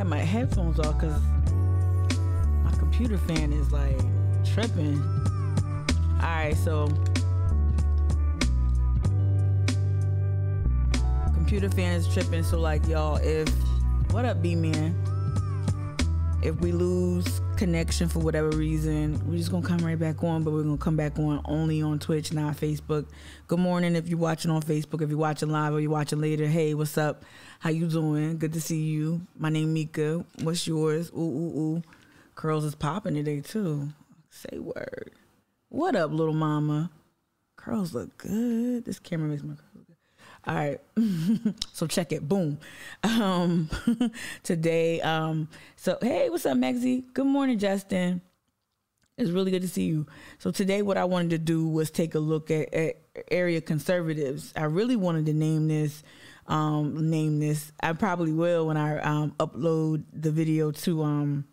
have my headphones off because my computer fan is like tripping. All right, so computer fan is tripping. So like y'all, what up, B-Man? If we lose connection for whatever reason, we're just gonna come right back on, but we're gonna come back on only on Twitch, not Facebook. Good morning if you're watching on Facebook. If you're watching live or you're watching later, hey, what's up? How you doing? Good to see you. My name Mika. What's yours? Ooh. Curls is popping today too. Say word. What up, little mama? Curls look good. This camera makes my curls look good. All right. So check it. Boom. Today, so hey, what's up, Maxie? Good morning, Justin. It's really good to see you. So today what I wanted to do was take a look at area conservatives. I really wanted to name this. I probably will when I upload the video to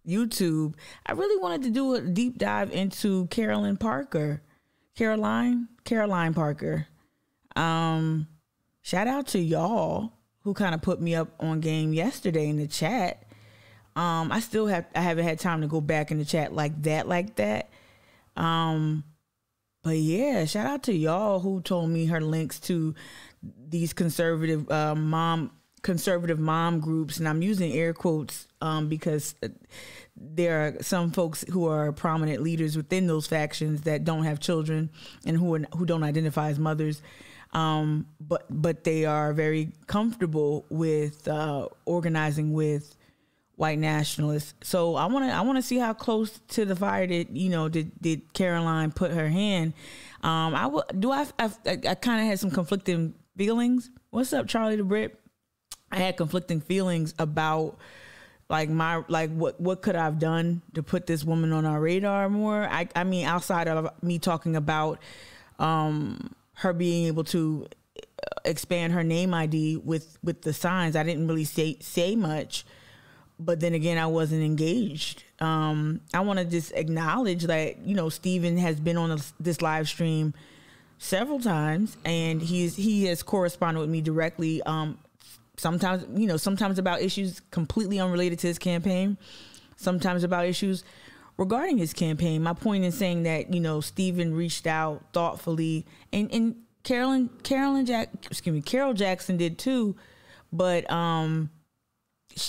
YouTube. I really wanted to do a deep dive into Caroline Parker. Caroline Parker. Shout out to y'all who kind of put me up on game yesterday in the chat. I haven't had time to go back in the chat like that. But yeah, shout out to y'all who told me her links to these conservative mom groups, and I'm using air quotes because there are some folks who are prominent leaders within those factions that don't have children and who don't identify as mothers, but they are very comfortable with organizing with white nationalists. So I want to see how close to the fire did Caroline put her hand. I kind of had some conflicting feelings. What's up, Charlie the Brit? I had conflicting feelings about what could I have done to put this woman on our radar more. I mean, outside of me talking about her being able to expand her name ID with the signs, I didn't really say much. But then again, I wasn't engaged. I want to just acknowledge that, Steven has been on this live stream several times, and he has corresponded with me directly. Sometimes about issues completely unrelated to his campaign, sometimes about issues regarding his campaign. My point in saying that, Steven reached out thoughtfully, and Carol Jackson did too, but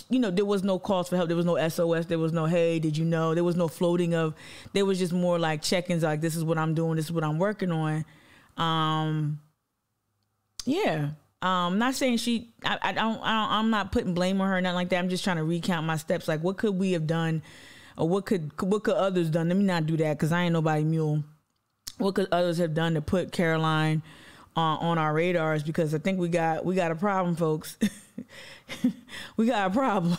there was no calls for help. There was no SOS. There was no, hey, did you know? There was no floating of, there was just more like check-ins, like, this is what I'm doing. This is what I'm working on. Yeah. I'm not saying I'm not putting blame on her or nothing like that. I'm just trying to recount my steps. Like, what could we have done, or what could others done? Let me not do that, because I ain't nobody mule. What could others have done to put Caroline on our radars? Because I think we got a problem, folks. We got a problem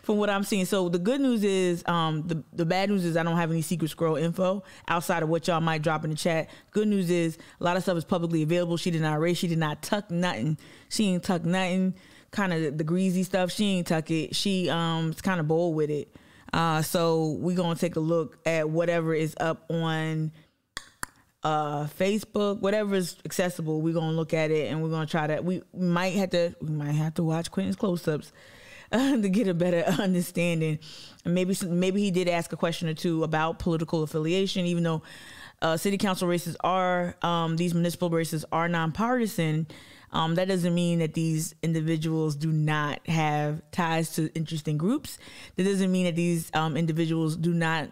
from what I'm seeing. So the good news is, the bad news is I don't have any secret scroll info outside of what y'all might drop in the chat. Good news is a lot of stuff is publicly available. She did not erase. She did not tuck nothing. She ain't tuck nothing. Kind of the greasy stuff, she ain't tuck it. She is kind of bold with it. So we gonna take a look at whatever is up on Facebook, whatever is accessible. We're gonna look at it, and we're gonna try to. We might have to watch Quentin's close-ups to get a better understanding. And maybe he did ask a question or two about political affiliation, even though city council races are these municipal races are nonpartisan. That doesn't mean that these individuals do not have ties to interesting groups. That doesn't mean that these individuals do not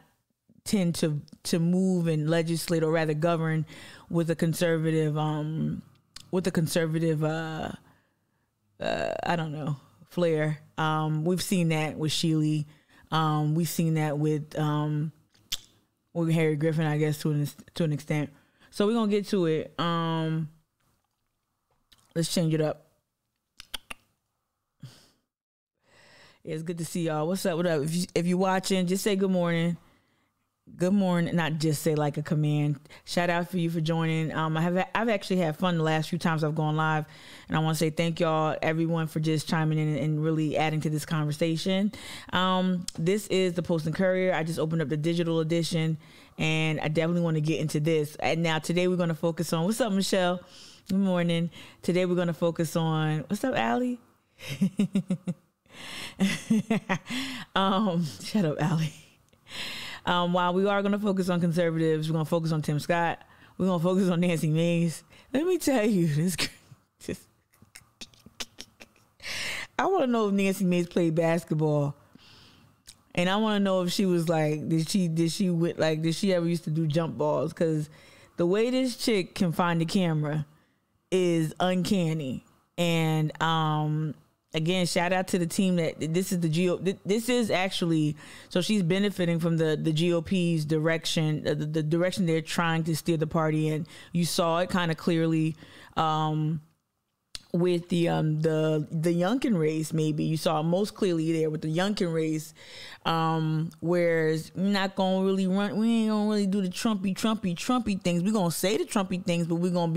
tend to move and legislate, or rather govern, with a conservative I don't know, flair. We've seen that with Sheely. We've seen that with Harry Griffin, I guess, to an extent. So we're gonna get to it. Let's change it up. Yeah, it's good to see y'all. What's up? What up? If you're watching, just say good morning. Good morning, not just say like a command. Shout out for you for joining. I've actually had fun the last few times I've gone live, and I want to say thank y'all, everyone, for just chiming in and really adding to this conversation. This is the Post and Courier. I just opened up the digital edition, and I definitely want to get into this. And now today we're going to focus on, what's up, Michelle? Good morning. Today we're going to focus on, what's up, Allie? Shut up, Allie. While we are going to focus on conservatives, we're going to focus on Tim Scott. We're going to focus on Nancy Mace. Let me tell you, I want to know if Nancy Mace played basketball. And I want to know if she was like, did she ever used to do jump balls? Because the way this chick can find the camera is uncanny. And again, shout out to the team that this is actually, so she's benefiting from the GOP's direction, the direction they're trying to steer the party in. You saw it kind of clearly with the Youngkin race. Maybe you saw it most clearly there with the Youngkin race, whereas we're not gonna really run, we ain't gonna really do the Trumpy things. We're gonna say the Trumpy things, but we're gonna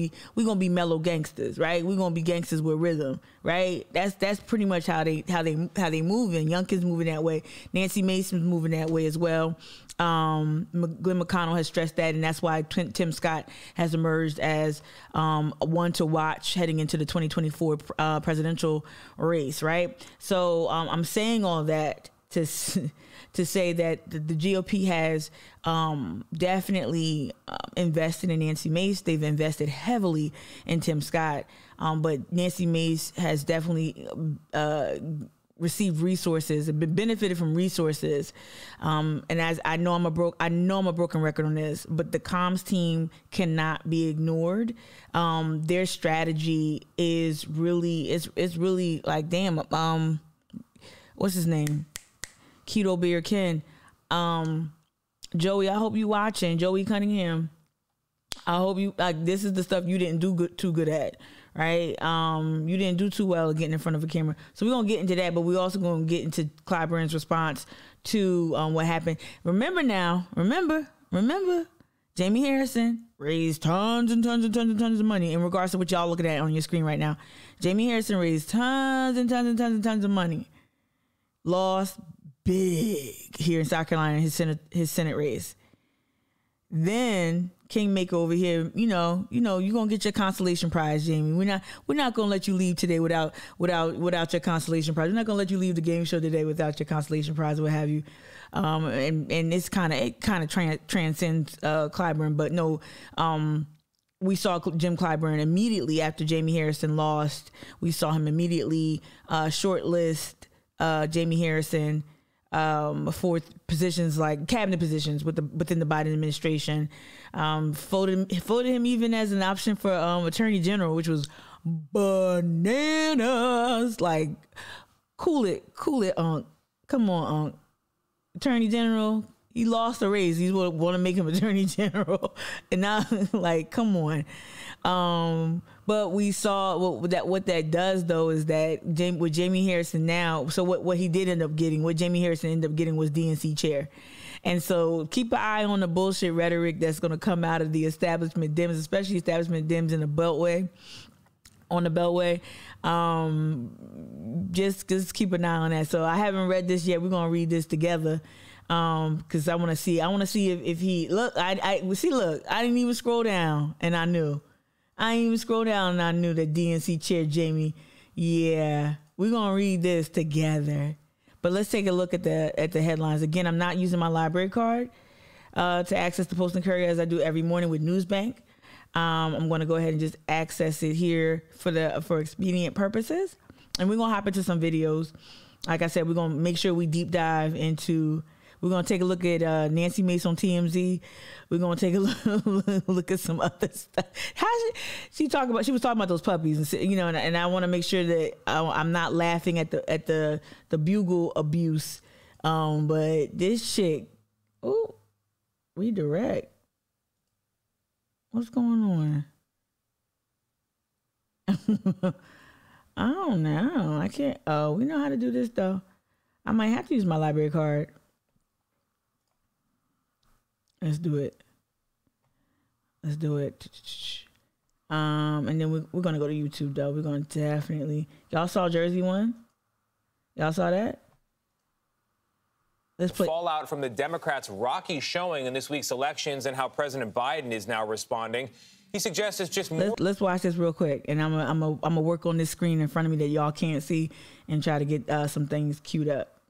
be mellow gangsters, right? We're gonna be gangsters with rhythm, right? That's pretty much how they moving. Youngkin's moving that way. Nancy Mason's moving that way as well. Glenn McConnell has stressed that, and that's why Tim Scott has emerged as one to watch heading into the 2024 presidential race, right? So I'm saying all that to say that the GOP has definitely invested in Nancy Mace. They've invested heavily in Tim Scott, but Nancy Mace has definitely received resources and been benefited from resources. And as I know I'm a broken record on this, but the comms team cannot be ignored. Their strategy is really like, damn, what's his name? Keto Beer Ken. Joey, I hope you watching. Joey Cunningham. I hope you, like, this is the stuff you didn't do too good at. Right? You didn't do too well at getting in front of a camera. So we're going to get into that, but we're also going to get into Clyburn's response to what happened. Remember, Jamie Harrison raised tons and tons and tons and tons of money in regards to what y'all looking at on your screen right now. Jamie Harrison raised tons and tons and tons and tons of money. Lost big here in South Carolina, his Senate race. Then Kingmaker over here, you're gonna get your consolation prize, Jamie. We're not gonna let you leave today without your consolation prize. We're not gonna let you leave the game show today without your consolation prize or what have you. And it kind of transcends Clyburn, but no. We saw Jim Clyburn immediately after Jamie Harrison lost. We saw him immediately shortlist Jamie Harrison for positions like cabinet positions within the Biden administration. Voted him even as an option for attorney general, which was bananas. Like, cool it, Unc. Come on, Unc. Attorney general. He lost a race. He's want to make him attorney general, and now, like, come on. But we saw what that does though is that with Jamie Harrison now. So what he did end up getting, what Jamie Harrison ended up getting was DNC chair, and so keep an eye on the bullshit rhetoric that's going to come out of the establishment Dems, especially establishment Dems in the Beltway. On the Beltway, just keep an eye on that. So I haven't read this yet. We're gonna read this together. Because I want to see if he look. I didn't even scroll down, and I knew. I didn't even scroll down, and I knew that DNC chair Jamie. Yeah, we're gonna read this together. But let's take a look at the headlines again. I'm not using my library card to access the Post and Courier as I do every morning with Newsbank. I'm going to go ahead and just access it here for expedient purposes, and we're gonna hop into some videos. Like I said, we're gonna make sure we deep dive into. We're going to take a look at Nancy Mace on TMZ. We're going to take a look at some other stuff. She was talking about those puppies, and I want to make sure that I'm not laughing at the bugle abuse. But this chick, redirect. What's going on? I don't know. I can't. Oh, we know how to do this though. I might have to use my library card. Let's do it. And then we're going to go to YouTube, though. We're going to definitely... Y'all saw Jersey one? Y'all saw that? Let's play. Fallout from the Democrats' rocky showing in this week's elections and how President Biden is now responding. He suggests it's just more. Let's watch this real quick, and I'm a work on this screen in front of me that y'all can't see and try to get some things queued up.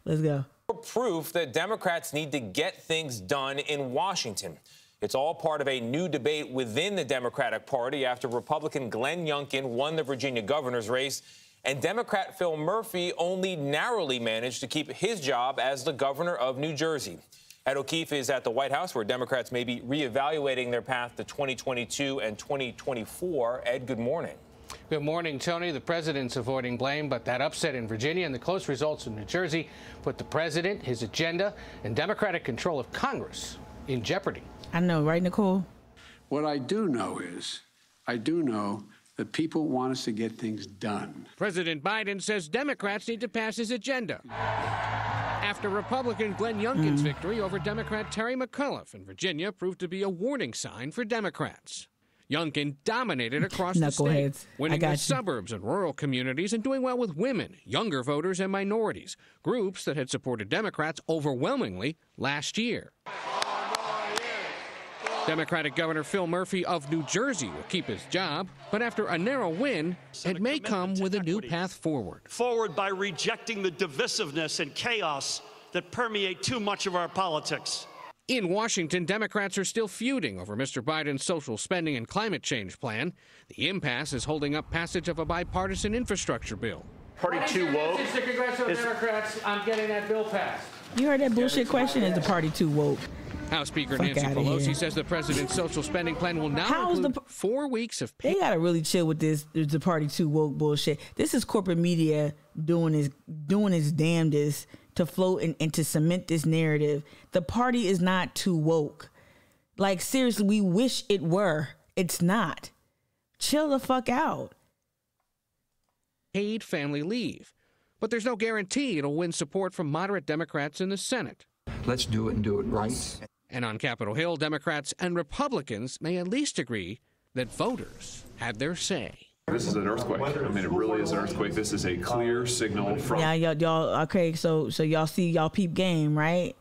Let's go. Proof that Democrats need to get things done in Washington. It's all part of a new debate within the Democratic Party after Republican Glenn Youngkin won the Virginia governor's race, and Democrat Phil Murphy only narrowly managed to keep his job as the governor of New Jersey. Ed O'Keefe is at the White House, where Democrats may be reevaluating their path to 2022 and 2024. Ed, good morning. Good morning, Tony. The president's avoiding blame, but that upset in Virginia and the close results in New Jersey put the president, his agenda, and Democratic control of Congress in jeopardy. I know, right, Nicole? What I do know is, that people want us to get things done. President Biden says Democrats need to pass his agenda after Republican Glenn Youngkin's victory over Democrat Terry McAuliffe in Virginia proved to be a warning sign for Democrats. Youngkin dominated across the state, winning in suburbs and rural communities and doing well with women, younger voters, and minorities, groups that had supported Democrats overwhelmingly last year. Democratic Governor Phil Murphy of New Jersey will keep his job, but after a narrow win, it may come with a new path forward. Forward by rejecting the divisiveness and chaos that permeate too much of our politics. In Washington, Democrats are still feuding over Mr. Biden's social spending and climate change plan. The impasse is holding up passage of a bipartisan infrastructure bill. Party too woke. Mr. Congressional Democrats, I'm getting that bill passed. You heard that bullshit question? Is the party too woke? House Speaker Nancy Pelosi says the president's social spending plan will now include 4 weeks of pay. They gotta really chill with this. The party too woke bullshit. This is corporate media doing its damnedest to float and to cement this narrative. The party is not too woke. Like, seriously, we wish it were. It's not. Chill the fuck out. Paid family leave. But there's no guarantee it'll win support from moderate Democrats in the Senate. Let's do it and do it right. And on Capitol Hill, Democrats and Republicans may at least agree that voters had their say. This is an earthquake. I mean, it really is an earthquake. This is a clear signal from... Yeah, y'all, okay, so y'all see, y'all peep game, right?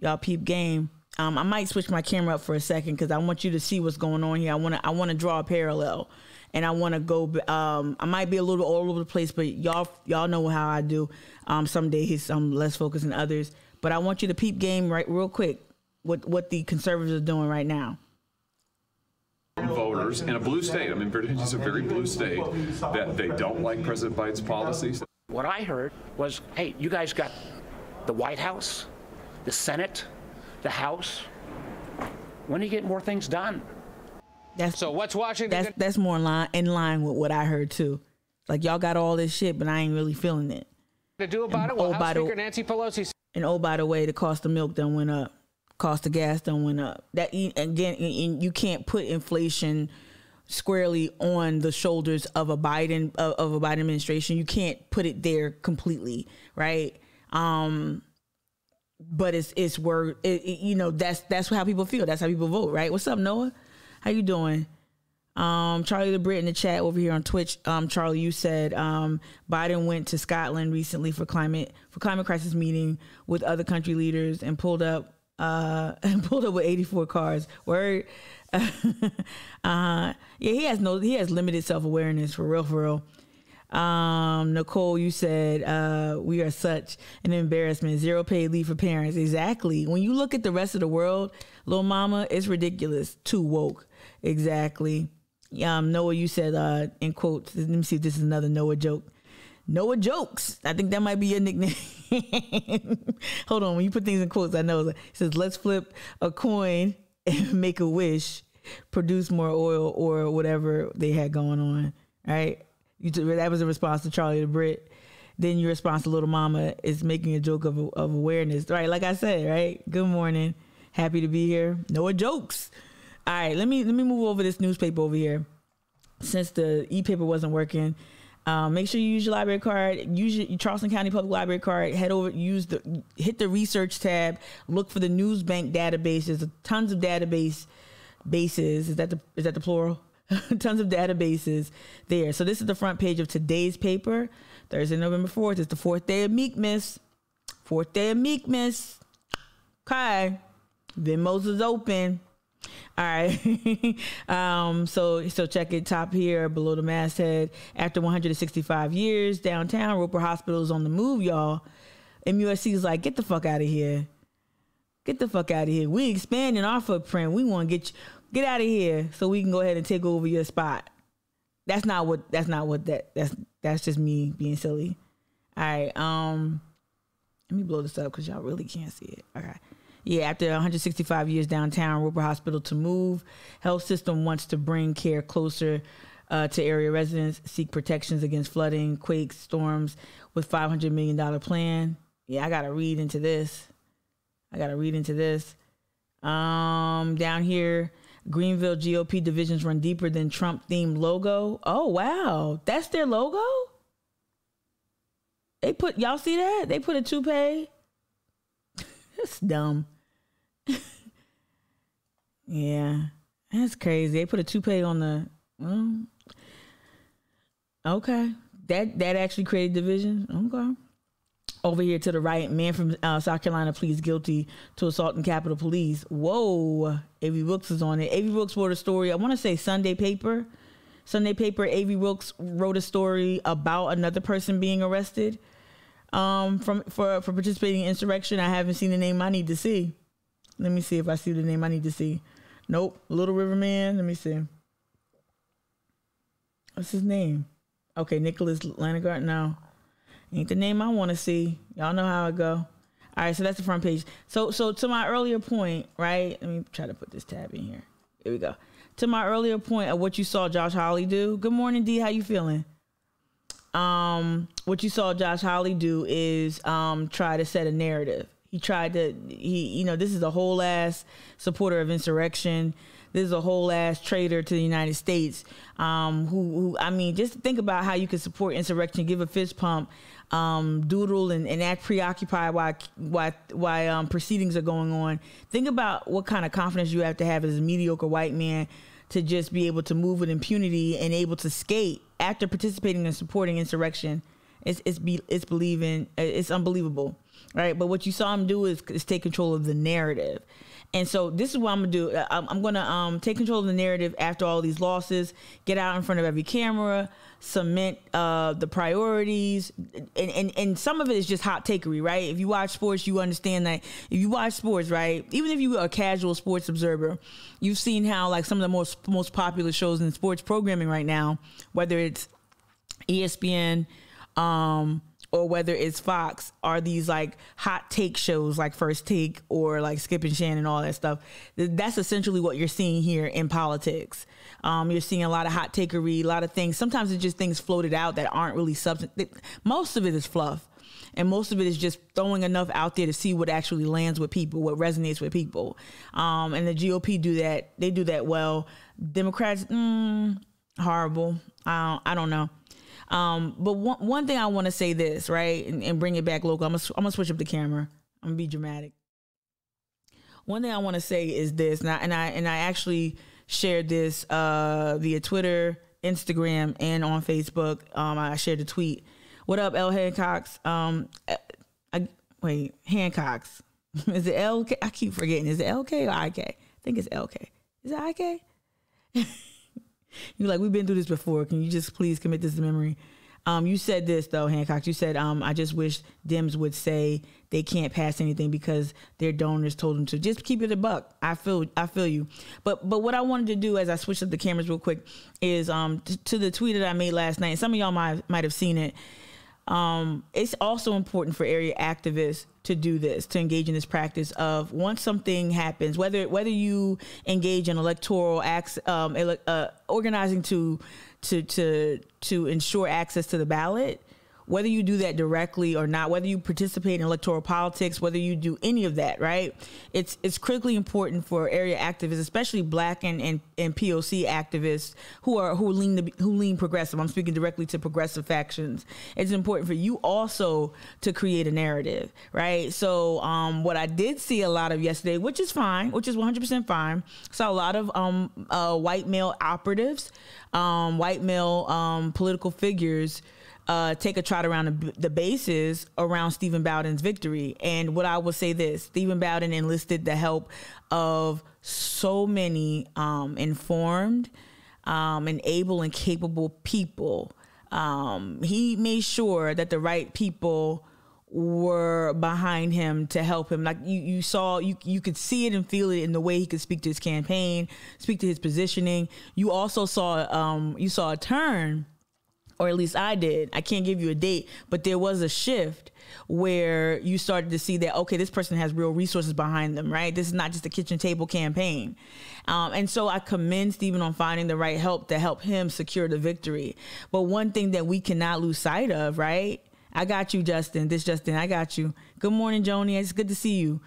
Y'all peep game. I might switch my camera up for a second because I want you to see what's going on here. I want to draw a parallel. And I want to go, I might be a little all over the place, but y'all know how I do. Some days I'm less focused than others. But I want you to peep game right real quick what the conservatives are doing right now. Voters in a blue state, I mean, Virginia's a very blue state, that they don't like President Biden's policies. What I heard was, hey, you guys got the White House, the Senate, the House. When do you get more things done? So what's Washington? That's more in line with what I heard too. Like, y'all got all this shit, but I ain't really feeling it. To do about it? Well, House Speaker Nancy Pelosi. And oh, by the way, the cost of milk done went up. Cost of gas done went up. That again, you can't put inflation squarely on the shoulders of a Biden administration. You can't put it there completely, right? But it's where that's how people feel. That's how people vote, right? What's up, Noah? How you doing? Charlie the Brit in the chat over here on Twitch. Charlie, you said Biden went to Scotland recently for climate crisis meeting with other country leaders and pulled up with 84 cars. Word. Yeah, he has limited self-awareness for real. Nicole, you said we are such an embarrassment. 0 paid leave for parents. Exactly. When you look at the rest of the world, Lil Mama, it's ridiculous. Too woke. Exactly. Noah, you said in quotes. Let me see if this is another Noah joke. Noah Jokes. I think that might be your nickname. Hold on. When you put things in quotes, I know. It says, let's flip a coin and make a wish, produce more oil or whatever they had going on. Right? That was a response to Charlie the Brit. Then your response to Little Mama is making a joke of awareness. Right? Like I said, right? Good morning. Happy to be here. Noah Jokes. All right. Let me move over this newspaper over here. Since the e-paper wasn't working, make sure you use your library card. Use your Charleston County Public Library card. Head over, hit the research tab. Look for the news bank databases. There's tons of bases. Is that the plural? Tons of databases there. So this is the front page of today's paper, Thursday, November 4th. It's the 4th day of Meekmas. 4th day of Meekmas. Okay. Venmo's is open. All right. So check it, top here below the masthead. After 165 years, downtown Roper Hospital is on the move, y'all. MUSC is like, get the fuck out of here. Get the fuck out of here. We expanding our footprint. We want to get out of here so we can go ahead and take over your spot. That's just me being silly. All right. Let me blow this up because y'all really can't see it. Okay. Yeah, after 165 years downtown, Roper Hospital to move. Health system wants to bring care closer to area residents, seek protections against flooding, quakes, storms with $500 million plan. Yeah, I got to read into this. Down here, Greenville GOP divisions run deeper than Trump-themed logo. Oh, wow. That's their logo? Y'all see that? They put a toupee. That's dumb. Yeah, that's crazy. They put a toupee on the. Okay, that actually created division. Okay. Over here to the right, man from South Carolina pleads guilty to assault in Capitol Police. Whoa, A.V. Brooks is on it. A.V. Brooks wrote a story. I want to say Sunday paper. A.V. Brooks wrote a story about another person being arrested for participating in insurrection. I haven't seen the name I need to see. Let me see if I see the name I need to see. Nope. Little River Man. Let me see. What's his name? Okay, Nicholas Lanagard. No. Ain't the name I want to see. Y'all know how it go. All right, so that's the front page. So to my earlier point, right? Let me try to put this tab in here. Here we go. To my earlier point of what you saw Josh Hawley do. Good morning, D. How you feeling? What you saw Josh Hawley do is try to set a narrative. This is a whole ass supporter of insurrection. This is a whole ass traitor to the United States. Just think about how you can support insurrection, give a fist pump, doodle and act preoccupied while proceedings are going on. Think about what kind of confidence you have to have as a mediocre white man to just be able to move with impunity and able to skate after participating and supporting insurrection. It's unbelievable. Right. But what you saw him do is take control of the narrative. And so this is what I'm going to do. I'm going to take control of the narrative after all these losses, get out in front of every camera, cement the priorities. And some of it is just hot takery, right? If you watch sports, you understand that if you watch sports, right, even if you are a casual sports observer, you've seen how like some of the most popular shows in sports programming right now, whether it's ESPN, or whether it's Fox, are these like hot take shows like First Take or like Skip and Shannon and all that stuff. That's essentially what you're seeing here in politics. You're seeing a lot of hot takery, a lot of things. Sometimes it's just things floated out that aren't really substance. Most of it is fluff. And most of it is just throwing enough out there to see what actually lands with people, what resonates with people. And the GOP do that. They do that well. Democrats, horrible. I don't know. But one thing I want to say this, right, and bring it back local. I'm gonna switch up the camera. I'm gonna be dramatic. One thing I want to say is this, and I actually shared this via Twitter, Instagram, and on Facebook. I shared a tweet. What up, L. Hancock's? Hancock's. Is it LK? I keep forgetting. Is it LK or IK? I think it's LK. Is it IK? You're like, we've been through this before. Can you just please commit this to memory? You said this, though, Hancock. You said, I just wish Dems would say they can't pass anything because their donors told them to. Just keep it a buck. I feel you. But what I wanted to do as I switched up the cameras real quick is to the tweet that I made last night. Some of y'all might have seen it. It's also important for area activists to do this, to engage in this practice of once something happens, whether you engage in electoral acts, organizing to ensure access to the ballot, whether you do that directly or not, whether you participate in electoral politics, whether you do any of that, right? It's critically important for area activists, especially Black and POC activists who lean progressive. I'm speaking directly to progressive factions. It's important for you also to create a narrative, right? So what I did see a lot of yesterday, which is fine, which is 100% fine, saw a lot of white male operatives white male political figures take a trot around the bases around Stephen Bowden's victory. And what I will say this, Stephen Bowden enlisted the help of so many informed and able and capable people. He made sure that the right people were behind him to help him. Like you saw, you could see it and feel it in the way he could speak to his campaign, speak to his positioning. You also saw a turn, or at least I did. I can't give you a date, but there was a shift where you started to see that, okay, this person has real resources behind them, right? This is not just a kitchen table campaign. And so I commend Stephen on finding the right help to help him secure the victory. But one thing that we cannot lose sight of, right? I got you, Justin. Justin, I got you. Good morning, Joni. It's good to see you.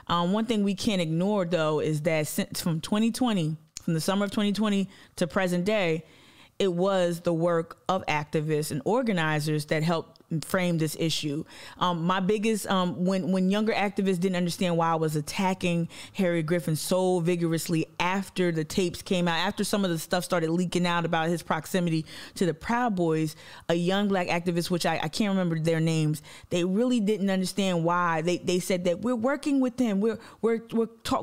One thing we can't ignore, though, is that since from 2020, from the summer of 2020 to present day, it was the work of activists and organizers that helped frame this issue. My biggest, when younger activists didn't understand why I was attacking Harry Griffin so vigorously after the tapes came out, after some of the stuff started leaking out about his proximity to the Proud Boys, a young black activist, which I can't remember their names, they really didn't understand why. They said that we're working with him, we're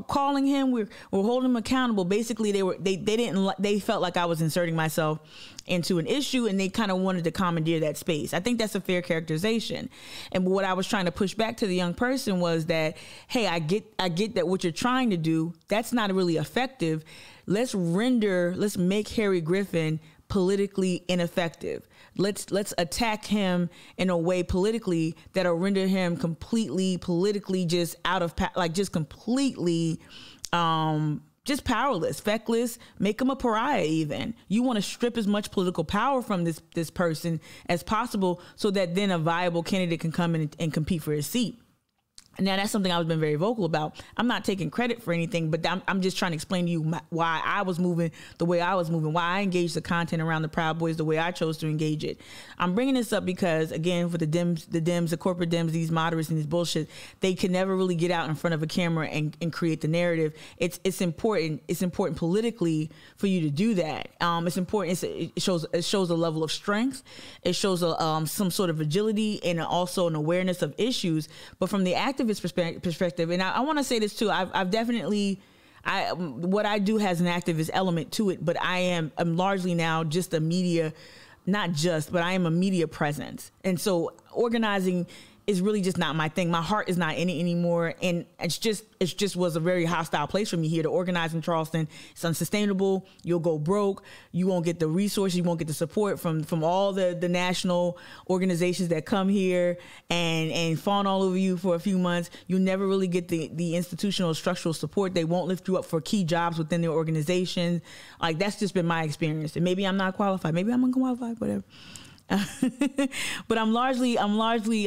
calling him, we're holding him accountable. Basically, they felt like I was inserting myself into an issue, and they kind of wanted to commandeer that space. I think that's a fair characterization. And what I was trying to push back to the young person was that, hey, I get that what you're trying to do, that's not really effective. Let's make Harry Griffin politically ineffective. Let's attack him in a way politically that'll render him completely politically just out of completely just powerless, feckless, make him a pariah even. You want to strip as much political power from this person as possible so that then a viable candidate can come in and compete for his seat. Now, that's something I've been very vocal about. I'm not taking credit for anything, but I'm just trying to explain to you why I was moving the way I was moving, why I engaged the content around the Proud Boys the way I chose to engage it. I'm bringing this up because, again, for the Dems, the corporate Dems, these moderates and these bullshit, they can never really get out in front of a camera and create the narrative. It's important. It's important politically for you to do that. It's important. It shows a level of strength. It shows some sort of agility and also an awareness of issues. But from the activist perspective, and I want to say this too, I've definitely, what I do has an activist element to it, but I'm largely now just a media, but I am a media presence. And so organizing is really just not my thing. My heart is not in it anymore. And it just was a very hostile place for me here to organize in Charleston. It's unsustainable. You'll go broke. You won't get the resources. You won't get the support from all the national organizations that come here and fawn all over you for a few months. You'll never really get the institutional structural support. They won't lift you up for key jobs within their organization. Like, that's just been my experience. And maybe I'm not qualified. Maybe I'm unqualified, whatever. But I'm largely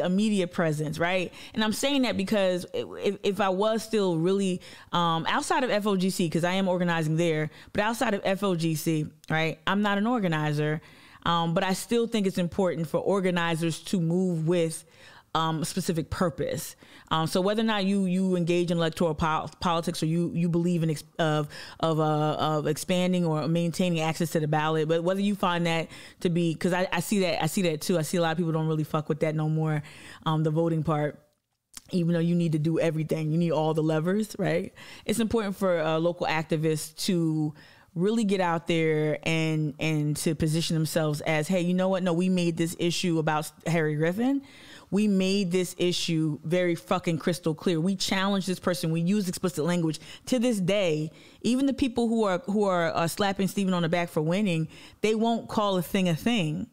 a media presence, right? And I'm saying that because if I was still really outside of FOGC, because I am organizing there, but outside of FOGC, right, I'm not an organizer, but I still think it's important for organizers to move with a specific purpose. So whether or not you engage in electoral politics or you believe in of expanding or maintaining access to the ballot, but whether you find that to be, because I see that too. I see a lot of people don't really fuck with that no more, the voting part. Even though you need to do everything, you need all the levers, right? It's important for local activists to really get out there and to position themselves as, hey, you know what? No, we made this issue about Harry Griffin. We made this issue very fucking crystal clear. We challenged this person. We used explicit language. To this day, even the people who are slapping Stephen on the back for winning, they won't call a thing a thing.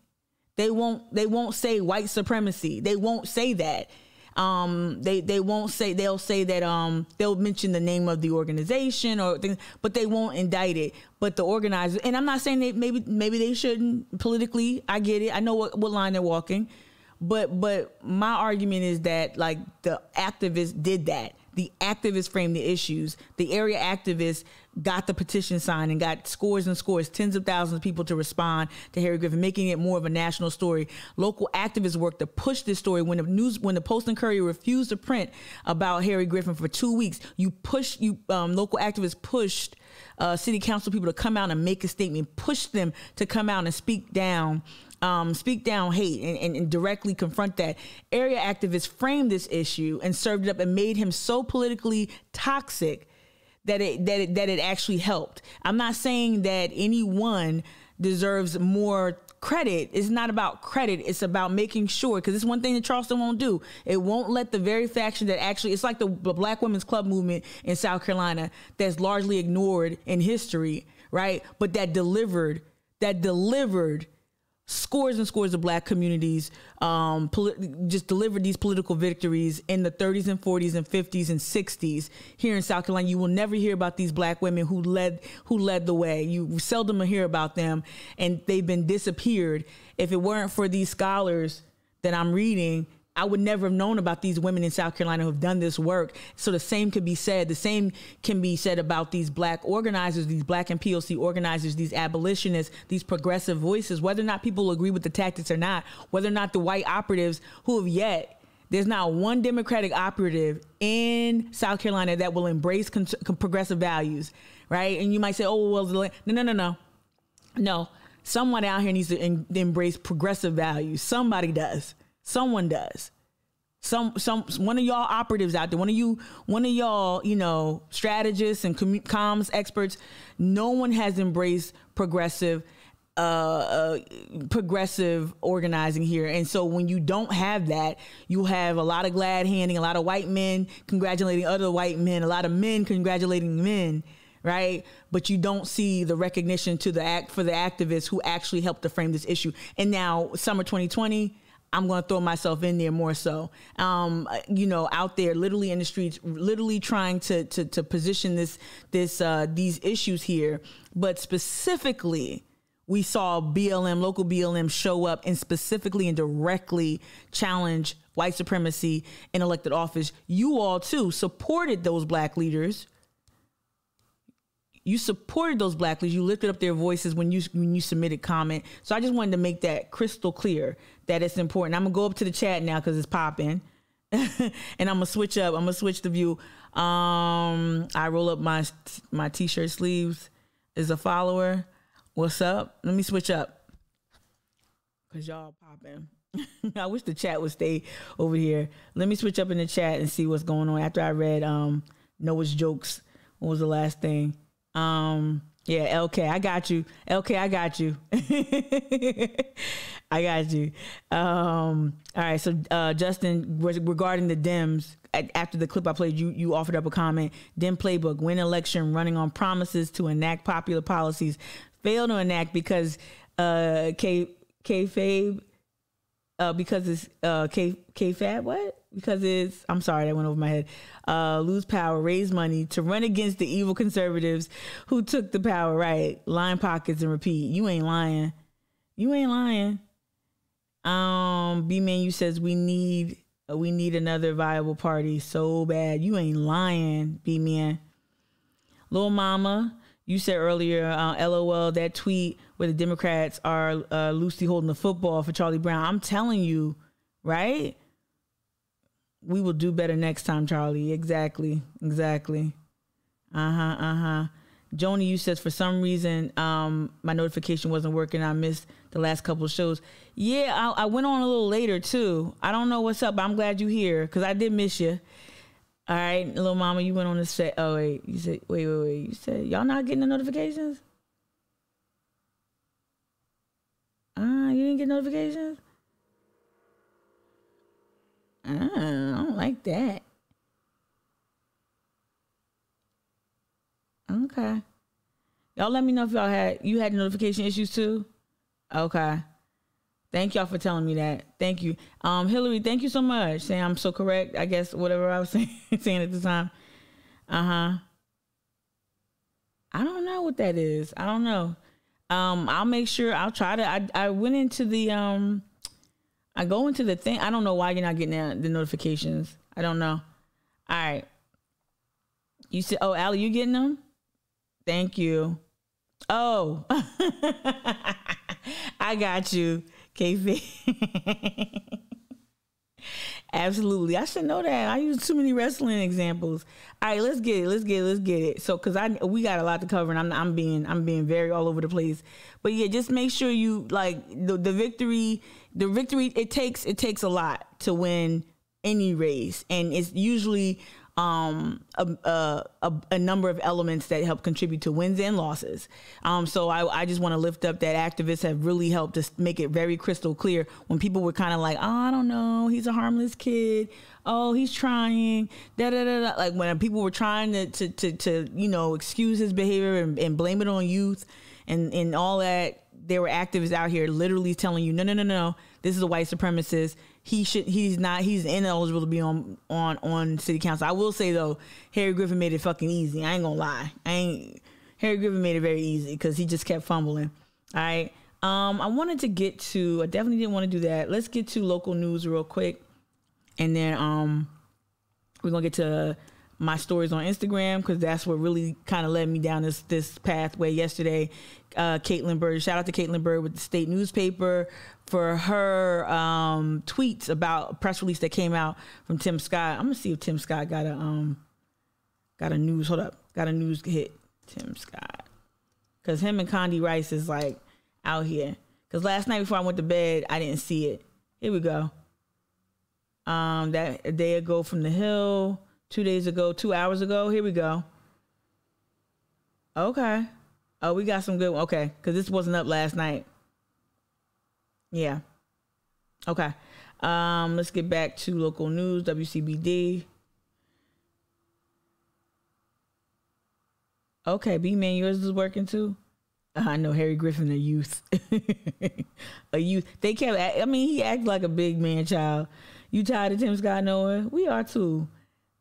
They won't say white supremacy. They won't say that. They won't say, they'll say that they'll mention the name of the organization or things, but they won't indict it. But the organizers, and I'm not saying that maybe they shouldn't politically. I get it. I know what line they're walking. But my argument is that, like, the activists did that. The activists framed the issues. The area activists got the petition signed and got scores and scores, tens of thousands of people to respond to Harry Griffin, making it more of a national story. Local activists worked to push this story. When the Post and Courier refused to print about Harry Griffin for 2 weeks, local activists pushed city council people to come out and make a statement, push them to come out and speak down hate and directly confront that. Area activists framed this issue and served it up and made him so politically toxic that it actually helped. I'm not saying that anyone deserves more credit. It's not about credit. It's about making sure, because it's one thing that Charleston won't do. It won't let the very faction that actually, it's like the Black Women's Club movement in South Carolina that's largely ignored in history, right? But that delivered scores and scores of Black communities, just delivered these political victories in the 30s and 40s and 50s and 60s here in South Carolina. You will never hear about these Black women who led the way. You seldom hear about them, and they've been disappeared. If it weren't for these scholars that I'm reading, I would never have known about these women in South Carolina who have done this work. So the same can be said about these Black organizers, these Black and POC organizers, these abolitionists, these progressive voices, whether or not people agree with the tactics or not, whether or not the white operatives who have yet, there's not one Democratic operative in South Carolina that will embrace progressive values, right? And you might say, oh, well, no. Someone out here needs to embrace progressive values. Somebody does. Someone does. One of y'all operatives out there, one of y'all, strategists and comms experts. No one has embraced progressive organizing here. And so when you don't have that, you have a lot of glad handing, a lot of white men congratulating other white men, a lot of men congratulating men, right? But you don't see the recognition for the activists who actually helped to frame this issue. And now summer 2020, I'm going to throw myself in there more so, out there literally in the streets, literally trying to position these issues here. But specifically, we saw local BLM show up and specifically and directly challenge white supremacy in elected office. You all too supported those Black leaders. You supported those Black leaders. You lifted up their voices when you submitted comment. So I just wanted to make that crystal clear that it's important. I'm gonna go up to the chat now because it's popping, and I'm gonna switch up. I'm gonna switch the view. I roll up my t-shirt sleeves. Is a follower. What's up? Let me switch up because y'all popping. I wish the chat would stay over here. Let me switch up in the chat and see what's going on. After I read Noah's jokes, what was the last thing? Yeah, LK, I got you. LK, I got you. I got you. All right, so Justin, regarding the Dems, after the clip I played, you offered up a comment. Dem playbook: win election running on promises to enact popular policies, fail to enact because kayfabe, because it's kayfab, what? Because it's, I'm sorry, that went over my head. Lose power, raise money to run against the evil conservatives who took the power, right? Line pockets and repeat. You ain't lying. You ain't lying. B-Man, you says we need another viable party so bad. You ain't lying, B-Man. Lil Mama, you said earlier, LOL, that tweet where the Democrats are loosely holding the football for Charlie Brown. I'm telling you, right? We will do better next time, Charlie. Exactly. Joni, you says for some reason my notification wasn't working. I missed the last couple of shows. Yeah, I went on a little later too. I don't know what's up, but I'm glad you're here because I did miss you. All right, little mama, you went on the set. Oh wait, you said wait. You said y'all not getting the notifications? You didn't get notifications? I don't like that. Okay. Y'all let me know if you had notification issues too. Okay. Thank y'all for telling me that. Thank you. Hillary, thank you so much. Saying I'm so correct. I guess whatever I was saying at the time. I don't know what that is. I don't know. I'll make sure. I'll try to. I went into the I go into the thing. I don't know why you're not getting the notifications. I don't know. All right. You said, oh, Allie, you getting them? Thank you. Oh, I got you, KV. Absolutely. I should know that. I use too many wrestling examples. All right, let's get it. So, cause we got a lot to cover, and I'm being very all over the place. But yeah, just make sure you like the victory. The victory, it takes a lot to win any race, and it's usually a number of elements that help contribute to wins and losses. So I just want to lift up that activists have really helped us make it very crystal clear when people were kind of like, oh, I don't know, he's a harmless kid. Oh, he's trying. Like when people were trying to excuse his behavior and blame it on youth and all that. There were activists out here literally telling you, no, this is a white supremacist. He's ineligible to be on city council. I will say though, Harry Griffin made it fucking easy. I ain't gonna lie. Harry Griffin made it very easy because he just kept fumbling. All right. I definitely didn't want to do that. Let's get to local news real quick. And then we're gonna get to my stories on Instagram because that's what really kind of led me down this pathway yesterday. Caitlin Bird, shout out to Caitlin Bird with the state newspaper for her tweets about a press release that came out from Tim Scott. I'm gonna see if Tim Scott got a news. Hold up, got a news hit. Tim Scott, because him and Condi Rice is like out here. Because last night before I went to bed, I didn't see it. Here we go. That a day ago from the Hill. 2 days ago, 2 hours ago. Here we go. Okay. Oh, we got some good. Okay. Because this wasn't up last night. Yeah. Okay. Let's get back to local news, WCBD. Okay. B-Man, yours is working too? I know Harry Griffin, a youth. A youth. They kept, he acted like a big man child. You tired of Tim Scott Noah? We are too.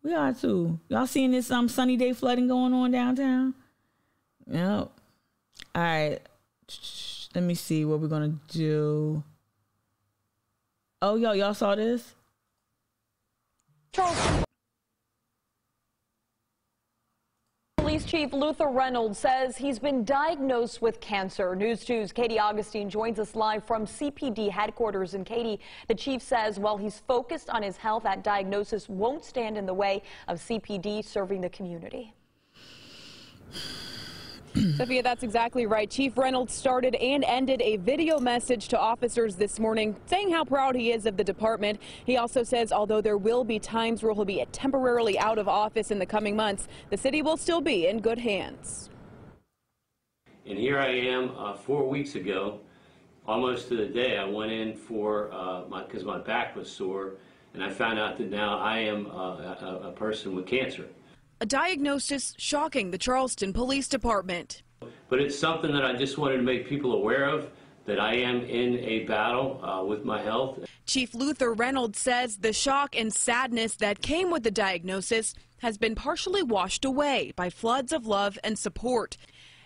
Y'all seeing this sunny day flooding going on downtown? Yep. All right. Let me see what we're going to do. Oh, y'all saw this? Police Chief Luther Reynolds says he's been diagnosed with cancer. News 2's Katie Augustine joins us live from CPD headquarters. And Katie, the chief says while he's focused on his health, that diagnosis won't stand in the way of CPD serving the community. Sophia, that's exactly right. Chief Reynolds started and ended a video message to officers this morning saying how proud he is of the department. He also says although there will be times where he'll be temporarily out of office in the coming months, the city will still be in good hands. And here I am 4 weeks ago, almost to the day, I went in for because my back was sore, and I found out that now I am a person with cancer. A diagnosis shocking the Charleston Police Department. But it's something that I just wanted to make people aware of, that I am in a battle with my health. Chief Luther Reynolds says the shock and sadness that came with the diagnosis has been partially washed away by floods of love and support,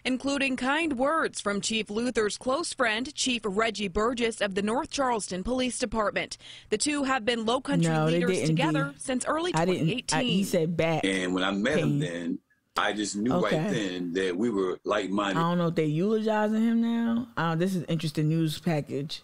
including kind words from Chief Luther's close friend, Chief Reggie Burgess of the North Charleston Police Department. The two have been Low Country leaders together since early 2018. He said back. And when I met him then, I just knew right then that we were like-minded. I don't know if they're eulogizing him now. This is an interesting news package.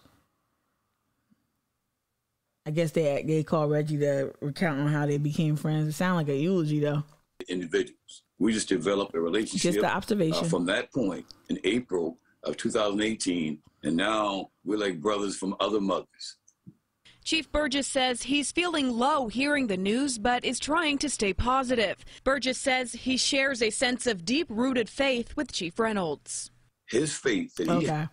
I guess they call Reggie to recount on how they became friends. It sounds like a eulogy, though. Individuals. We just developed a relationship. Just the observation. From that point in April of 2018, and now we're like brothers from other mothers. Chief Burgess says he's feeling low hearing the news, but is trying to stay positive. Burgess says he shares a sense of deep-rooted faith with Chief Reynolds. His faith that he has.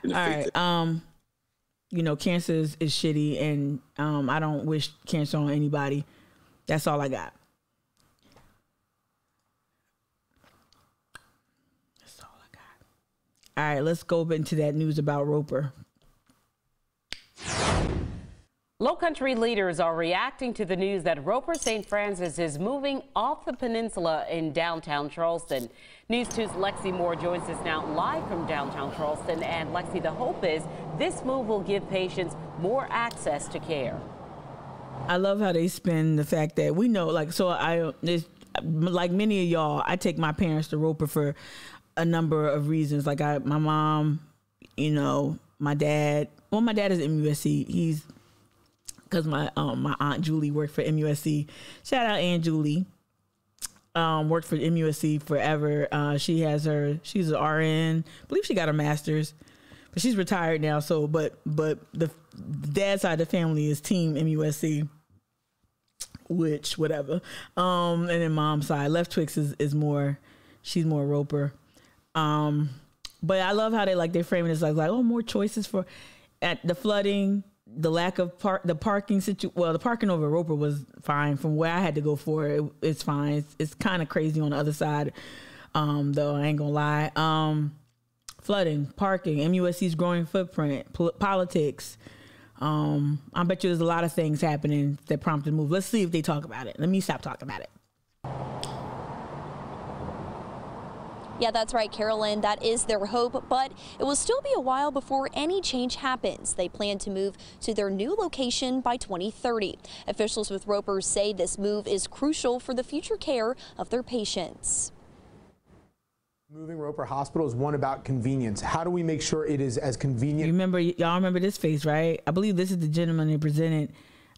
In the faith that cancer is shitty, and I don't wish cancer on anybody. That's all I got. All right, let's go into that news about Roper. Low Country leaders are reacting to the news that Roper St. Francis is moving off the peninsula in downtown Charleston. News 2's Lexi Moore joins us now live from downtown Charleston. And Lexi, the hope is this move will give patients more access to care. I love how they spin the fact that we know, like many of y'all, I take my parents to Roper for a number of reasons. Like my mom, my dad. Well, my dad is MUSC. He's because my aunt Julie worked for MUSC. Shout out Aunt Julie. Worked for MUSC forever. She's an RN. I believe she got her master's, but she's retired now. So, but the dad side of the family is Team MUSC, which whatever. And then mom's side, Left Twix is more. She's more Roper. But I love how they frame it as like more choices for at the flooding. The lack of the parking the parking over Roper was fine from where I had to go for it. It's fine. It's kind of crazy on the other side, though. I ain't gonna lie. Flooding, parking, MUSC's growing footprint, politics. I bet you there's a lot of things happening that prompted the move. Let's see if they talk about it. Let me stop talking about it. Yeah, that's right, Carolyn. That is their hope, but it will still be a while before any change happens. They plan to move to their new location by 2030. Officials with Roper say this move is crucial for the future care of their patients. Moving Roper Hospital is one about convenience. How do we make sure it is as convenient? Y'all remember this face, right? I believe this is the gentleman they presented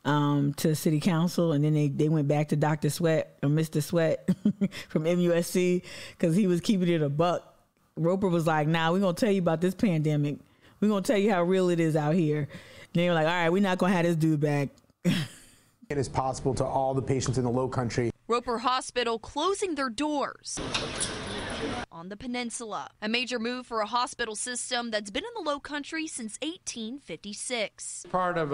to city council, and then they went back to Dr. Sweat or Mr. Sweat from MUSC because he was keeping it a buck. Roper was like, nah, we're going to tell you about this pandemic. We're going to tell you how real it is out here. And they were like, all right, we're not going to have this dude back. It is possible to all the patients in the Low Country. Roper Hospital closing their doors on the peninsula. A major move for a hospital system that's been in the Low Country since 1856. Part of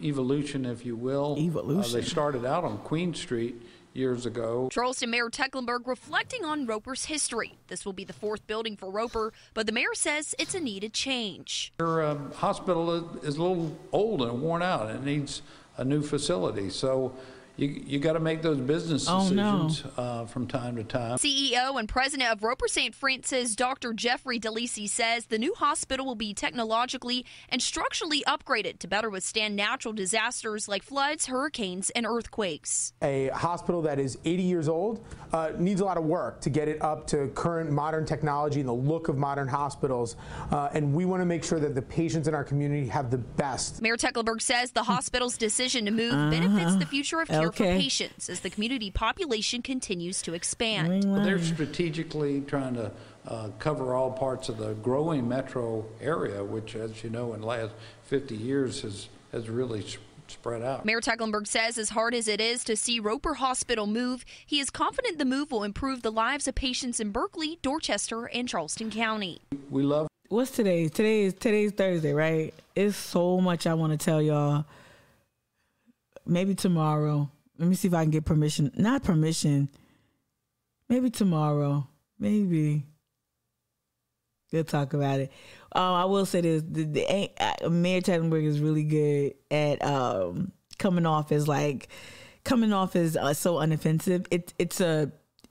evolution, if you will. Evolution. They started out on Queen Street years ago. Charleston Mayor Tecklenburg reflecting on Roper's history. This will be the fourth building for Roper, but the mayor says it's a needed change. Your hospital is a little old and worn out. It needs a new facility. So you got to make those business decisions from time to time. CEO and president of Roper St. Francis, Dr. Jeffrey DeLisi, says the new hospital will be technologically and structurally upgraded to better withstand natural disasters like floods, hurricanes, and earthquakes. A hospital that is 80 years old needs a lot of work to get it up to current modern technology and the look of modern hospitals. And we want to make sure that the patients in our community have the best. Mayor Tecklenburg says the hospital's decision to move benefits the future of care for patients as the community population continues to expand. They're strategically trying to cover all parts of the growing metro area, which, as you know, in the last 50 years has really spread out. Mayor Tecklenburg says as hard as it is to see Roper Hospital move, he is confident the move will improve the lives of patients in Berkeley, Dorchester, and Charleston County. We love. What's today? Today's Thursday, right? It's so much I want to tell y'all. Maybe tomorrow. Let me see if I can get permission. Not permission. Maybe tomorrow. Maybe. We'll talk about it. I will say this. Mayor Tecklenburg is really good at coming off as so unoffensive.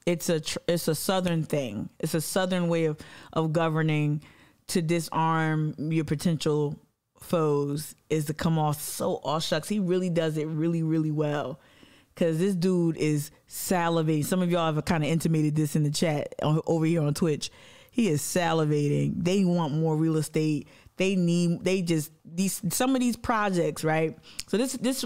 It's a Southern thing. It's a Southern way of governing to disarm your potential foes, is to come off so all shucks. He really does it really, really well. Because this dude is salivating. Some of y'all have kind of intimated this in the chat over here on Twitch. He is salivating. They want more real estate. Some of these projects, right? So this,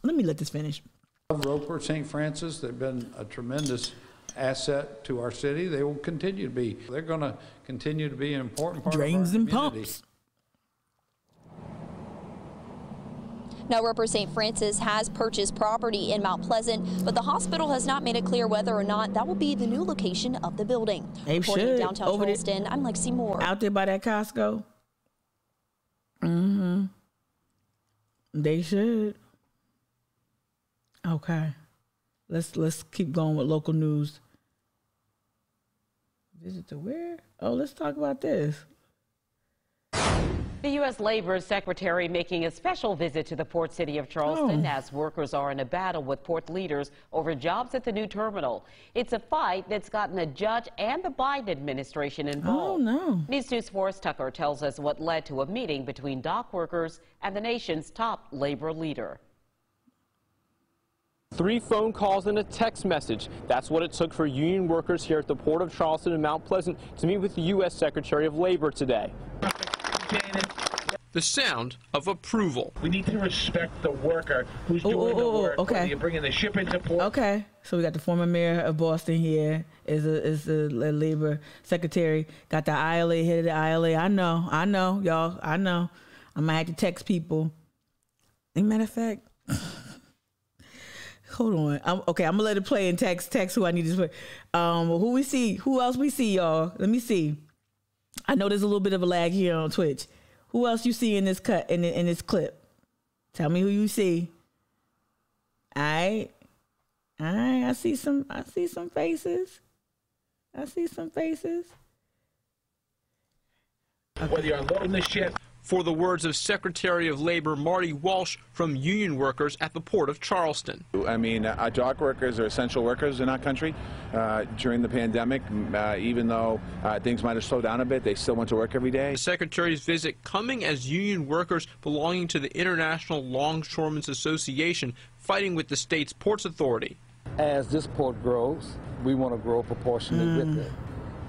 let me let this finish. Roper St. Francis, they've been a tremendous asset to our city. They will continue to be. They're going to continue to be an important part Drains of our and community. pumps. Now, Roper St. Francis has purchased property in Mount Pleasant, but the hospital has not made it clear whether or not that will be the new location of the building. Reporting in downtown Charleston, I'm Lexi Moore. Out there by that Costco. Mm-hmm. They should. Okay. Let's keep going with local news. Visit to where? Oh, let's talk about this. The U.S. Labor Secretary making a special visit to the port city of Charleston as workers are in a battle with port leaders over jobs at the new terminal. It's a fight that's gotten a judge and the Biden administration involved. Oh, no. News 2's Forrest Tucker tells us what led to a meeting between dock workers and the nation's top labor leader. 3 phone calls and a text message. That's what it took for union workers here at the Port of Charleston and Mount Pleasant to meet with the U.S. Secretary of Labor today. the sound of approval. We need to respect the worker who's doing the work. Okay. Whether you're bringing the ship into port. Okay. So we got the former mayor of Boston here is a labor secretary. Got the ILA, head of the ILA. I know, y'all. I know. I might have to text people. As a matter of fact, hold on. I'm gonna let it play and text who I need to play. Who we see? Who else we see, y'all? Let me see. I know there's a little bit of a lag here on Twitch. Who else you see in this cut in this clip? Tell me who you see. All right. I see some faces. Okay. Whether you're unloading the ship. For the words of Secretary of Labor Marty Walsh from union workers at the Port of Charleston. I mean, dock workers are essential workers in our country. During the pandemic, even though things might have slowed down a bit, they still went to work every day. The Secretary's visit coming as union workers belonging to the International Longshoremen's Association fighting with the state's ports authority. As this port grows, we want to grow proportionally with it.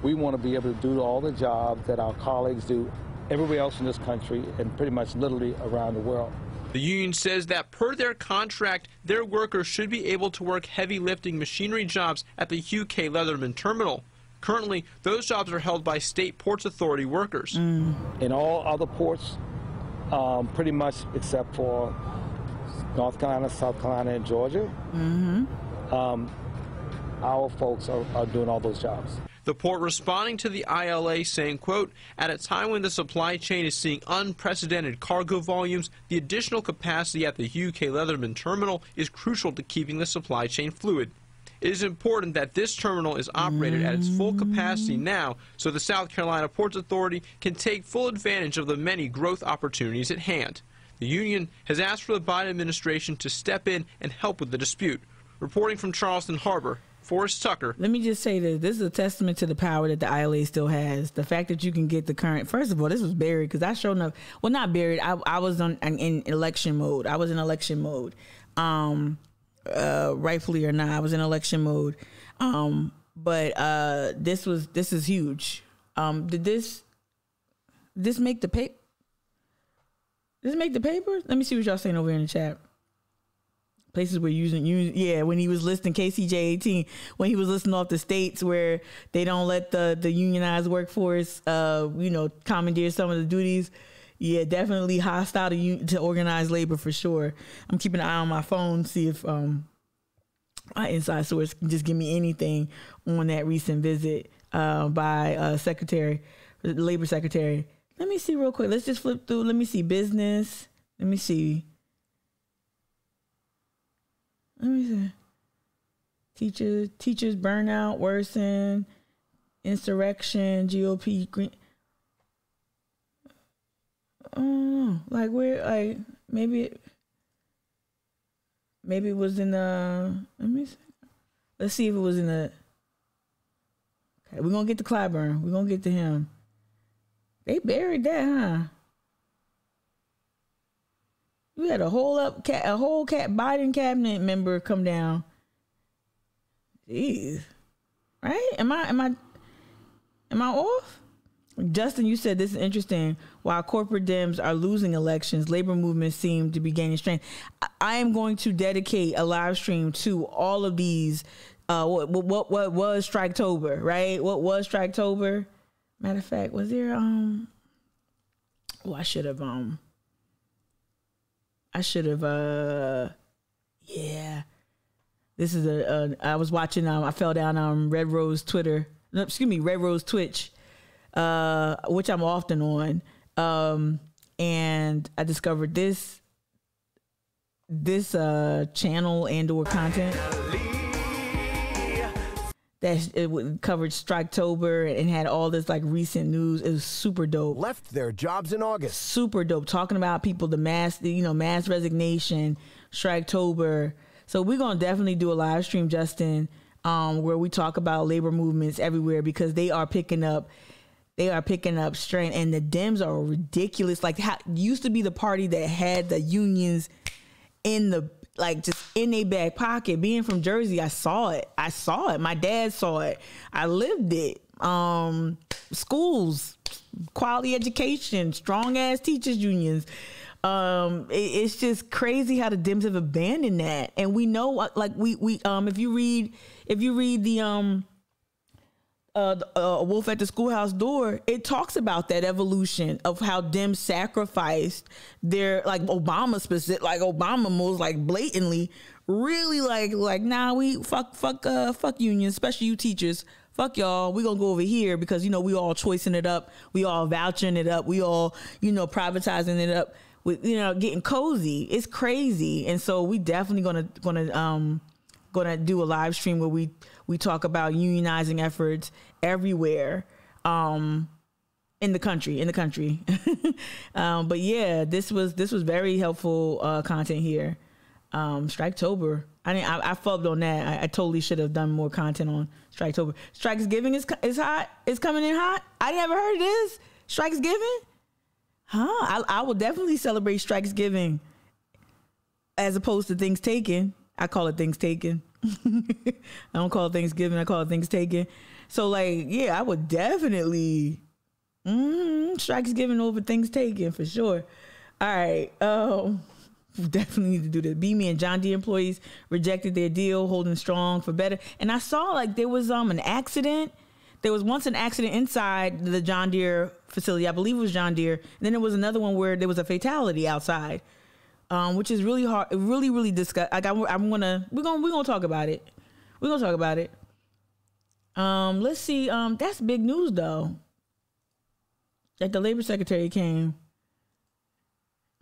We want to be able to do all the jobs that our colleagues do everywhere else in this country and pretty much literally around the world. The union says that per their contract, their workers should be able to work heavy lifting machinery jobs at the UK Leatherman terminal. Currently, those jobs are held by state ports authority workers. In all other ports, pretty much except for North Carolina, South Carolina, and Georgia, our folks are doing all those jobs. The port responding to the ILA saying, quote, at a time when the supply chain is seeing unprecedented cargo volumes, the additional capacity at the UK Leatherman terminal is crucial to keeping the supply chain fluid. It is important that this terminal is operated at its full capacity now so the South Carolina Ports Authority can take full advantage of the many growth opportunities at hand. The union has asked for the Biden administration to step in and help with the dispute. Reporting from Charleston Harbor, Forrest Tucker. Let me just say this is a testament to the power that the ILA still has. The fact that you can get the current, first of all, this was buried because I showed up, well, not buried. I was in election mode. I was in election mode. Rightfully or not, I was in election mode. But this is huge. Did this make the paper? Does it make the papers? Let me see what y'all saying over here in the chat. Places where yeah, when he was listing KCJ 18, when he was listing off the states where they don't let the unionized workforce, commandeer some of the duties. Yeah, definitely hostile to organized labor for sure. I'm keeping an eye on my phone, see if my inside source can just give me anything on that recent visit by the labor secretary. Let me see real quick. Let's just flip through. Let me see business. Let me see. Teachers burnout worsen, insurrection, GOP green. Oh, like where? Like maybe it was in the. Let me see. Let's see if it was in the. Okay, we're gonna get to Clyburn. We're gonna get to him. They buried that, huh? We had a whole Biden cabinet member come down. Jeez, right? Am I off? Justin, you said this is interesting. While corporate Dems are losing elections, labor movements seem to be gaining strength. I am going to dedicate a live stream to all of these. What was Striketober, right? What was Striketober? Matter of fact, was there I should have yeah. This is I was watching I fell down on Red Rose Twitch, which I'm often on. And I discovered this channel and/or content that it covered Striketober and had all this like recent news. It was super dope. Left their jobs in August. Super dope. Talking about people, mass resignation, Striketober. So we're going to definitely do a live stream, Justin, where we talk about labor movements everywhere because they are picking up strength, and the Dems are ridiculous. Like, used to be the party that had the unions just in their back pocket. Being from Jersey, I saw it. My dad saw it. I lived it. Schools, quality education, strong ass teachers unions. It's just crazy how the Dems have abandoned that, and we know, like if you read the Wolf at the Schoolhouse Door, it talks about that evolution of how Dems sacrificed their, like Obama specific, like Obama most like blatantly, really like nah, we fuck unions, especially you teachers. Fuck y'all, we gonna go over here because, we all choicing it up, we all vouching it up, we all, privatizing it up with, getting cozy. It's crazy. And so we definitely gonna do a live stream where we talk about unionizing efforts everywhere in the country. But yeah, this was very helpful content here. Striketober. I fubbed on that. I totally should have done more content on Striketober. Strikesgiving is hot. It's coming in hot. I never heard of this. Strikesgiving? Huh? I will definitely celebrate Strikesgiving as opposed to things taken. I call it things taken. I don't call it Thanksgiving. I call it things taken. So yeah, I would definitely Strikesgiving over things taken for sure. All right. Definitely need to do this. BME and John Deere employees rejected their deal, holding strong for better. And I saw there was an accident. There was once an accident inside the John Deere facility. I believe it was John Deere. And then there was another one where there was a fatality outside, which is really hard. Really disgusting. We're gonna talk about it. We're gonna talk about it. Let's see. That's big news though. That the labor secretary came.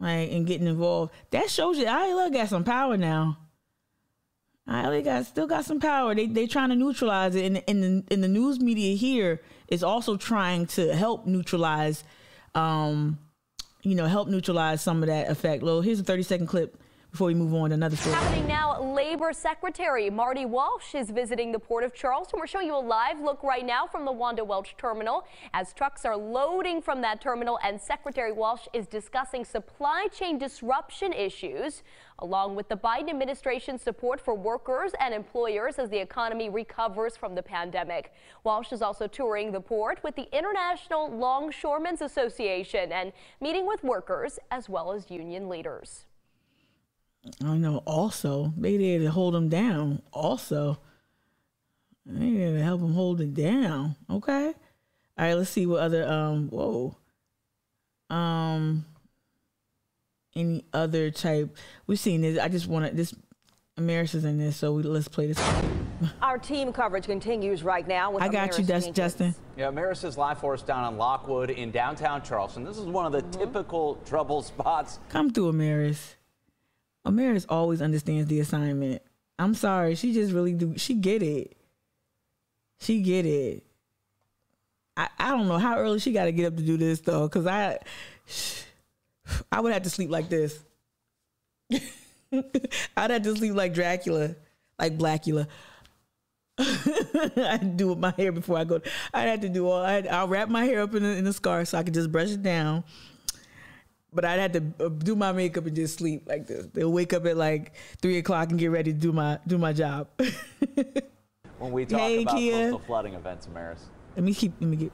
And getting involved. That shows you ILA got some power now. ILA still got some power. They trying to neutralize it. And in the news media here is also trying to help neutralize, some of that effect. Here's a 30-second clip before we move on to another story. Happening now, Labor Secretary Marty Walsh is visiting the Port of Charleston. We're showing you a live look right now from the Wanda Welch Terminal as trucks are loading from that terminal, and Secretary Walsh is discussing supply chain disruption issues along with the Biden administration's support for workers and employers as the economy recovers from the pandemic. Walsh is also touring the port with the International Longshoremen's Association and meeting with workers as well as union leaders. I know. Also, they there to hold them down. Also, they there to help them hold it down. Okay. All right. Let's see what other. Any other type we've seen this. I just want this. Amaris is in this, so let's play this. Our team coverage continues right now. With I got you, Justin. Yeah, Amaris is live for us down on Lockwood in downtown Charleston. This is one of the typical trouble spots. Come through, Amaris. Amaris always understands the assignment. I'm sorry. She just really do. She get it. She get it. I don't know how early she got to get up to do this, though, because I would have to sleep like this. I'd have to sleep like Dracula, like Blackula. I'd do my hair before I go. I'd have to do I'll wrap my hair up in a scarf so I could just brush it down. But I'd have to do my makeup and just sleep like this. They'll wake up at 3 o'clock and get ready to do my job. When we talk about coastal flooding events, Amaris. Let me get.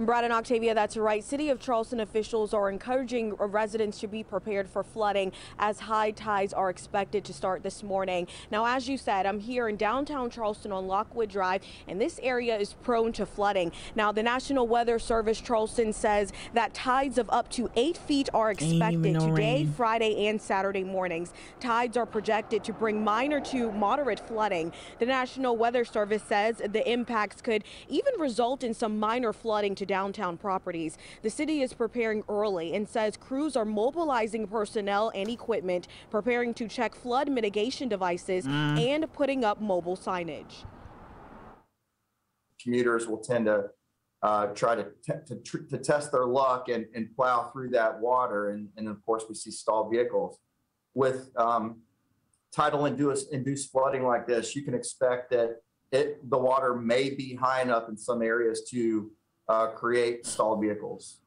Brad and Octavia, that's right. City of Charleston officials are encouraging residents to be prepared for flooding as high tides are expected to start this morning. Now, as you said, I'm here in downtown Charleston on Lockwood Drive, and this area is prone to flooding. Now, the National Weather Service Charleston says that tides of up to 8 feet are expected today, Friday, and Saturday mornings. Tides are projected to bring minor to moderate flooding. The National Weather Service says the impacts could even result in some minor flooding to downtown properties. The city is preparing early and says crews are mobilizing personnel and equipment, preparing to check flood mitigation devices and putting up mobile signage. Commuters will tend to try to test their luck and plow through that water. And of course, we see stalled vehicles. With tidal-induced flooding like this, you can expect that the water may be high enough in some areas to create stalled vehicles.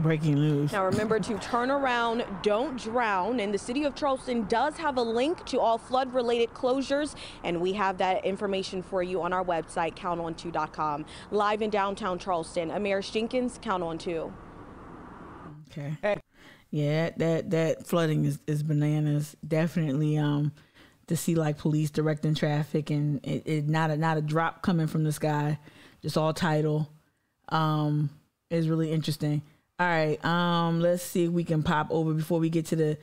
Breaking news. Now remember to turn around, don't drown. And the city of Charleston does have a link to all flood-related closures, and we have that information for you on our website, counton2.com. Live in downtown Charleston, Amaris Jenkins, Count on 2. Okay. Yeah, that flooding is bananas. Definitely to see like police directing traffic and it not a drop coming from the sky, just all tidal. Is really interesting. All right, let's see if we can pop over before we get to the.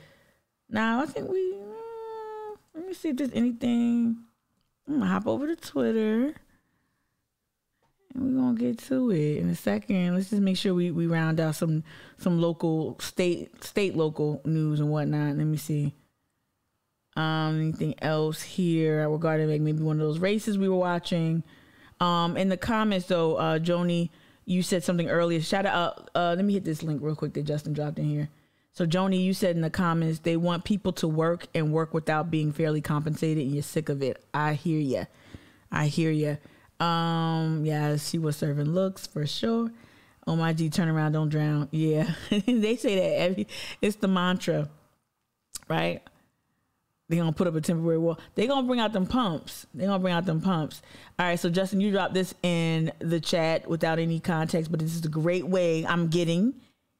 Now I think we. Let me see if there's anything. I'm gonna hop over to Twitter, and we're gonna get to it in a second. Let's just make sure we round out some local state local news and whatnot. Let me see. Anything else here regarding like maybe one of those races we were watching? In the comments though, Joni. You said something earlier. Shout out. Let me hit this link real quick that Justin dropped in here. So, Joni, you said in the comments, they want people to work and work without being fairly compensated, and you're sick of it. I hear ya. Yeah, see what serving looks for sure. Oh my G, turn around, don't drown. Yeah, they say that it's the mantra, right? They're going to put up a temporary wall. They're going to bring out them pumps. All right, so Justin, you dropped this in the chat without any context, but this is a great way. I'm getting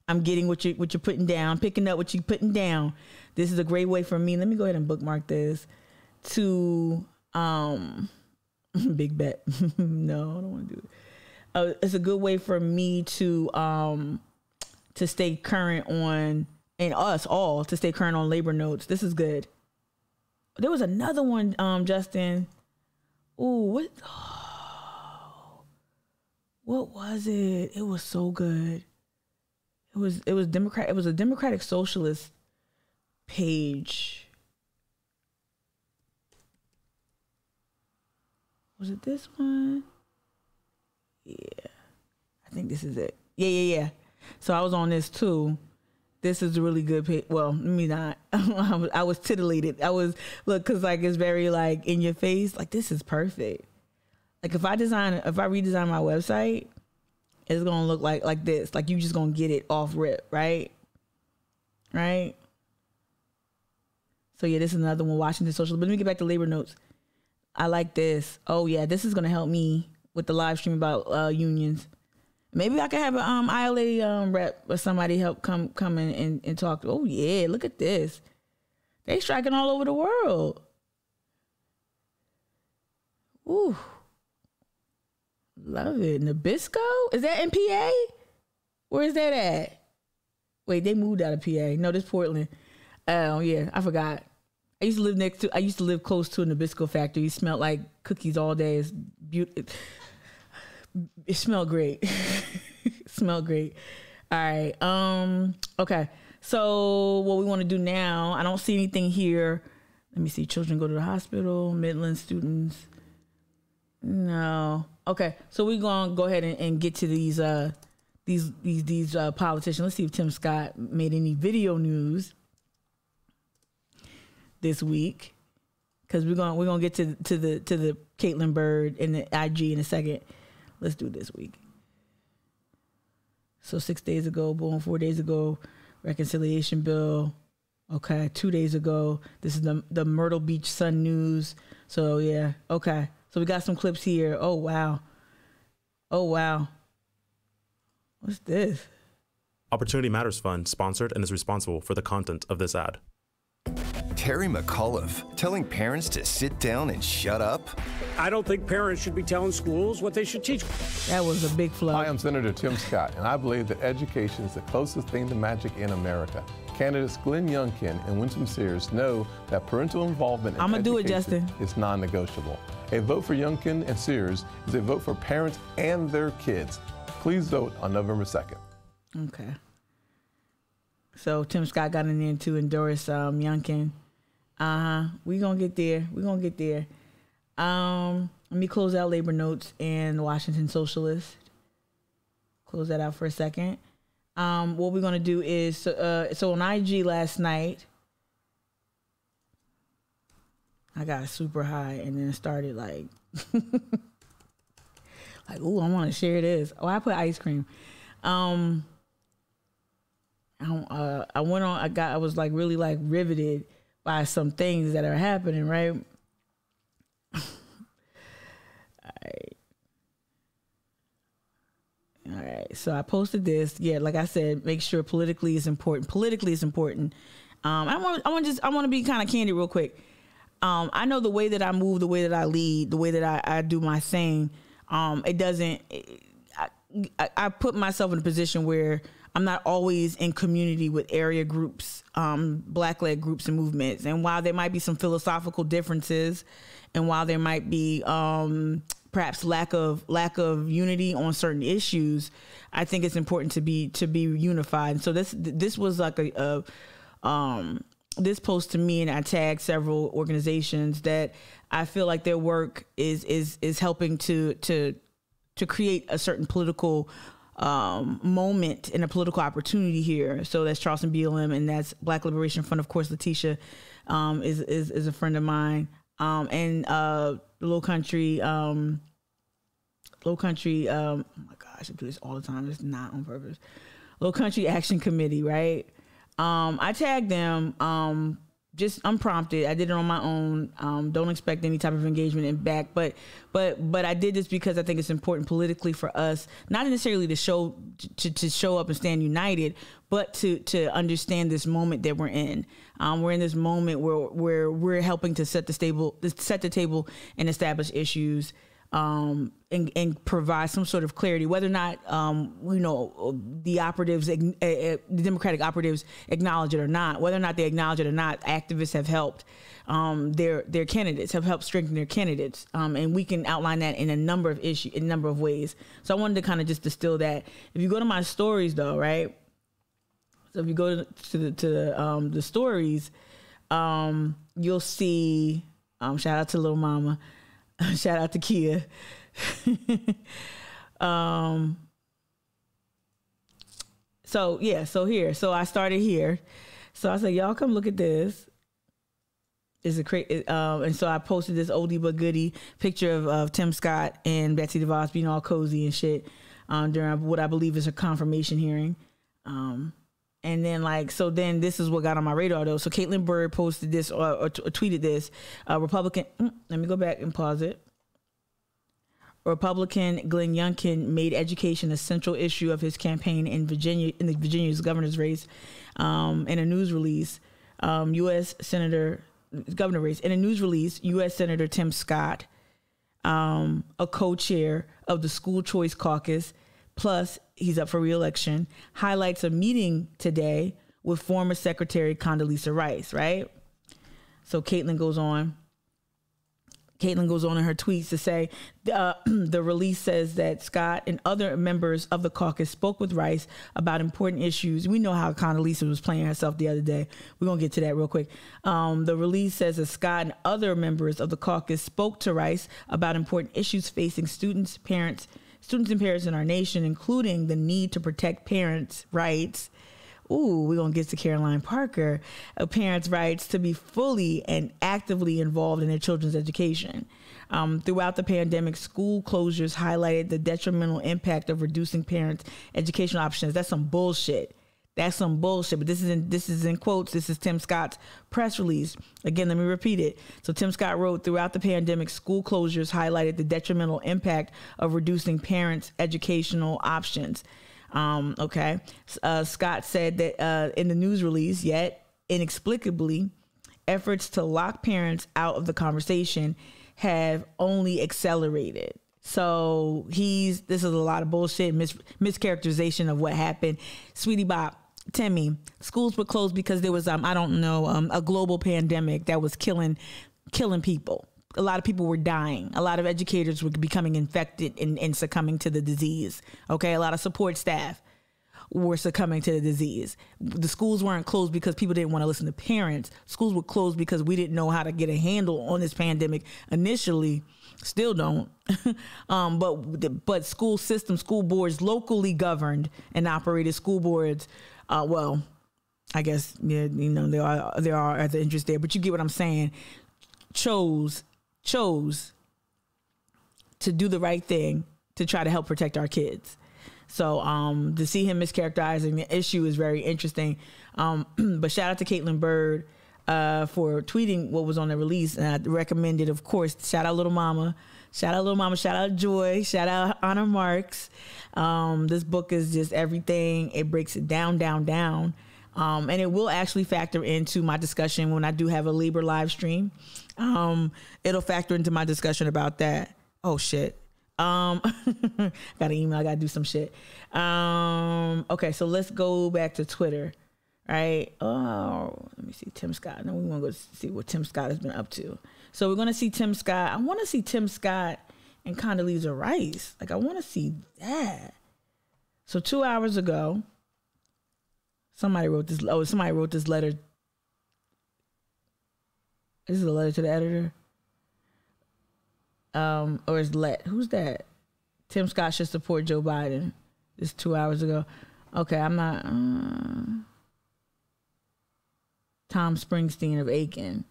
what you're putting down, picking up what you're putting down. This is a great way for me. Let me go ahead and bookmark this to big bet. No, I don't want to do it. It's a good way for me to stay current on, and us all to stay current on labor notes. This is good. There was another one, Justin. Ooh, what was it? It was so good. It was Democrat. It was a Democratic Socialist page. Was it this one? Yeah, I think this is it. Yeah. So I was on this too. This is a really good page. Well, me not. I was titillated. Cause like it's very like in your face. Like this is perfect. Like if I redesign my website, it's gonna look like this. Like you just gonna get it off rip, right? Right. So yeah, this is another one. Washington Social. But let me get back to labor notes. I like this. Oh yeah, this is gonna help me with the live stream about unions. Maybe I could have an ILA rep or somebody help come in and talk. Oh yeah, look at this. They striking all over the world. Ooh. Love it. Nabisco? Is that in PA? Where is that at? Wait, they moved out of PA. No, this Portland. Oh yeah, I forgot. I used to live close to a Nabisco factory. It smelled like cookies all day. It's beautiful. It smelled great. Smelled great. All right. Okay. So what we want to do now, I don't see anything here. Let me see. Children go to the hospital. Midland students. No. Okay. So we're going to go ahead and get to these politicians. Let's see if Tim Scott made any video news this week. Because we're gonna get to the Caitlin Bird and the IG in a second. Let's do this week. So 6 days ago, boom, 4 days ago, reconciliation bill. Okay, 2 days ago, this is the Myrtle Beach Sun News. So yeah, okay. So we got some clips here. Oh wow. What's this? Opportunity Matters Fund sponsored and is responsible for the content of this ad. Terry McAuliffe telling parents to sit down and shut up? I don't think parents should be telling schools what they should teach. That was a big flop. Hi, I'm Senator Tim Scott, and I believe that education is the closest thing to magic in America. Candidates Glenn Youngkin and Winsome Sears know that parental involvement in education is non-negotiable. A vote for Youngkin and Sears is a vote for parents and their kids. Please vote on November 2nd. Okay. So Tim Scott got in there to endorse Youngkin. We're going to get there. Let me close out labor notes and Washington Socialist. Close that out for a second. What we're going to do is, so on IG last night, I got super high and then started like, ooh, I want to share this. Oh, I put ice cream. I went on. I was like really like riveted by some things that are happening. Right. All right. So I posted this. Yeah, like I said, make sure politically is important. Politically is important. I want to be kind of candid real quick. I know the way that I move, the way that I lead, the way that I do my thing. It doesn't. I put myself in a position where I'm not always in community with area groups, Black-led groups and movements. And while there might be some philosophical differences, and while there might be perhaps lack of unity on certain issues, I think it's important to be unified. And so this was like this post to me, and I tagged several organizations that I feel like their work is helping to create a certain political moment and a political opportunity here. So that's Charleston BLM, and that's Black Liberation Front. Of course, Letitia is a friend of mine, and Low Country. Oh my gosh, I do this all the time. It's not on purpose. Low Country Action Committee, right? I tagged them just unprompted. I did it on my own. Don't expect any type of engagement in back, but I did this because I think it's important politically for us, not necessarily to show up and stand united, but to understand this moment that we're in. We're in this moment where we're helping to set the table and establish issues. And provide some sort of clarity, whether or not the operatives, the Democratic operatives, acknowledge it or not. Whether or not they acknowledge it or not, activists have helped their candidates, have helped strengthen their candidates, and we can outline that in a number of ways. So I wanted to kind of just distill that. If you go to my stories, though, right? So if you go to the stories, you'll see. Shout out to Lil Mama. Shout out to Kia. So I started here. So I said, y'all come look at this. It's and so I posted this oldie but goodie picture of Tim Scott and Betsy DeVos being all cozy and shit during what I believe is a confirmation hearing. And then then this is what got on my radar though. So Caitlin Bird posted this or tweeted this. Republican. Let me go back and pause it. Republican Glenn Youngkin made education a central issue of his campaign in Virginia's governor's race. In a news release, U.S. Senator Tim Scott, a co-chair of the School Choice Caucus, plus he's up for re-election, highlights a meeting today with former Secretary Condi Rice, right? So Caitlin goes on in her tweets to say, the release says that Scott and other members of the caucus spoke with Rice about important issues. We know how Condoleezza was playing herself the other day. We're going to get to that real quick. The release says that Scott and other members of the caucus spoke to Rice about important issues facing students and parents in our nation, including the need to protect parents' rights. Ooh, we're going to get to Caroline Parker. Parents' rights to be fully and actively involved in their children's education. Throughout the pandemic, school closures highlighted the detrimental impact of reducing parents' educational options. That's some bullshit. But this is in quotes. This is Tim Scott's press release. Again, let me repeat it. So Tim Scott wrote, throughout the pandemic, school closures highlighted the detrimental impact of reducing parents' educational options. Scott said that in the news release, yet inexplicably, efforts to lock parents out of the conversation have only accelerated. So this is a lot of bullshit, mischaracterization of what happened. Sweetie Bop, Timmy, schools were closed because there was, a global pandemic that was killing people. A lot of people were dying. A lot of educators were becoming infected and succumbing to the disease. Okay, a lot of support staff were succumbing to the disease. The schools weren't closed because people didn't want to listen to parents. Schools were closed because we didn't know how to get a handle on this pandemic initially. Still don't. But school systems, school boards, locally governed and operated school boards, I guess, there are other interests there, but you get what I'm saying, chose to do the right thing to try to help protect our kids. So to see him mischaracterizing the issue is very interesting. But shout out to Caitlin Bird for tweeting what was on the release. And I recommended, of course, shout out Little Mama. Shout out Little Mama. Shout out Joy. Shout out Honor Marks. This book is just everything. It breaks it down. And it will actually factor into my discussion when I do have a Libra live stream. It'll factor into my discussion about that. Oh, shit. Got an email. I got to do some shit. Okay, so let's go back to Twitter. Right? Oh, let me see Tim Scott. No, we want to go see what Tim Scott has been up to. So we're going to see Tim Scott. I want to see Tim Scott and Condi Rice. Like, I want to see that. So 2 hours ago, somebody wrote this letter. This is a letter to the editor. Or is who's that? Tim Scott should support Joe Biden. This 2 hours ago. Okay, I'm not. Tom Springsteen of Aiken.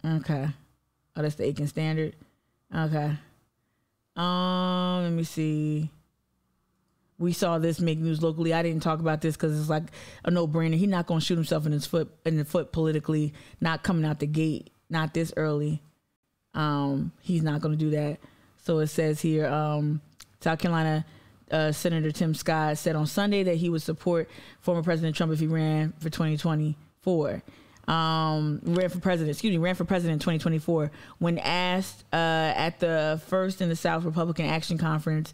Okay. Oh, that's the Aiken Standard. Okay. Let me see. We saw this make news locally. I didn't talk about this because it's like a no-brainer. He's not going to shoot himself in the foot politically. Not coming out the gate. Not this early. He's not going to do that. So it says here, South Carolina Senator Tim Scott said on Sunday that he would support former President Trump if he ran for 2024. Ran for president in 2024 when asked at the First in the South Republican Action Conference.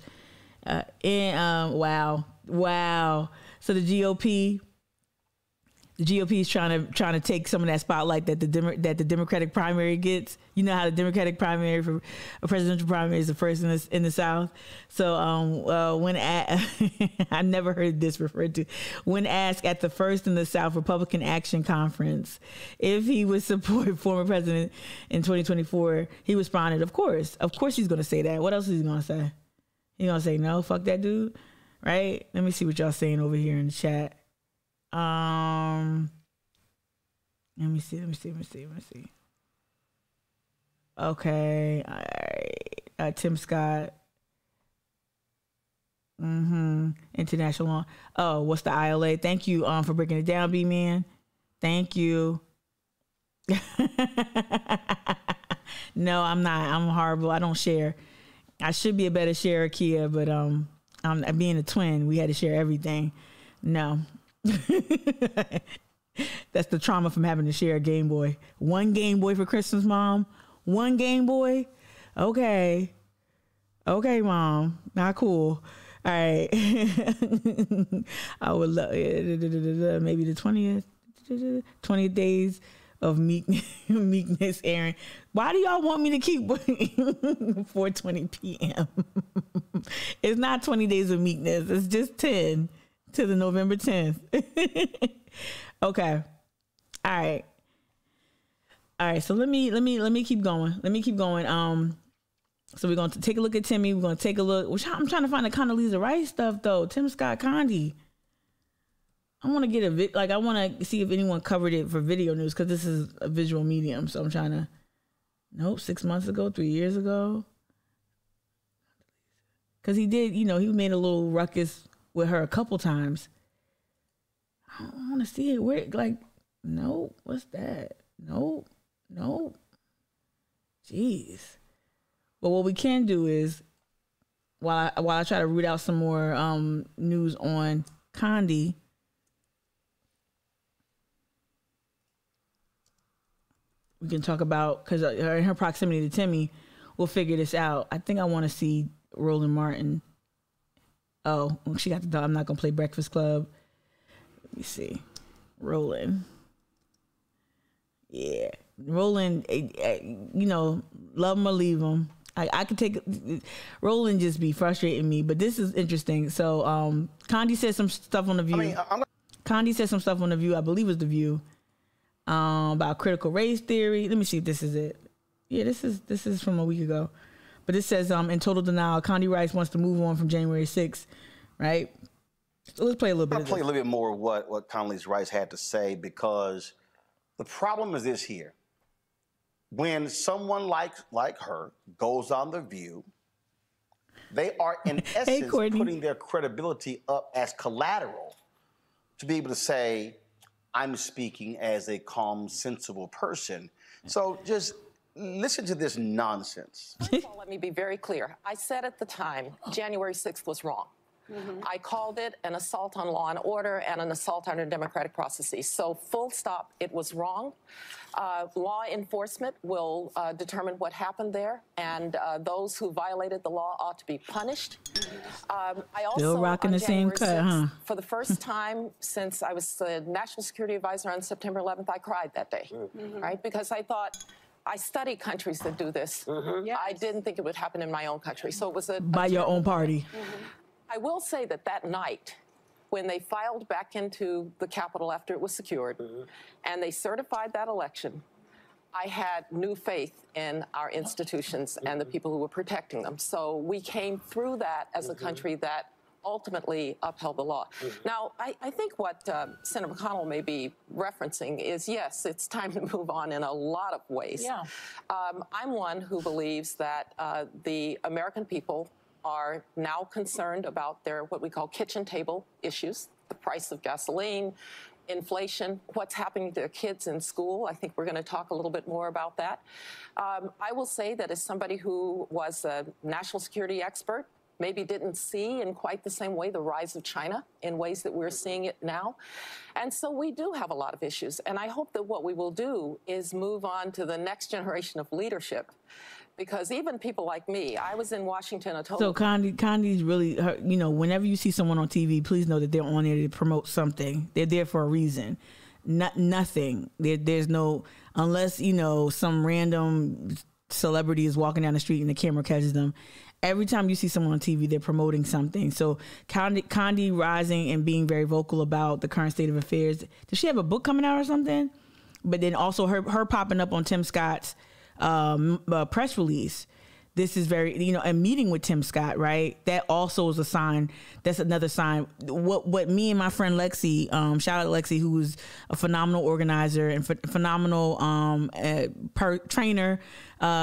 Wow. So the GOP is trying to take some of that spotlight that the Democratic primary gets. You know how the Democratic primary for a presidential primary is the first in the South. So I never heard this referred to. When asked at the First in the South Republican Action Conference if he would support former president in 2024, he responded, "Of course he's going to say that. What else is he going to say? He's going to say no, fuck that dude, right?" Let me see what y'all saying over here in the chat. Let me see. Okay. All right. Tim Scott. International law. Oh, what's the ILA? Thank you for breaking it down, B-Man. Thank you. No, I'm not. I'm horrible. I don't share. I should be a better sharer, Kia, but I'm being a twin. We had to share everything. No. That's the trauma from having to share a Game Boy. One Game Boy for Christmas, Mom. One Game Boy. Okay, Mom. Not cool. All right. I would love maybe the 20th days of meekness, Aaron. Why do y'all want me to keep 4:20 p.m.? It's not 20 days of meekness. It's just 10 to the November 10th. Okay. All right. So let me keep going. So we're going to take a look at Timmy. We're going to take a look. I'm trying to find the Condi Rice stuff though. Tim Scott Condi. I want to get I want to see if anyone covered it for video news because this is a visual medium. So I'm trying to. Nope. 6 months ago, 3 years ago. Because he did, he made a little ruckus with her a couple times. I don't want to see it. Where, no, what's that? No. Jeez. But what we can do is, while I try to root out some more news on Condi, we can talk about, because her proximity to Timmy, we'll figure this out. I think I want to see Roland Martin. Oh, she got the dog. I'm not going to play Breakfast Club. Let me see. Roland. Yeah. Roland, love him or leave him. I could take Roland just be frustrating me, but this is interesting. So Condi said some stuff on The View. Condi said some stuff on The View, I believe it was The View, about critical race theory. Let me see if this is it. Yeah, this is from a week ago. But it says, in total denial, Condi Rice wants to move on from January 6th, right? So let's play a little bit of this. Play a little bit more of what Condi Rice had to say, because the problem is this here. When someone like her goes on The View They are, in essence, putting their credibility up as collateral to be able to say, I'm speaking as a calm, sensible person. So just listen to this nonsense. First of all, let me be very clear. I said at the time, January 6th was wrong. I called it an assault on law and order and an assault on our democratic processes. So full stop, it was wrong. Law enforcement will determine what happened there, and those who violated the law ought to be punished. I also, still rocking the same cut, huh? For the first time since I was the National Security Advisor on September 11th, I cried that day, right? Because I thought, I study countries that do this. I didn't think it would happen in my own country. So it was by your own party. I will say that that night, when they filed back into the Capitol after it was secured, and they certified that election, I had new faith in our institutions and the people who were protecting them. So we came through that as a country that ultimately upheld the law. Now, I think what Senator McConnell may be referencing is, yes, it's time to move on in a lot of ways. I'm one who believes that the American people are now concerned about their what we call kitchen table issues, the price of gasoline, inflation, what's happening to their kids in school. I think we're going to talk a little bit more about that. I will say that as somebody who was a national security expert, maybe didn't see in quite the same way the rise of China in ways that we're seeing it now. And so we do have a lot of issues. And I hope that what we will do is move on to the next generation of leadership. Because even people like me, I was in Washington. So Condi's really, you know, whenever you see someone on TV, please know that they're on there to promote something. They're there for a reason. Nothing. There's no, unless, you know, some random celebrity is walking down the street and the camera catches them. Every time you see someone on TV, they're promoting something. So Condi rising and being very vocal about the current state of affairs. Does she have a book coming out or something? But then also her popping up on Tim Scott's press release. This is very, you know, a meeting with Tim Scott, right? That also is a sign. That's another sign. What me and my friend Lexi, shout out to Lexi, who is a phenomenal organizer and phenomenal trainer.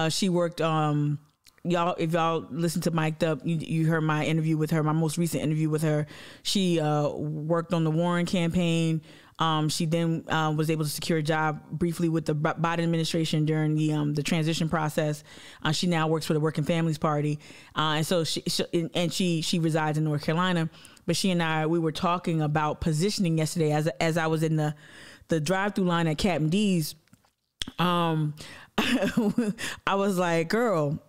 She worked, y'all, if y'all listen to Mic'd Up, you heard my interview with her, my most recent interview with her. She worked on the Warren campaign. She then was able to secure a job briefly with the Biden administration during the transition process. She now works for the Working Families Party, and so she resides in North Carolina. But she and we were talking about positioning yesterday as I was in the drive-through line at Captain D's. I was like, girl,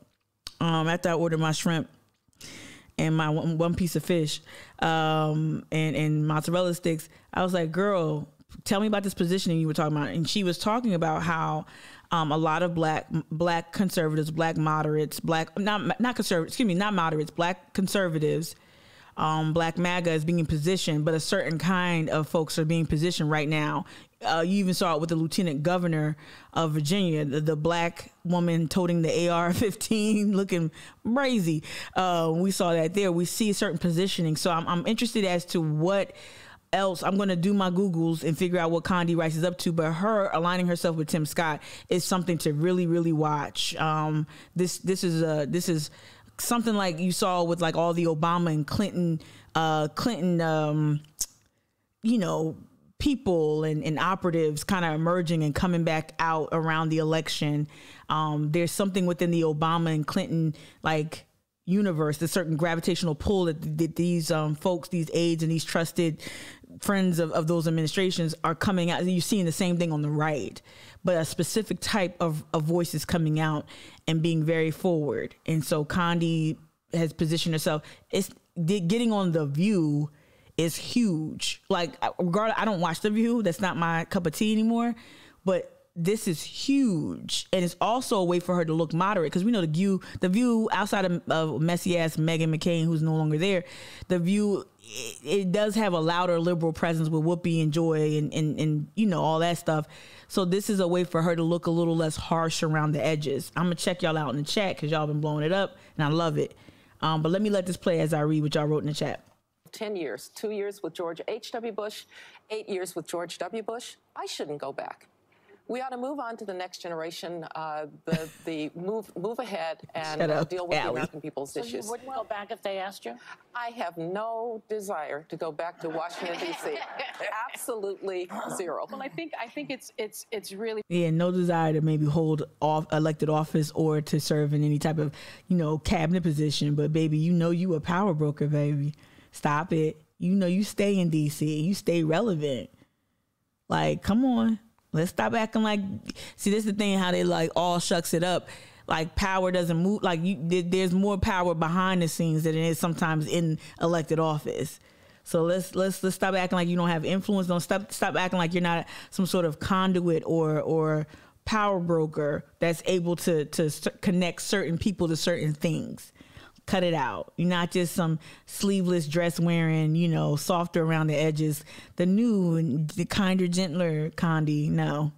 after I ordered my shrimp and my one piece of fish and mozzarella sticks, I was like, girl, tell me about this positioning you were talking about. And she was talking about how a lot of black conservatives, black moderates, black conservatives, black MAGA is being positioned, but a certain kind of folks are being positioned right now. You even saw it with the lieutenant governor of Virginia, the black woman toting the AR-15 looking crazy. We saw that there. We see certain positioning. So I'm interested as to what else. I'm going to do my Googles and figure out what Condi Rice is up to. But her aligning herself with Tim Scott is something to really, really watch. This is something like you saw with like all the Obama and Clinton, you know, people and operatives kind of emerging and coming back out around the election. There's something within the Obama and Clinton like universe, the certain gravitational pull that these folks, these aides and these trusted friends of those administrations are coming out. You're seeing the same thing on the right, but a specific type of voices coming out and being very forward. And so Condi has positioned herself. It's getting on The View is huge. Like, regardless, I don't watch The View. That's not my cup of tea anymore. But this is huge. And it's also a way for her to look moderate. Because we know The View outside of messy ass Meghan McCain, who's no longer there, The View, it does have a louder liberal presence with Whoopi and Joy and you know, all that stuff. So this is a way for her to look a little less harsh around the edges. I'm going to check y'all out in the chat because y'all been blowing it up and I love it. But let me let this play as I read what y'all wrote in the chat. 10 years, 2 years with George H.W. Bush, 8 years with George W. Bush. I shouldn't go back. We ought to move on to the next generation, the move ahead and deal with the American people's issues. You wouldn't go back if they asked you? I have no desire to go back to Washington, D.C. Absolutely zero. Well, I think it's really no desire to maybe hold elected office or to serve in any type of cabinet position. But baby, you a power broker, baby. Stop it. You stay in D.C. You stay relevant. Like, come on. Let's stop acting like, see, this is the thing, how they like all shucks it up. Like power doesn't move. Like there's more power behind the scenes than it is sometimes in elected office. So let's stop acting like you don't have influence. Don't stop acting like you're not some sort of conduit or power broker that's able to connect certain people to certain things. Cut it out. You're not just some sleeveless dress wearing, softer around the edges. The new, the kinder, gentler Condi. No.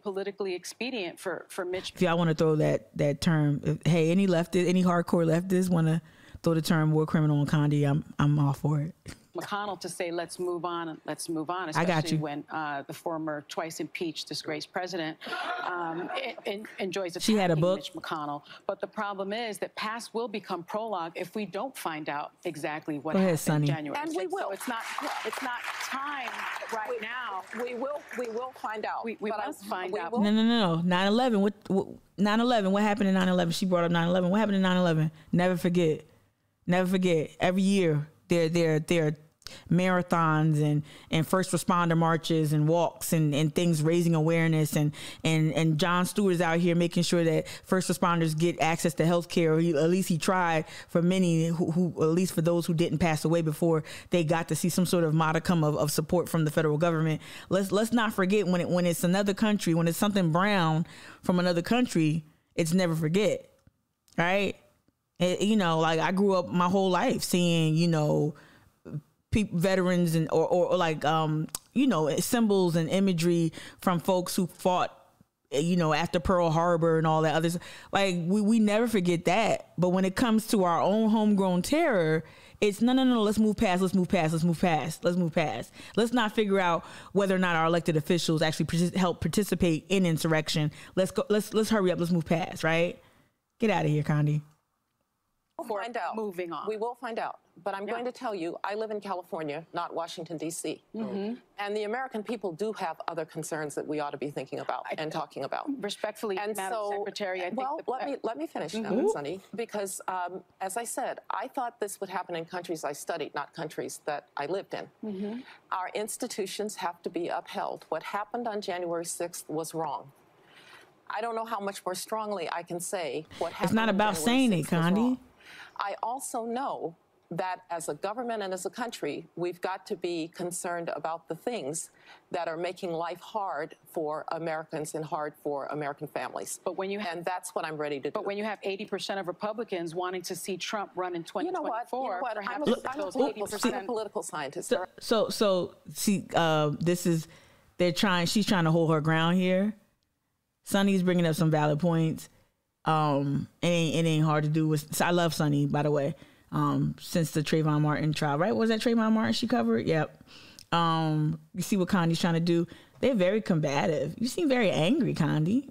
Politically expedient for Mitch. If y'all want to throw that term, hey, any hardcore leftists want to throw the term war criminal on Condi, I'm all for it. McConnell to say, let's move on, especially I got you. when the former twice impeached disgraced president enjoys attacking She had a book. Mitch McConnell. But the problem is that past will become prologue if we don't find out exactly what happened Sonny. in January. And we will. So it's not time right now. We will find out. We must find out. No. 9/11. What 9/11? What happened in 9/11? She brought up 9/11. What happened in 9/11? Never forget. Never forget. Every year there are marathons and first responder marches and walks and things raising awareness and Jon Stewart is out here making sure that first responders get access to health care, or at least he tried for many who at least for those who didn't pass away before they got to see some sort of modicum of support from the federal government. Let's not forget when it's another country, when it's something brown from another country, it's never forget, right? Like I grew up my whole life seeing, veterans and or like symbols and imagery from folks who fought after Pearl Harbor and all that others. Like we never forget that. But when it comes to our own homegrown terror, it's no, let's move past. Let's not figure out whether or not our elected officials actually help participate in insurrection. Let's hurry up. Let's move past, right? Get out of here, Condi. We'll find out. Moving on. We will find out. But I'm going to tell you, I live in California, not Washington, D.C. Mm-hmm. And the American people do have other concerns that we ought to be thinking about and talking about. Respectfully, and Madam Secretary, I think let me finish now, Sonny, because as I said, I thought this would happen in countries I studied, not countries that I lived in. Mm-hmm. Our institutions have to be upheld. What happened on January 6th was wrong. I don't know how much more strongly I can say what happened. It's not about saying it, Condi. I also know that as a government and as a country, we've got to be concerned about the things that are making life hard for Americans and hard for American families. And that's what I'm ready to do. But when you have 80% of Republicans wanting to see Trump run in 2024, I'm a political scientist. So see, she's trying to hold her ground here. Sonny's bringing up some valid points. It ain't hard to do. I love Sonny, by the way. Since the Trayvon Martin trial, right? Was that Trayvon Martin she covered? Yep. You see what Condi's trying to do. They're very combative. You seem very angry, Condi.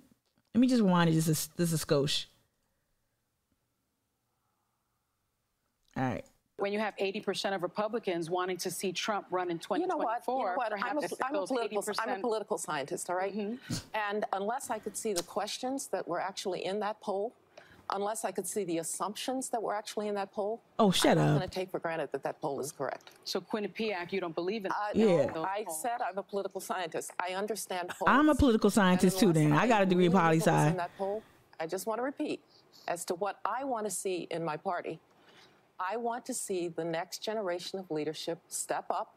Let me just rewind it just a skosh. All right. When you have 80% of Republicans wanting to see Trump run in 2024, I'm a political scientist, all right? Mm-hmm. And unless I could see the questions that were actually in that poll, unless I could see the assumptions that were actually in that poll, I'm not going to take for granted that poll is correct. So Quinnipiac, you don't believe in yeah. No, I said I'm a political scientist. I understand polls. I'm a political scientist too, then. I got a degree in poli-sci. In that poll, I just want to repeat, as to what I want to see in my party, I want to see the next generation of leadership step up.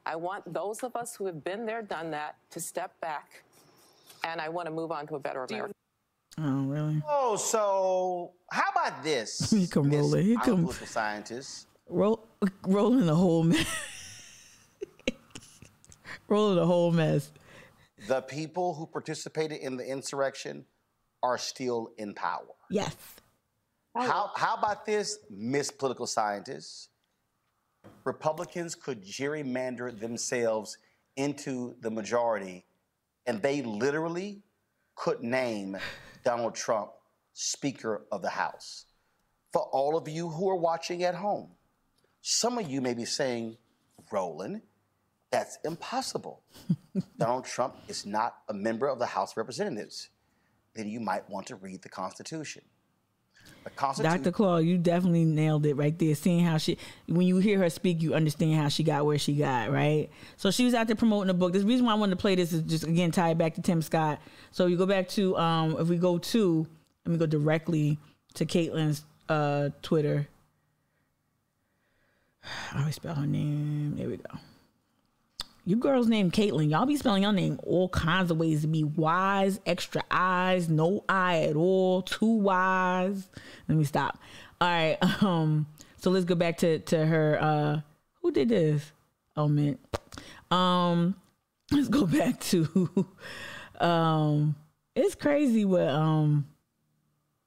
I want those of us who have been there, done that, to step back. And I want to move on to a better America. Oh, really? Oh, so how about this? He come rolling. He I'm come a political scientist. Rolling the whole mess. Rolling the whole mess. The people who participated in the insurrection are still in power. Yes. How about this, Miss Political Scientist? Republicans could gerrymander themselves into the majority and they literally could name Donald Trump Speaker of the House. For all of you who are watching at home, some of you may be saying, Roland, that's impossible. Donald Trump is not a member of the House of Representatives. Then you might want to read the Constitution. Dr. Claw, you definitely nailed it right there. Seeing how when you hear her speak, you understand how she got where she got, right? So she was out there promoting the book. The reason why I wanted to play this is just, again, tie it back to Tim Scott. So you go back to, if we go to, let me go directly to Caitlin's Twitter. I always spell her name. There we go. You girls named Caitlin. Y'all be spelling your name all kinds of ways. To be wise, extra I's, no I at all, 2 Y's. Let me stop. All right. So let's go back to her. Who did this? Oh man. Let's go back to. It's crazy what.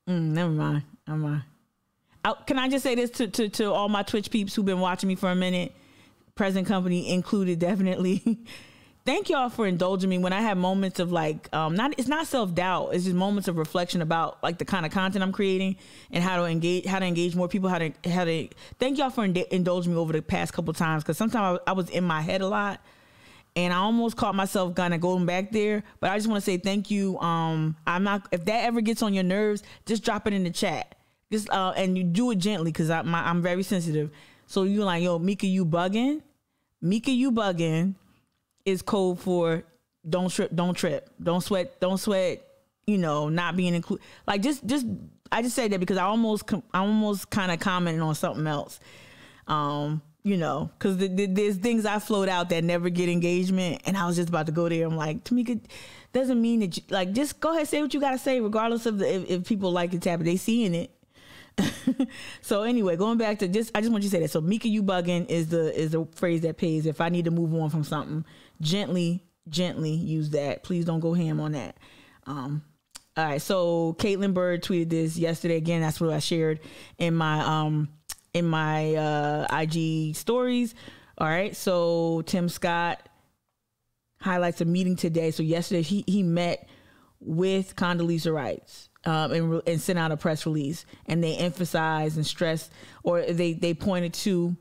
Never mind. Can I just say this to all my Twitch peeps who've been watching me for a minute? Present company included, definitely. Thank y'all for indulging me when I have moments of like, it's not self-doubt. It's just moments of reflection about like the kind of content I'm creating and how to engage more people, how to thank y'all for indulging me over the past couple times. Cause sometimes I was in my head a lot and I almost caught myself kind of going back there, but I just want to say thank you. If that ever gets on your nerves, just drop it in the chat. Just, and you do it gently. Cause I'm very sensitive. So you're like, yo, Mika, you bugging? Mika, you bugging is code for don't trip, don't sweat, you know, not being included. Like I just say that because I almost kind of commented on something else, you know, because there's things I float out that never get engagement, and I was just about to go there. I'm like, Tamika, doesn't mean that you, like, just go ahead, say what you gotta say, regardless of if people like it, tap it, they seeing it. So anyway, going back to I just want you to say that. So Mika, you bugging is the phrase that pays. If I need to move on from something, gently use that. Please don't go ham on that. All right. So Caitlin Bird tweeted this yesterday. Again, that's what I shared in my IG stories. All right. So Tim Scott highlights a meeting today. So yesterday he met with Condi Rice. And sent out a press release, and they emphasized and stressed, or they pointed to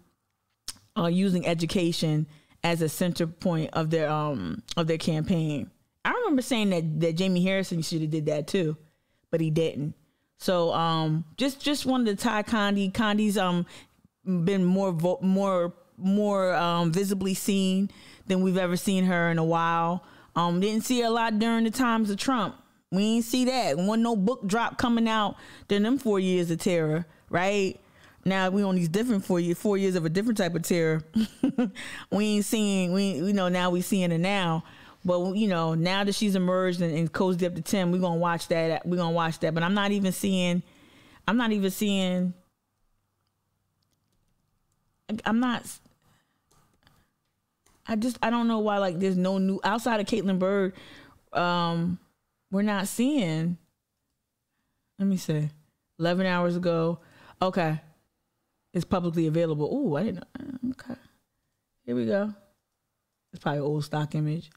using education as a center point of their campaign. I remember saying that Jamie Harrison should have did that too, but he didn't. So just wanted to tie Condi. Condi's been more visibly seen than we've ever seen her in a while. Didn't see her a lot during the times of Trump. We ain't see that. Wasn't no book drop coming out during them 4 years of terror, right? Now we on these different 4 years of a different type of terror. We now we seeing it now. But you know, now that she's emerged and cozied up to Tim, we're gonna watch that. But I'm not even seeing I don't know why, like, there's no new outside of Caitlin Bird. We're not seeing. Let me see. 11 hours ago. Okay. It's publicly available. Ooh, I didn't know. Okay. Here we go. It's probably an old stock image.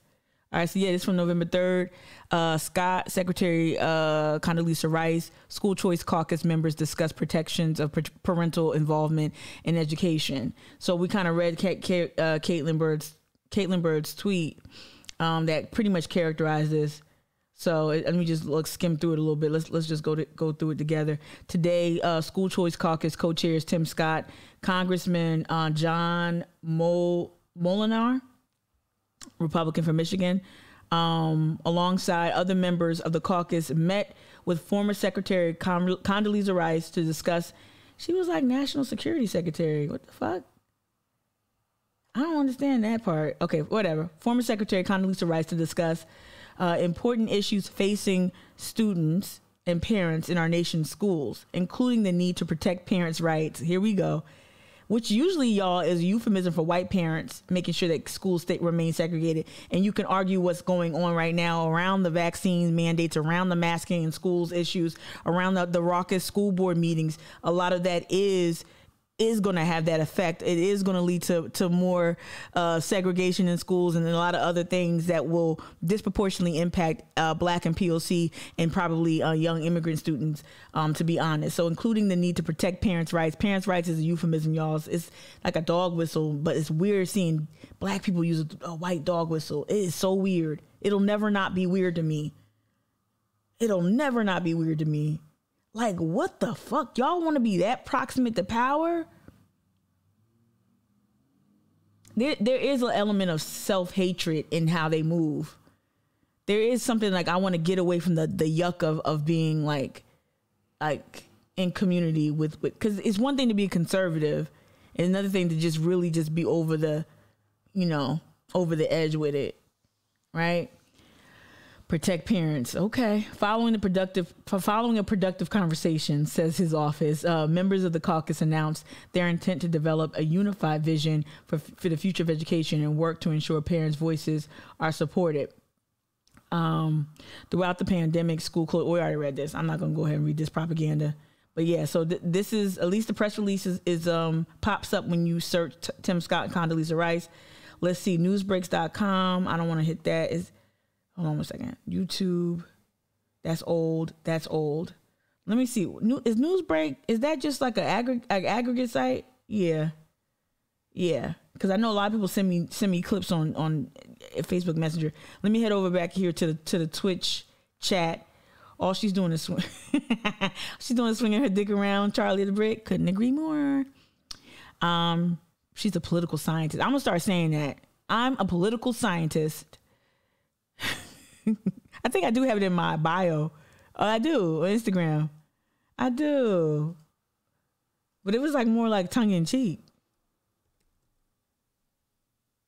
All right. So, yeah, this is from November 3rd. Scott, Secretary Condi Rice, School Choice Caucus members discuss protections of parental involvement in education. So we kind of read Caitlin Bird's tweet that pretty much characterized this. So let me just skim through it a little bit. Let's just go through it together. Today, School Choice Caucus co-chairs Tim Scott, Congressman John Molinar, Republican from Michigan, alongside other members of the caucus, met with former Secretary Condi Rice to discuss. She was like National Security Secretary. What the fuck? I don't understand that part. Okay, whatever. Former Secretary Condi Rice to discuss important issues facing students and parents in our nation's schools, including the need to protect parents' rights. Here we go. Which usually, y'all, is a euphemism for white parents making sure that schools remain segregated. And you can argue what's going on right now around the vaccine mandates, around the masking in schools issues, around the raucous school board meetings. A lot of that is is going to have that effect. It is going to lead to more segregation in schools and a lot of other things that will disproportionately impact Black and POC and probably young immigrant students, to be honest. So including the need to protect parents' rights. Parents' rights is a euphemism, y'all. It's like a dog whistle, but it's weird seeing Black people use a white dog whistle. It is so weird. It'll never not be weird to me. It'll never not be weird to me. Like, what the fuck? Y'all want to be that proximate to power? There is an element of self-hatred in how they move. There is something like, I want to get away from the yuck of being like in community with, because it's one thing to be conservative and another thing to just really just be over the edge with it. Right? Protect parents. Okay. Following a productive conversation, says his office, members of the caucus announced their intent to develop a unified vision for the future of education and work to ensure parents' voices are supported. Throughout the pandemic, school closed. We already read this. I'm not going to go ahead and read this propaganda. But yeah, so this is, at least the press release is pops up when you search Tim Scott and Condi Rice. Let's see, newsbreaks.com. I don't want to hit that. Hold on 1 second. YouTube. That's old. Let me see. Is Newsbreak, is that just like an aggregate site? Yeah. Because I know a lot of people send me clips on Facebook Messenger. Let me head over back here to the Twitch chat. All she's doing is swinging her dick around. Charlie the Brick. Couldn't agree more. She's a political scientist. I'm gonna start saying that. I'm a political scientist. I think I do have it in my bio. Oh, I do on Instagram. I do, but it was like more like tongue in cheek.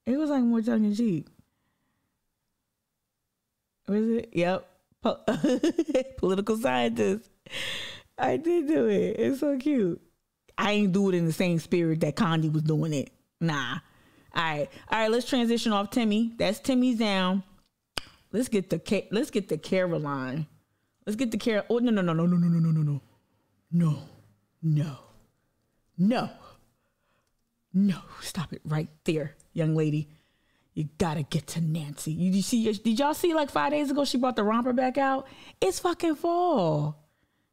It was like more tongue in cheek. Was it? Yep. Political scientist. I did do it. It's so cute. I ain't do it in the same spirit that Condi was doing it. Nah. All right. Let's transition off Timmy. That's Timmy's down. Let's get the Caroline. Let's get the Carol. Oh, no. Stop it right there, young lady. You gotta get to Nancy. Did y'all see like 5 days ago she brought the romper back out? It's fucking fall.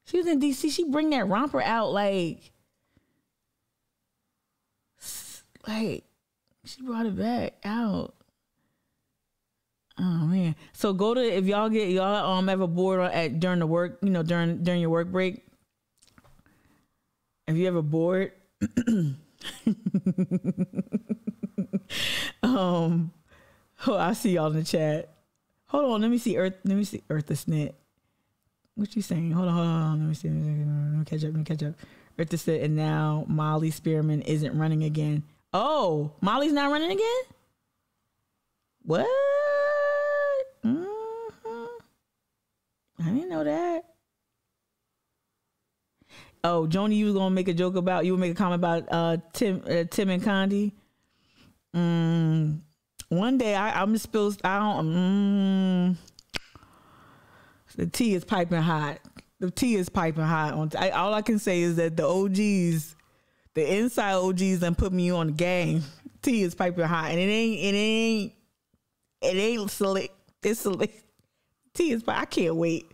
She was in DC. She bring that romper out like she brought it back out. Oh man. So go to, if y'all ever bored during the work, during your work break. If you ever bored, I see y'all in the chat. Hold on, let me see Earth the Snit. What you saying? Hold on. Let me see. Let me catch up. Earth the Snit, and now Molly Spearman isn't running again. Oh, Molly's not running again? What? I didn't know that. Oh, Joni, you were gonna make a joke about, you would make a comment about Tim and Condi. One day I'm just spills. The tea is piping hot. All I can say is that the OGs, the inside OGs, done put me on the game. Tea is piping hot, and it ain't select. It's select. Tea is. I can't wait.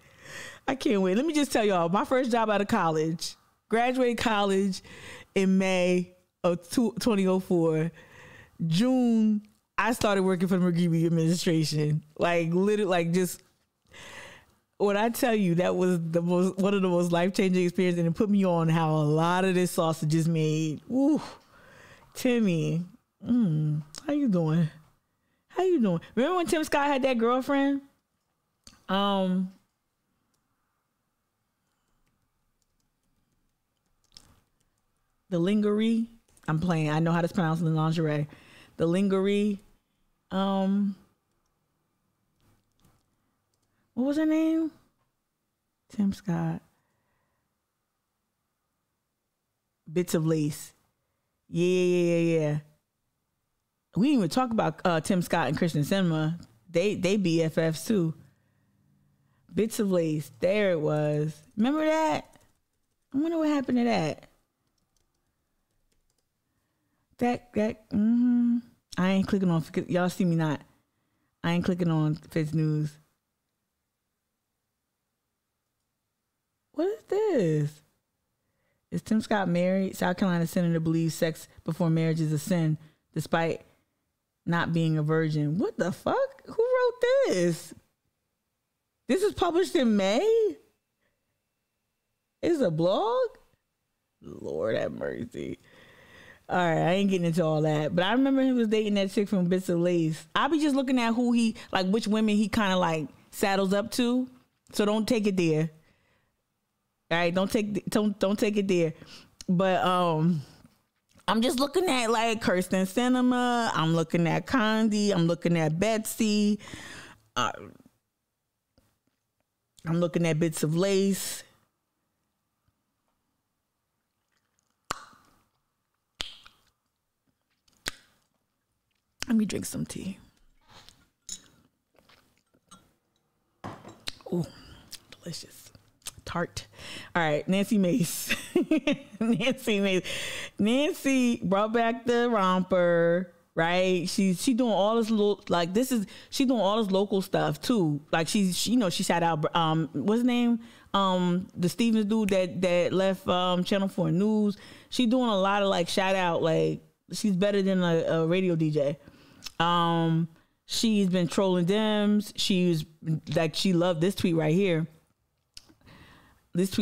Let me just tell y'all, my first job out of college, graduated college in May of 2004. June, I started working for the McGreevy administration. Like literally, like just when I tell you, that was one of the most life-changing experiences, and it put me on how a lot of this sausage is made. Ooh, Timmy, how you doing? Remember when Tim Scott had that girlfriend? The lingerie. I'm playing. I know how to pronounce the lingerie. The lingerie. What was her name? Tim Scott. Bits of Lace. Yeah. We didn't even talk about Tim Scott and Kristen Cinema. They BFFs too. Bits of Lace. There it was. Remember that? I wonder what happened to that. I ain't clicking on, y'all see me not. I ain't clicking on Fitz News. What is this? Is Tim Scott married? South Carolina senator believes sex before marriage is a sin, despite not being a virgin. What the fuck? Who wrote this? This is published in May? It's a blog? Lord have mercy. All right, I ain't getting into all that. But I remember he was dating that chick from Bits of Lace. I be just looking at who he, like, which women he kind of like saddles up to. So don't take it there. All right, don't take it there. But I'm just looking at like Kirsten Sinema. I'm looking at Condi. I'm looking at Betsy. I'm looking at Bits of Lace. Let me drink some tea. Oh, delicious. Tart. All right, Nancy Mace. Nancy Mace. Nancy brought back the romper, right? She doing all this she doing all this local stuff too. Like she shout out what's his name? The Stevens dude that left Channel 4 News. She doing a lot of like shout out, like she's better than a radio DJ. She's been trolling Dems. She loved this tweet right here. What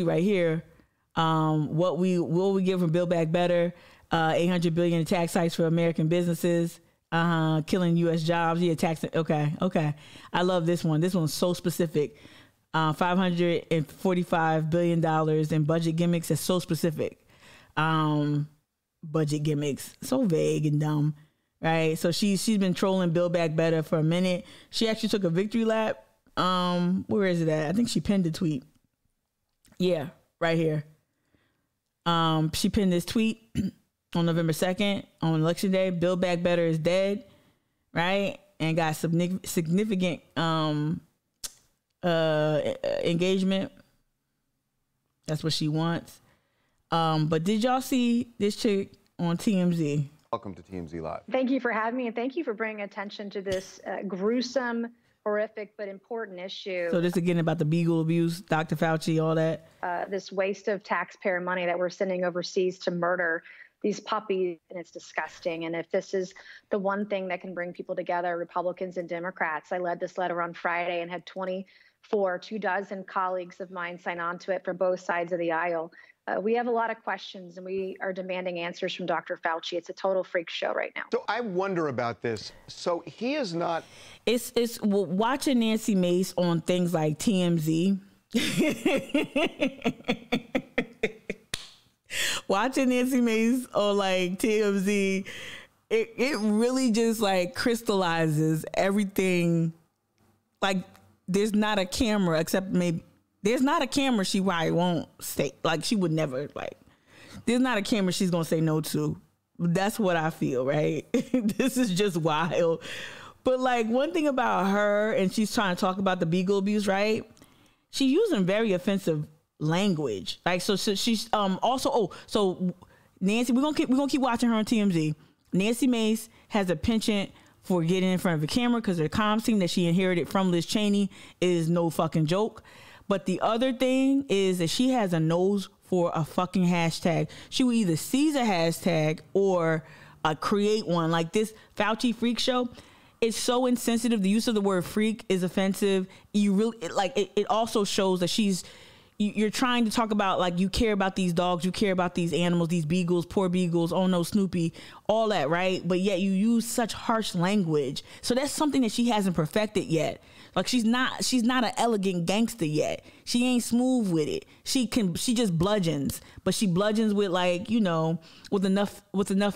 will we get from Build Back Better? $800 billion in tax hikes for American businesses. Killing U.S. jobs. Yeah, tax. Okay. I love this one. This one's so specific. $545 billion in budget gimmicks. That's so specific. Budget gimmicks. So vague and dumb. Right. So she's been trolling Build Back Better for a minute. She actually took a victory lap. Where is it at? I think she pinned the tweet. Yeah, right here. She pinned this tweet on November 2nd on Election Day. Build Back Better is dead, right? And got significant engagement. That's what she wants. But did y'all see this chick on TMZ? Welcome to TMZ Live. Thank you for having me, and thank you for bringing attention to this gruesome, horrific, but important issue. So this again about the Beagle abuse, Dr. Fauci, all that. This waste of taxpayer money that we're sending overseas to murder these puppies, and it's disgusting. And if this is the one thing that can bring people together, Republicans and Democrats, I led this letter on Friday and had 24 colleagues of mine sign on to it from both sides of the aisle. We have a lot of questions, and we are demanding answers from Dr. Fauci. It's a total freak show right now. So I wonder about this. So he is not. It's watching Nancy Mace on things like TMZ. Watching Nancy Mace on like TMZ, it really just like crystallizes everything. Like there's not a camera except maybe. There's not a camera she probably won't say, like she would never, like, there's not a camera she's going to say no to. That's what I feel, right? This is just wild. But like one thing about her, and she's trying to talk about the Beagle abuse, right? She's using very offensive language. Like, so she's also, so Nancy, we're going to keep watching her on TMZ. Nancy Mace has a penchant for getting in front of the camera because her comms team that she inherited from Liz Cheney is no fucking joke. But the other thing is that she has a nose for a fucking hashtag. She will either seize a hashtag or create one. Like this Fauci freak show, it's so insensitive. The use of the word freak is offensive. You really it also shows that you're trying to talk about like you care about these dogs, you care about these animals, these beagles, poor beagles, oh no, Snoopy, all that, right? But yet you use such harsh language. So that's something that she hasn't perfected yet. Like she's not an elegant gangster yet. She ain't smooth with it. She just bludgeons, but she bludgeons with like, you know, with enough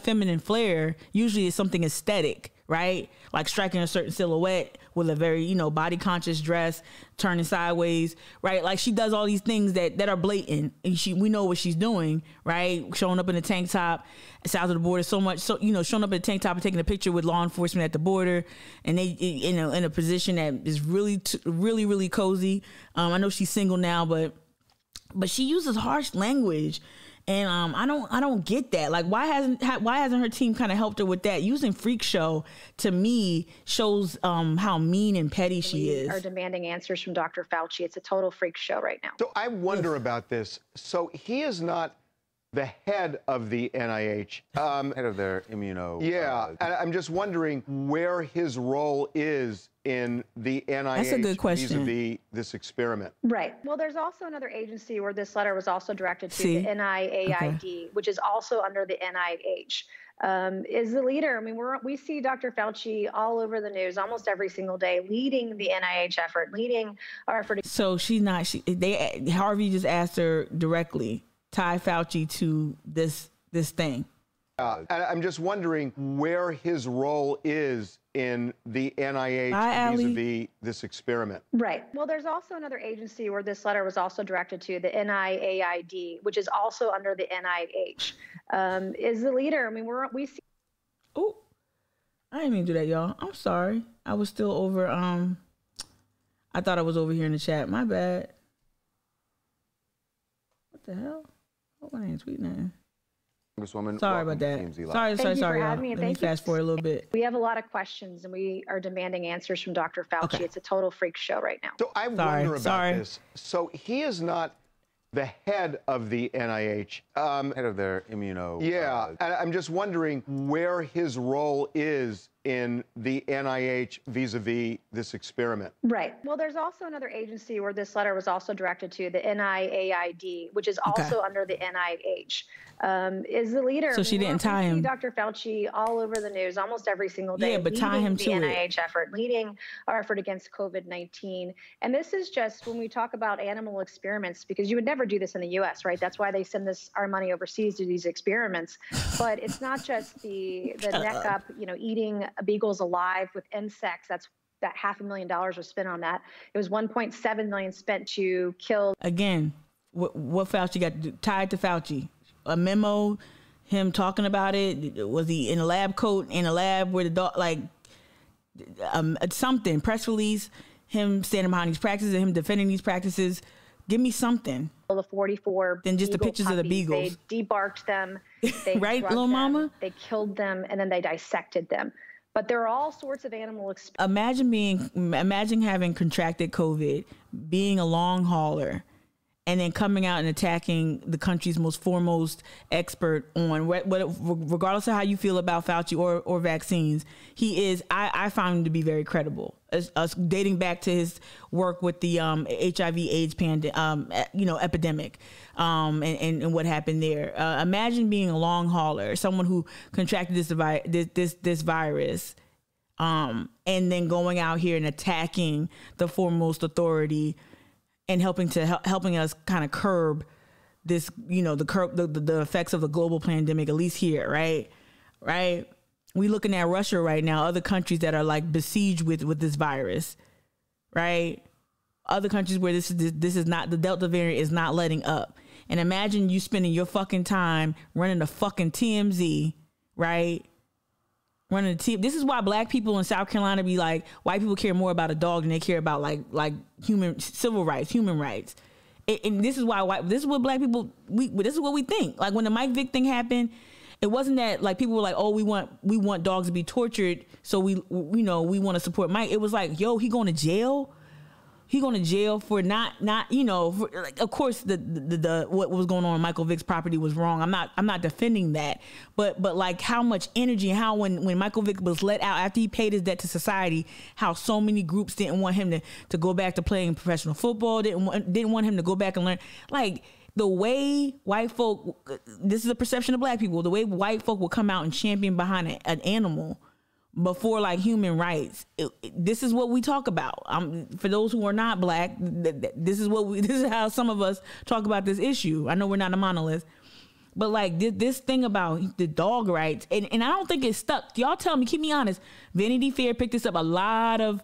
feminine flair. Usually it's something aesthetic, right? Like striking a certain silhouette with a very, you know, body conscious dress, turning sideways, right? Like she does all these things that are blatant, and we know what she's doing, right? Showing up in a tank top south of the border, so you know, showing up in a tank top and taking a picture with law enforcement at the border, and they, you know, in a position that is really cozy. I know she's single now, but she uses harsh language, And I don't get that. Like, why hasn't her team kind of helped her with that? Using Freak Show to me shows how mean and petty she is. We are demanding answers from Dr. Fauci. It's a total freak show right now. So I wonder about this. So he is not the head of the NIH. Head of their immuno. Yeah, and I'm just wondering where his role is in the NIH. That's a good question. Vis-a-vis this experiment. Right. Well, there's also another agency where this letter was also directed to, the NIAID, which is also under the NIH. Is the leader. I mean, we see Dr. Fauci all over the news almost every single day, leading the NIH effort, leading our effort. So she's not. Harvey just asked her directly, tie Fauci to this thing. And I'm just wondering where his role is in the NIH vis-a-vis this experiment. Right. Well, there's also another agency where this letter was also directed to, the NIAID, which is also under the NIH. Is the leader. I mean, we see. Oh, I didn't mean to do that, y'all. I'm sorry. I was still over. I thought I was over here in the chat. My bad. What the hell? Hope I ain't tweeting nothing. Congresswoman, sorry about that. Sorry, y'all. Let me fast forward a little bit. We have a lot of questions, and we are demanding answers from Dr. Fauci. Okay. It's a total freak show right now. So I wonder about this. So he is not the head of the NIH. Head of their immuno. Yeah, and I'm just wondering where his role is in the NIH vis-a-vis this experiment. Right. Well, there's also another agency where this letter was also directed to, the NIAID, which is also under the NIH. Is the leader. So she didn't tie him. Dr. Fauci all over the news almost every single day. Yeah, but tie him to the NIH effort, leading our effort against COVID-19. And this is just when we talk about animal experiments, because you would never do this in the U.S., right? That's why they send our money overseas to these experiments. But it's not just the neck up, eating beagles alive with insects. That $500,000 was spent on that. It was $1.7 million spent to kill. Again, what Fauci got to do? Tied to Fauci. A memo, him talking about it. Was he in a lab coat in a lab where the dog, something, press release, him standing behind these practices and him defending these practices. Give me something. The 44. Then just the pictures of the beagles. They debarked them. They right, little mama? They killed them and then they dissected them. But there are all sorts of animal experiments. Imagine having contracted COVID, being a long hauler, and then coming out and attacking the country's most foremost expert on regardless of how you feel about Fauci or vaccines, he is. I found him to be very credible. Dating back to his work with the HIV/AIDS epidemic, and what happened there. Imagine being a long hauler, someone who contracted this virus, and then going out here and attacking the foremost authority. And helping us kind of curb this, the effects of the global pandemic, at least here, right? We looking at Russia right now, other countries that are like besieged with this virus, right? Other countries where this is not, the Delta variant is not letting up. And imagine you spending your fucking time running the fucking TMZ, right? Running a team. This is why black people in South Carolina be like, white people care more about a dog than they care about like human civil rights, human rights. And this is why this is what black people this is what we think. Like when the Mike Vick thing happened, it wasn't that like people were like, oh, we want dogs to be tortured, so we want to support Mike. It was like, yo, he going to jail. He going to jail for not for, like, of course the what was going on Michael Vick's property was wrong. I'm not defending that, but like how much energy and how when Michael Vick was let out after he paid his debt to society, how so many groups didn't want him to go back to playing professional football, didn't want him to go back and learn. Like the way white folk, this is a perception of black people, the way white folk will come out and champion behind an animal before like human rights. This is what we talk about. For those who are not black, this is how some of us talk about this issue. I know we're not a monolith, but like this thing about the dog rights, and I don't think it's stuck. Y'all tell me, keep me honest. Vanity Fair picked this up. A lot of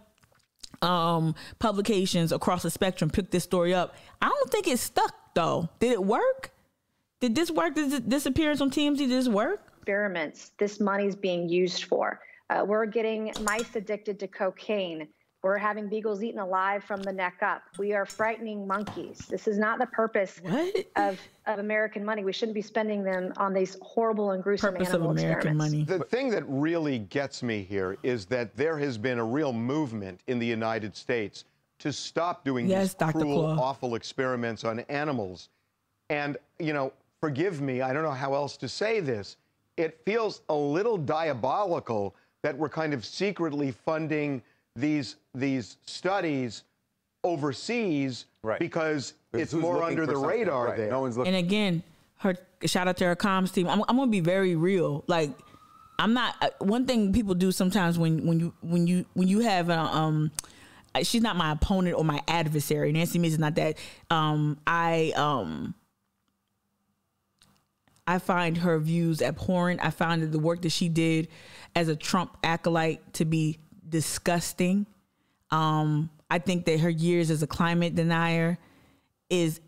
publications across the spectrum picked this story up. I don't think it's stuck though. Did it work? Did this work? Did this appearance on TMZ, did this work? Experiments this money's being used for. We're getting mice addicted to cocaine We're having beagles eaten alive from the neck up. We are frightening monkeys. This is not the purpose of American money. We shouldn't be spending them on these horrible and gruesome animal experiments. The thing that really gets me here is that there has been a real movement in the United States to stop doing these cruel, awful experiments on animals. And, you know, forgive me, I don't know how else to say this. It feels a little diabolical that we're kind of secretly funding these studies overseas because it's more under the radar there. No one's looking. And again, shout out to her comms team. I'm gonna be very real. Like, I'm not. One thing people do sometimes when you have she's not my opponent or my adversary. Nancy Mace is not that. I find her views abhorrent. I find that the work that she did as a Trump acolyte to be disgusting. I think that her years as a climate denier is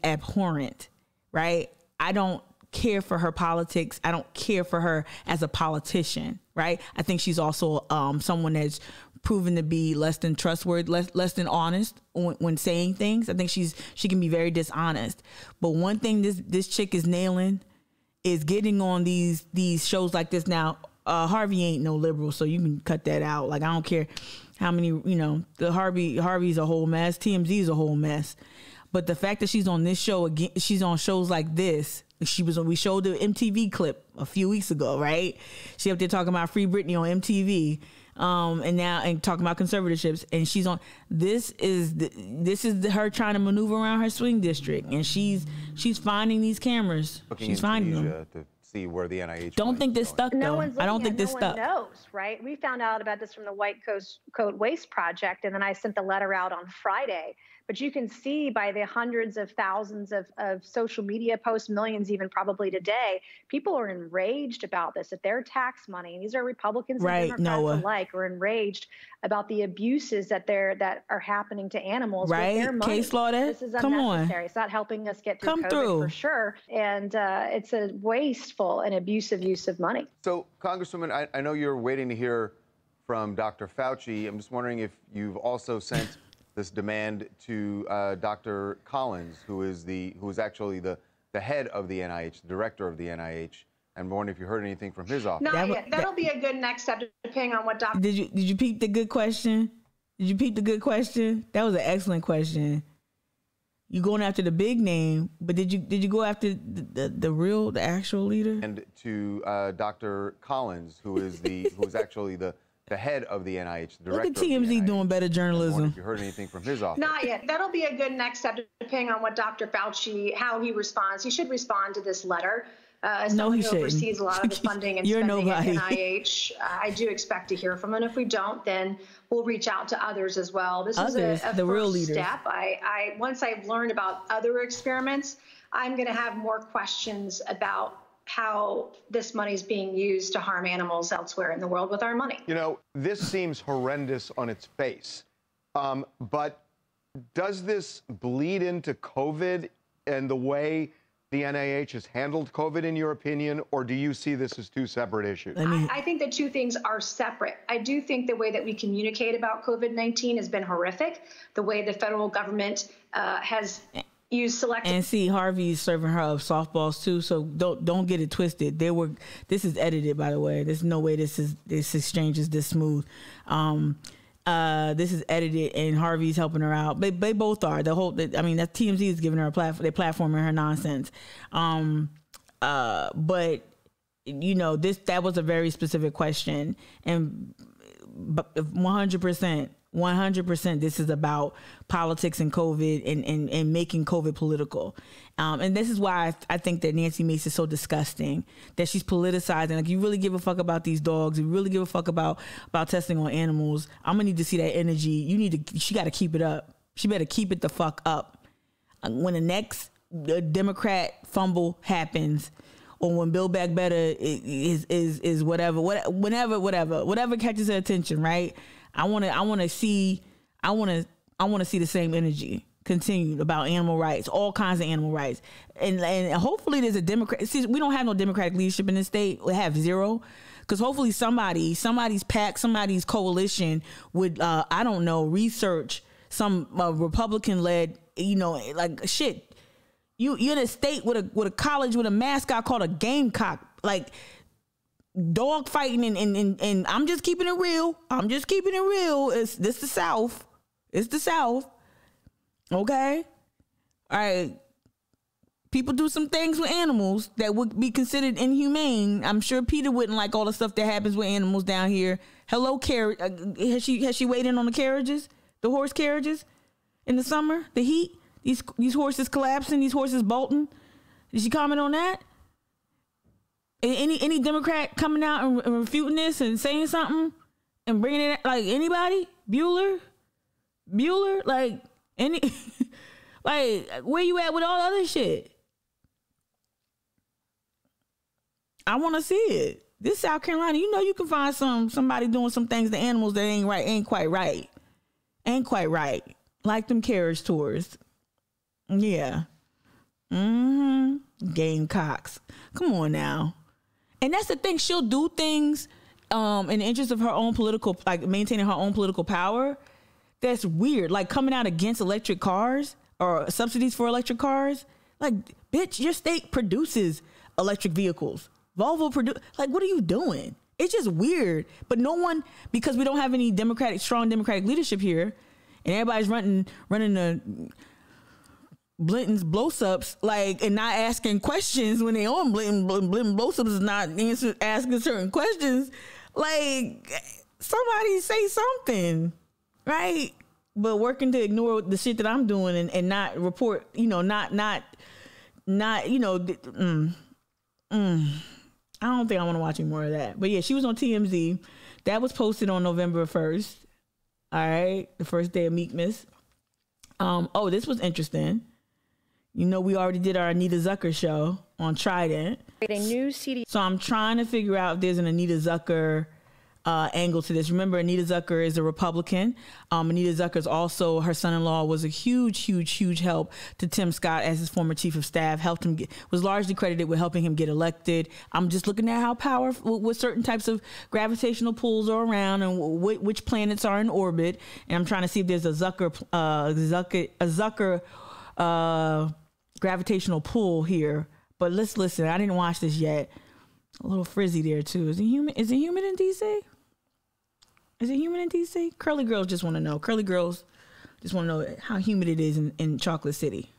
abhorrent, right? I don't care for her politics. I don't care for her as a politician, right? I think she's also someone that's proven to be less than trustworthy, less than honest when saying things. I think she can be very dishonest. But one thing this chick is nailing is getting on these shows like this. Now, Harvey ain't no liberal, so you can cut that out. Like, I don't care how many, you know, the Harvey's a whole mess. TMZ's a whole mess. But the fact that she's on this show again, she's on shows like this. We showed the MTV clip a few weeks ago, right? She up there talking about Free Britney on MTV, and talking about conservatorships. And she's on. This is her trying to maneuver around her swing district, and she's finding these cameras. She's finding them. To see where the NIH. Don't think this stuck though. I don't think this stuck. No one knows, right? We found out about this from the White Coat Waste Project, and then I sent the letter out on Friday. But you can see by the hundreds of thousands of social media posts, millions even probably today, people are enraged about this, that their tax money, and these are Republicans and Democrats alike, are enraged about the abuses that are happening to animals with their money. Case law that? This is unnecessary. It's not helping us get through COVID for sure. And it's a wasteful and abusive use of money. So, Congresswoman, I know you're waiting to hear from Dr. Fauci. I'm just wondering if you've also sent this demand to Dr. Collins, who is actually the head of the NIH, the director of the NIH. I'm wondering if you heard anything from his office. Not yet. That'll be a good next step, depending on what Dr. Did you peep the good question? Did you peep the good question? That was an excellent question. You going after the big name, but did you go after the actual leader? And to Dr. Collins, who is actually the head of the NIH, the director. Look at TMZ doing better journalism. If you heard anything from his office. Not yet. That'll be a good next step, depending on what Dr. Fauci, how he responds. He should respond to this letter. As someone who oversees a lot of the funding and spending at NIH, I do expect to hear from him. And if we don't, then we'll reach out to others as well. This is a first step. Once I've learned about other experiments, I'm going to have more questions about how this money is being used to harm animals elsewhere in the world with our money. You know, this seems horrendous on its face, but does this bleed into COVID and the way the NIH has handled COVID, in your opinion, or do you see this as two separate issues? I think the two things are separate. I do think the way that we communicate about COVID-19 has been horrific. The way the federal government has used selective. And see, Harvey's serving her up softballs too, so don't get it twisted. This is edited, by the way. There's no way this exchange is this smooth. This is edited, and Harvey's helping her out. They both are. That TMZ is giving her a platform. They're platforming her nonsense. But you know, that was a very specific question, and 100%, this is about politics and COVID and making COVID political. And this is why I think that Nancy Mace is so disgusting, that she's politicizing. Like, you really give a fuck about these dogs. You really give a fuck about testing on animals. I'm going to need to see that energy. She got to keep it up. She better keep it the fuck up. When the next Democrat fumble happens, or when Build Back Better is whatever catches her attention, right? I want to see the same energy continued about animal rights, all kinds of animal rights, and hopefully there's a Democrat. See, we don't have no Democratic leadership in this state. We have zero, Because hopefully somebody's PAC, somebody's coalition would, I don't know, research some Republican-led, you know, like shit. You're in a state with a college with a mascot called a gamecock, like dog fighting, and I'm just keeping it real. It's the South. It's the South. Okay. All right. People do some things with animals that would be considered inhumane. I'm sure Peter wouldn't like all the stuff that happens with animals down here. Hello, carriage. Has she weighed in on the carriages, the horse carriages, in the summer, the heat? These horses collapsing, these horses bolting. Did she comment on that? Any Democrat coming out and refuting this and saying something and bringing it, like anybody? Bueller, like any, like where you at with all the other shit? I want to see it. This South Carolina, you know, you can find somebody doing some things to animals that ain't quite right, like them carriage tours. Yeah. Gamecocks. Come on now. And that's the thing. She'll do things in the interest of her own political, like maintaining her own political power. That's weird. Like coming out against electric cars or subsidies for electric cars. Like, bitch, your state produces electric vehicles. Volvo like, what are you doing? It's just weird. But no one, because we don't have any strong democratic leadership here, and everybody's running the Blinton's blow-ups, like, and not asking questions when they on Blinton blow-ups is not asking certain questions. Like, somebody say something, right? But working to ignore the shit that I'm doing and not report, you know, not, you know, I don't think I want to watch any more of that. But yeah, she was on TMZ. That was posted on November 1st. All right. The first day of Meekness. Oh, this was interesting. You know, we already did our Anita Zucker show on Trident. A new CD. So I'm trying to figure out if there's an Anita Zucker angle to this. Remember, Anita Zucker is a Republican. Anita Zucker's also, her son-in-law was a huge help to Tim Scott as his former chief of staff, was largely credited with helping him get elected. I'm just looking at how powerful, what certain types of gravitational pulls are around and which planets are in orbit. And I'm trying to see if there's a Zucker gravitational pull here. But let's listen. I didn't watch this yet. A little frizzy there too. Is it humid in DC? Is it humid in DC? Curly girls just want to know. Curly girls just want to know how humid it is in Chocolate City.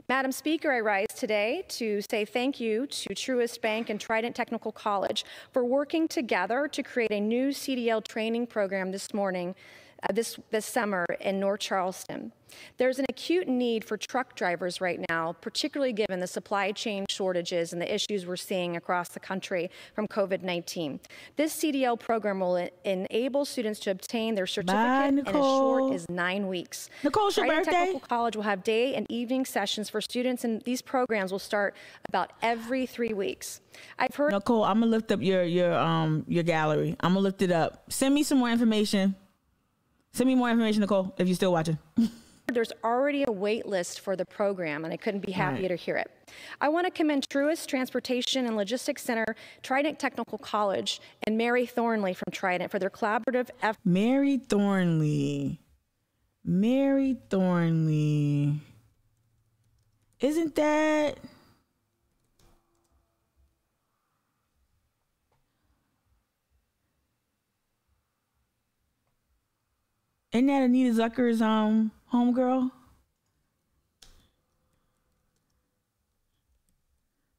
Madam Speaker, I rise today to say thank you to Truist Bank and Trident Technical College for working together to create a new CDL training program this summer in North Charleston. There's an acute need for truck drivers right now, particularly given the supply chain shortages and the issues we're seeing across the country from COVID-19. This CDL program will enable students to obtain their certificate in as short as 9 weeks. Nicole's your birthday. Technical College will have day and evening sessions for students, and these programs will start about every 3 weeks. I've heard. Nicole, I'm gonna lift up your gallery. I'm gonna lift it up. Send me some more information. Send me more information, Nicole, if you're still watching. There's already a wait list for the program, and I couldn't be happier to hear it. I want to commend Truist Transportation and Logistics Center, Trident Technical College, and Mary Thornley from Trident for their collaborative effort. Mary Thornley. Isn't that... Isn't that Anita Zucker's homegirl?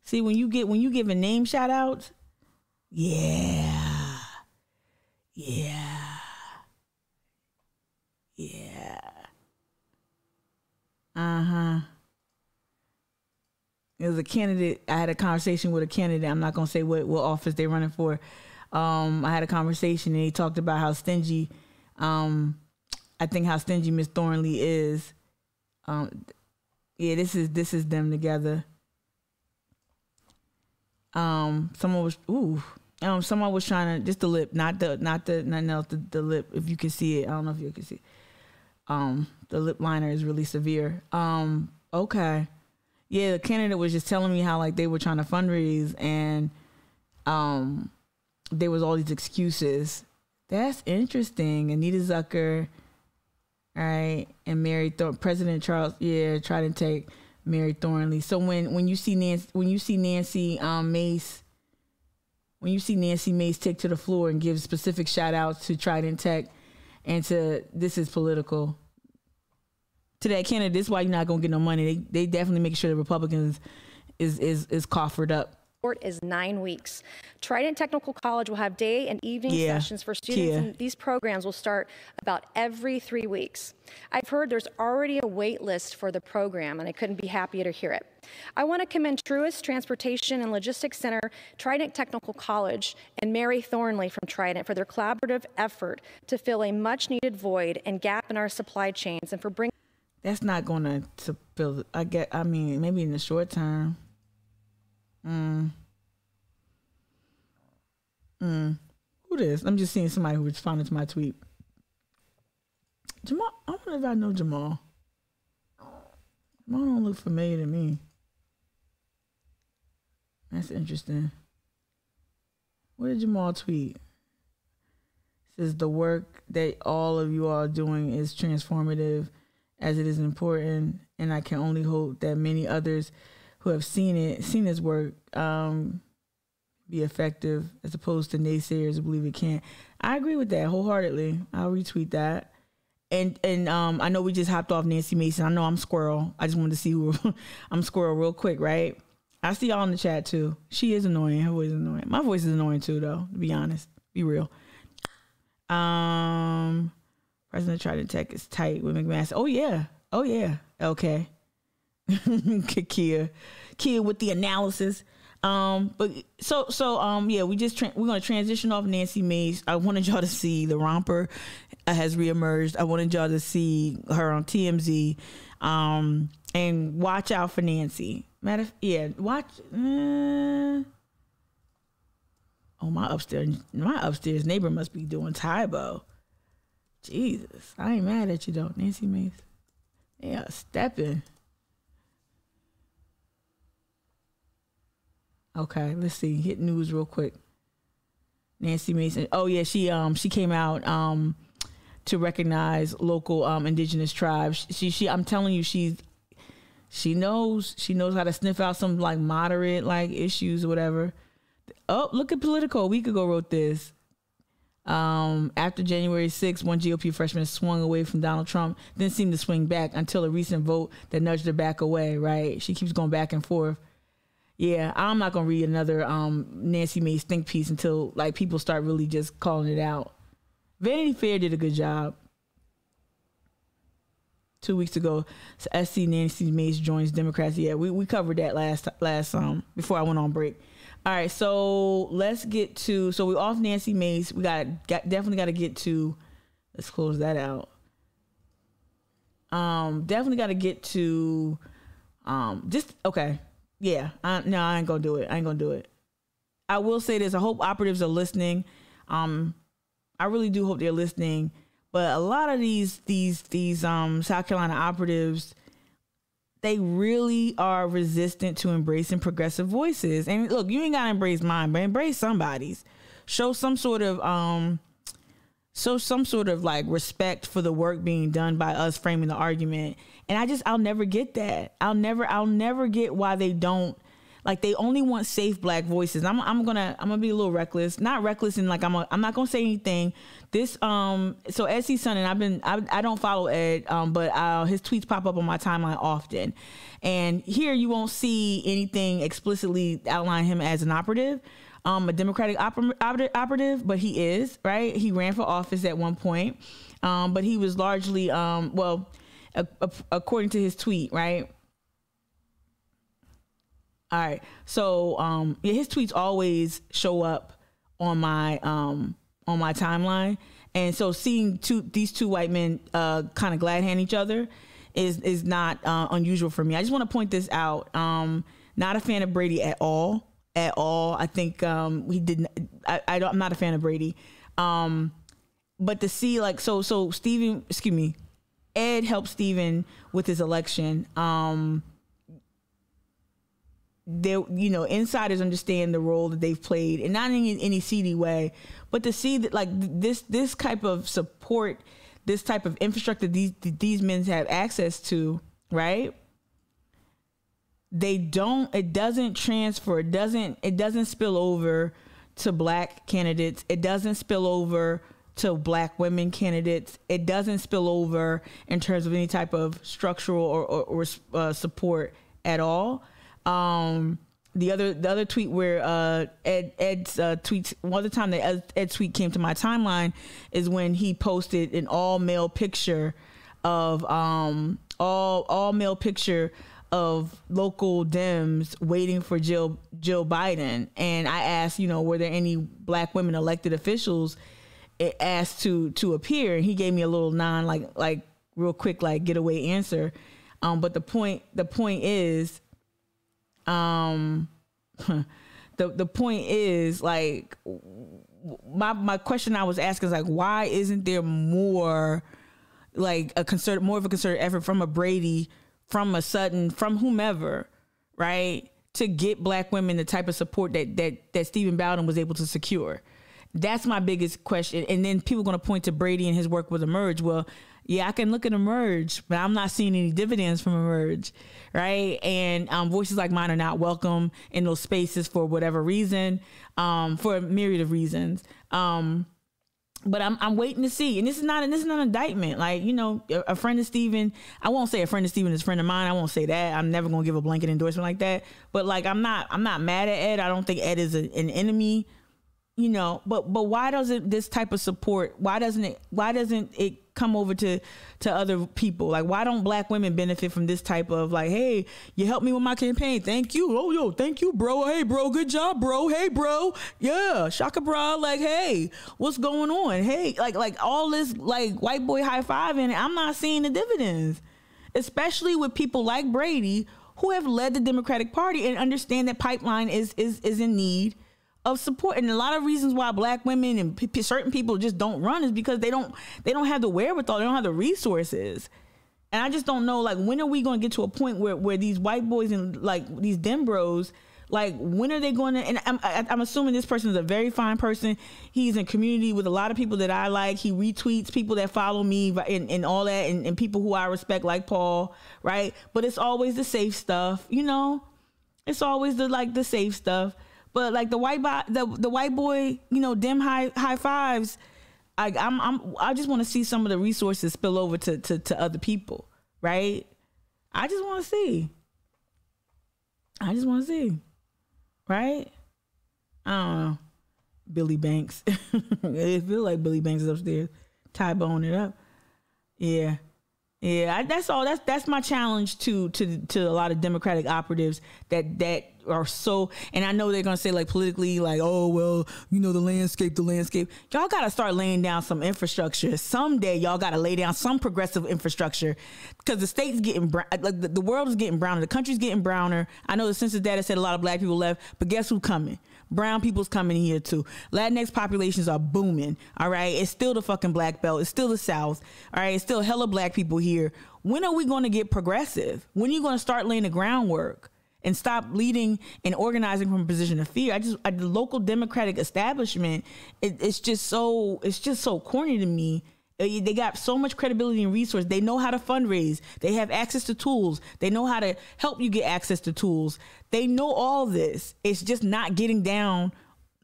See, when you give a name shout outs, yeah. It was a candidate. I had a conversation with a candidate. I'm not gonna say what office they're running for. I had a conversation and he talked about how stingy. I think how stingy Miss Thornley is. Yeah, this is them together. Someone was trying to, just the lip, not nothing else, the lip. If you can see it, I don't know if you can see. The lip liner is really severe. Okay, yeah, the candidate was just telling me how like they were trying to fundraise and there was all these excuses. That's interesting. Anita Zucker, all right, and Mary President Charles, tried to take Mary Thornley. So when you see Nancy Mace. When you see Nancy Mace take to the floor and give specific shout outs to Trident Tech and to this is political. To that candidate, this is why you're not gonna get no money. They definitely make sure the Republicans is coffered up. Is 9 weeks. Trident Technical College will have day and evening sessions for students, and these programs will start about every 3 weeks. I've heard there's already a wait list for the program, and I couldn't be happier to hear it. I want to commend Truist Transportation and Logistics Center, Trident Technical College, and Mary Thornley from Trident for their collaborative effort to fill a much-needed void and gap in our supply chains, and for bringing. That's not going to fill. I mean, maybe in the short term. Who this? I'm just seeing somebody who responded to my tweet. Jamal, I wonder if I know Jamal. Jamal don't look familiar to me. That's interesting. What did Jamal tweet? It says the work that all of you are doing is transformative as it is important, and I can only hope that many others who have seen his work be effective as opposed to naysayers who believe it can't. I agree with that wholeheartedly. I'll retweet that. And I know we just hopped off Nancy Mason. I know I'm Squirrel. I just wanted to see who I'm Squirrel real quick, right? I see y'all in the chat too. She is annoying. Her voice is annoying. My voice is annoying too, though, to be honest. Be real. President Trident Tech is tight with McMaster. Oh yeah. Okay. Kia with the analysis. But so we're gonna transition off Nancy Mace. I wanted y'all to see the romper has reemerged. I wanted y'all to see her on TMZ. And watch out for Nancy. Watch. My upstairs neighbor must be doing Tybo. Jesus, I ain't mad at you though, Nancy Mace. Yeah, stepping. Okay, let's see. Hit news real quick. Nancy Mason. Oh yeah, she came out to recognize local indigenous tribes. She I'm telling you, she knows how to sniff out some like moderate like issues or whatever. Oh, look at Politico. A week ago wrote this. After January 6th, one GOP freshman swung away from Donald Trump, then seemed to swing back until a recent vote that nudged her back away, right? She keeps going back and forth. Yeah, I'm not going to read another Nancy Mace think piece until like people start really just calling it out. Vanity Fair did a good job. 2 weeks ago, so SC Nancy Mace joins Democrats. Yeah, we covered that last before I went on break. All right, so let's get to, so we're off Nancy Mace. We definitely got to get to, let's close that out. Definitely got to get to, okay. Yeah, I ain't gonna do it. I will say this. I hope operatives are listening. I really do hope they're listening. But a lot of these South Carolina operatives, they really are resistant to embracing progressive voices. And look, you ain't gotta embrace mine, but embrace somebody's. Show some sort of like respect for the work being done by us framing the argument. And I'll never get that. I'll never get why they don't, like, they only want safe black voices. I'm gonna be a little reckless, not reckless in like I'm not gonna say anything. This so Ed C. Son, and I don't follow Ed, but his tweets pop up on my timeline often, and here you won't see anything explicitly outline him as an operative. A Democratic operative, but he is, right? He ran for office at one point, but he was largely, according to his tweet, right? All right, so his tweets always show up on my timeline, and so seeing these two white men kind of glad hand each other is not unusual for me. I just want to point this out. Not a fan of Brady at all. I think he didn't. I'm not a fan of Brady. But to see like so Stephen, excuse me, Ed helped Stephen with his election. insiders understand the role that they've played, and not in any seedy way, but to see that like this type of support, this type of infrastructure these men have access to, right? It doesn't transfer. It doesn't spill over to black candidates. It doesn't spill over to black women candidates. It doesn't spill over in terms of any type of structural or support at all. The other tweet where Ed's tweets, one of the time that Ed's tweet came to my timeline is when he posted an all male picture of all male picture of local Dems waiting for Jill Biden. And I asked, were there any black women elected officials asked to appear? And he gave me a little like real quick, like getaway answer. But the point is, the point is like my question I was asking is like, why isn't there more like more of a concerted effort from a Brady, from a Sutton, from whomever, right, to get black women the type of support that Stephen Bowden was able to secure? That's my biggest question. And then people are going to point to Brady and his work with Emerge. Well, yeah, I can look at Emerge, but I'm not seeing any dividends from Emerge, right? And voices like mine are not welcome in those spaces for whatever reason, for a myriad of reasons. But I'm waiting to see. And this is not an indictment. Like, a friend of Stephen, I won't say a friend of Stephen is a friend of mine. I won't say that. I'm never going to give a blanket endorsement like that. But like, I'm not mad at Ed. I don't think Ed is an enemy, but why doesn't this type of support, why doesn't it come over to other people? Like, why don't black women benefit from this type of like, hey, you helped me with my campaign, thank you, oh yo, thank you, bro, hey bro, good job, bro, hey bro, yeah, shaka bra, like, hey, what's going on, hey, like all this like white boy high five, and I'm not seeing the dividends, especially with people like Brady who have led the Democratic Party and understand that pipeline is in need of support. And a lot of reasons why black women and certain people just don't run is because they don't have the wherewithal, they don't have the resources. And I just don't know, like, when are we going to get to a point where these white boys and like these Dem bros, like, when are they going to, and I'm assuming this person is a very fine person. He's in community with a lot of people that I like. He retweets people that follow me and all that, and people who I respect, like Paul, right? But it's always the safe stuff, it's always the safe stuff. But like the white boy, Dem high fives, I just want to see some of the resources spill over to other people, right? I just want to see, right? I don't know. Billy Banks, it feels like Billy Banks is upstairs, tie-bone it up. Yeah. That's all. That's my challenge to a lot of Democratic operatives that are so, and I know they're gonna say like politically, like, oh well, the landscape. Y'all gotta start laying down some infrastructure. Someday y'all gotta lay down some progressive infrastructure, because the state's getting like the world is getting browner, the country's getting browner. I know the census data said a lot of black people left, but guess who's coming? Brown people's coming here too. Latinx populations are booming. All right, it's still the fucking Black Belt. It's still the South. All right, it's still hella black people here. When are we going to get progressive? When are you going to start laying the groundwork and stop leading and organizing from a position of fear? The local Democratic establishment, it's just so corny to me. They got so much credibility and resource. They know how to fundraise. They have access to tools. They know how to help you get access to tools. They know all this. It's just not getting down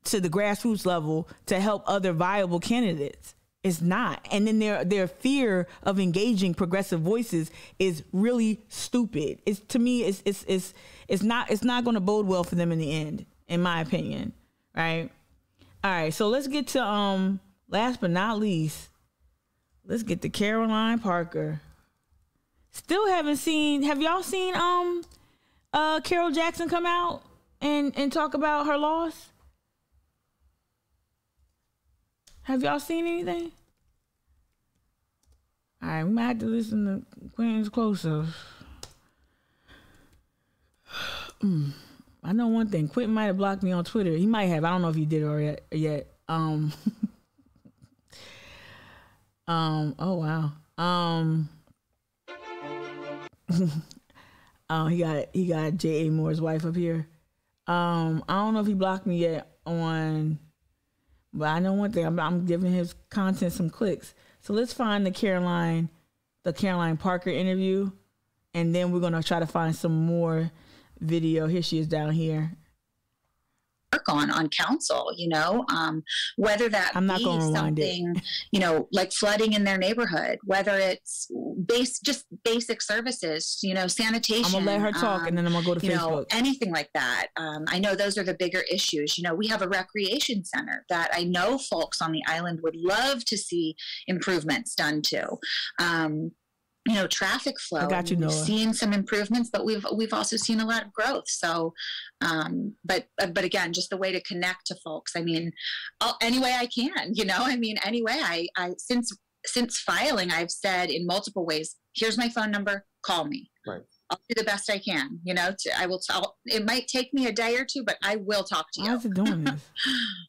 to the grassroots level to help other viable candidates. It's not. And then their fear of engaging progressive voices is really stupid. It's not going to bode well for them in the end, in my opinion. Right? All right. So let's get to last but not least. Let's get to Caroline Parker. Still haven't seen. Have y'all seen Carol Jackson come out and talk about her loss? Have y'all seen anything? All right, we might have to listen to Queen's closer. I know one thing. Quentin might have blocked me on Twitter. He might have. I don't know if he did or yet. Oh wow. Oh, he got J.A. Moore's wife up here. I don't know if he blocked me yet on, but I know one thing. I'm giving his content some clicks. So let's find the Caroline Parker interview, and then we're gonna try to find some more video. Here she is down here. Work on council, whether that be something, like flooding in their neighborhood, whether it's just basic services, sanitation. I'm gonna let her talk, and then I'm gonna go to Facebook. Anything like that. I know those are the bigger issues. We have a recreation center that I know folks on the island would love to see improvements done to. Traffic flow. I got you, Noah. We've seen some improvements, but we've also seen a lot of growth. So, but again, just the way to connect to folks. I mean, any way I can, any way I since filing, I've said in multiple ways, here's my phone number, call me. Right. I'll do the best I can. I will tell. It might take me a day or two, but I will talk to you. How's it doing this?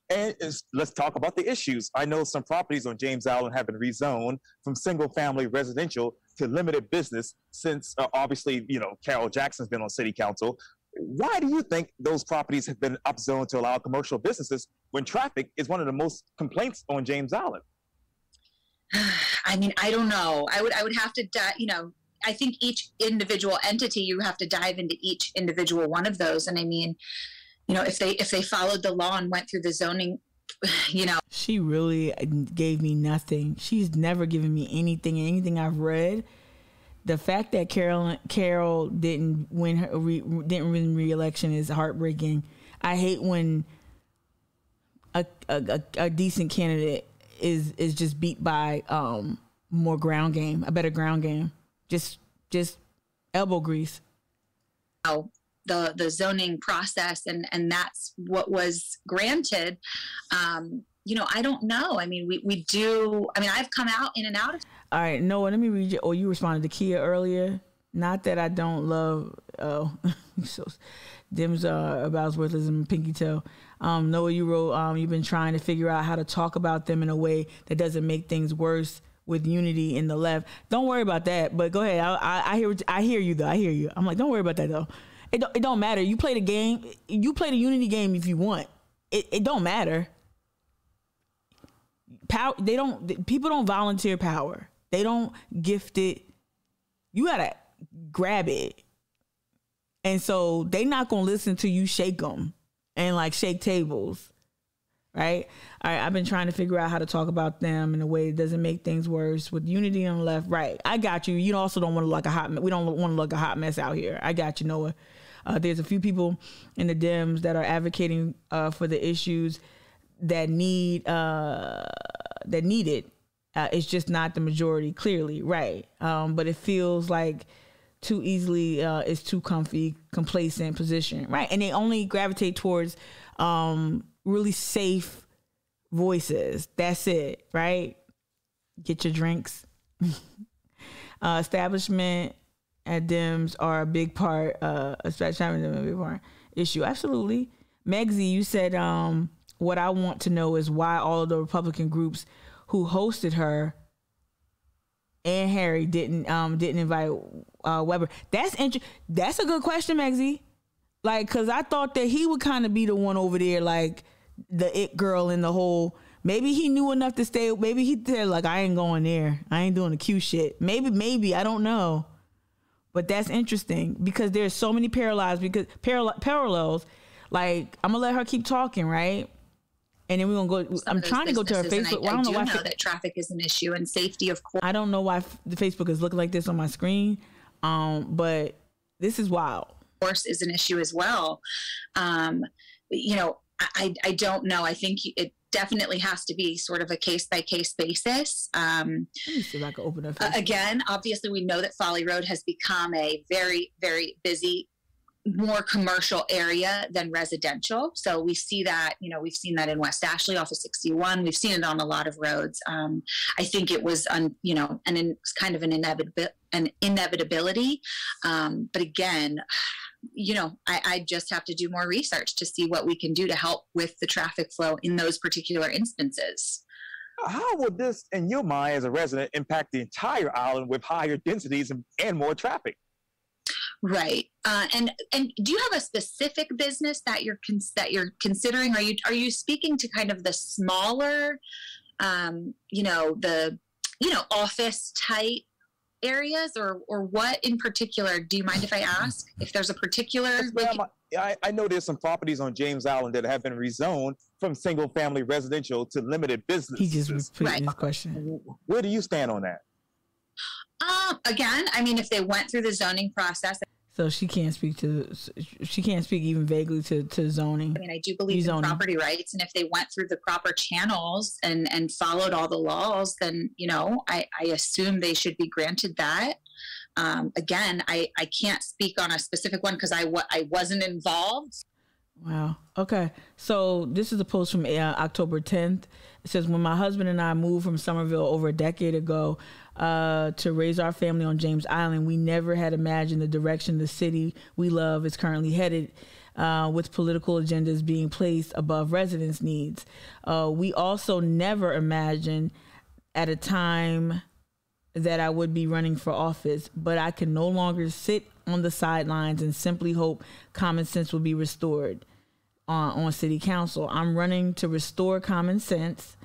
And let's talk about the issues. I know some properties on James Island have been rezoned from single-family residential to limited business since, obviously, Carol Jackson's been on city council. Why do you think those properties have been upzoned to allow commercial businesses when traffic is one of the most complaints on James Island? I mean, I don't know. I would have to, I think each individual entity, you have to dive into each individual one of those. And I mean, if they followed the law and went through the zoning, She really gave me nothing. She's never given me anything I've read. The fact that Carol didn't win re-election is heartbreaking. I hate when a decent candidate is just beat by more ground game, a better ground game. Just elbow grease. The zoning process and that's what was granted. I don't know. I mean, we do. I mean, I've come out in and out of. All right, Noah, let me read you. Oh, you responded to Kia earlier. Not that I don't love. Oh, so Dims are about as worthless as pinky toe. Noah, you wrote. You've been trying to figure out how to talk about them in a way that doesn't make things worse with unity in the left. Don't worry about that. But go ahead. I hear you though. I hear you. I'm like, don't worry about that though. It don't matter. You play the game. You play the unity game if you want. It don't matter. Power. People don't volunteer power. They don't gift it. You gotta grab it. And so they not gonna listen to you shake them and like shake tables, right? All right. I've been trying to figure out how to talk about them in a way that doesn't make things worse with unity on the left. Right. I got you. You also don't want to look like a hot. We don't want to look a hot mess out here. I got you, Noah. There's a few people in the Dems that are advocating for the issues that need it. It's just not the majority, clearly, right? But it feels like too easily it's too comfy, complacent position, right? And they only gravitate towards really safe voices. That's it, right? Get your drinks. Establishment at Dems are a big part, issue. Absolutely. Megsy, you said, what I want to know is why all of the Republican groups who hosted her and Harry didn't invite Weber. That's a good question, Megsy. Like, cause I thought that he would kind of be the one over there, like the it girl in the whole. Maybe he knew enough to stay. Maybe he said, like, I ain't going there. I ain't doing the cute shit. Maybe I don't know. But that's interesting because there's so many parallels. Like, I'm gonna let her keep talking, right? And then we're gonna go. I'm trying to go to her Facebook. Well, I don't know why that traffic is an issue and safety, of course. I don't know why the Facebook is looking like this on my screen, but this is wild. Of course, is an issue as well. I don't know. I think it definitely has to be sort of a case-by-case basis. Let me see if I can open up. Again, obviously, we know that Folly Road has become a very, very busy, more commercial area than residential. So we see that, we've seen that in West Ashley off of 61. We've seen it on a lot of roads. I think it was, kind of an inevitability. But again, I just have to do more research to see what we can do to help with the traffic flow in those particular instances. How will this, in your mind as a resident, impact the entire island with higher densities and more traffic? Right. And do you have a specific business that you're considering? Are you speaking to kind of the smaller, office type areas, or what in particular? Do you mind if I ask if there's a particular? I know there's some properties on James Island that have been rezoned from single family residential to limited business. He just repeated his question. Where do you stand on that? Again, I mean, if they went through the zoning process. So she can't speak even vaguely to zoning. I mean, I do believe in property rights, and if they went through the proper channels and followed all the laws, then, I assume they should be granted that. Again, I can't speak on a specific one because I wasn't involved. Wow. Okay. So this is a post from October 10th. It says, when my husband and I moved from Somerville over a decade ago to raise our family on James Island, we never had imagined the direction the city we love is currently headed, with political agendas being placed above residents' needs. We also never imagined at a time that I would be running for office, but I can no longer sit on the sidelines and simply hope common sense will be restored on city council. I'm running to restore common sense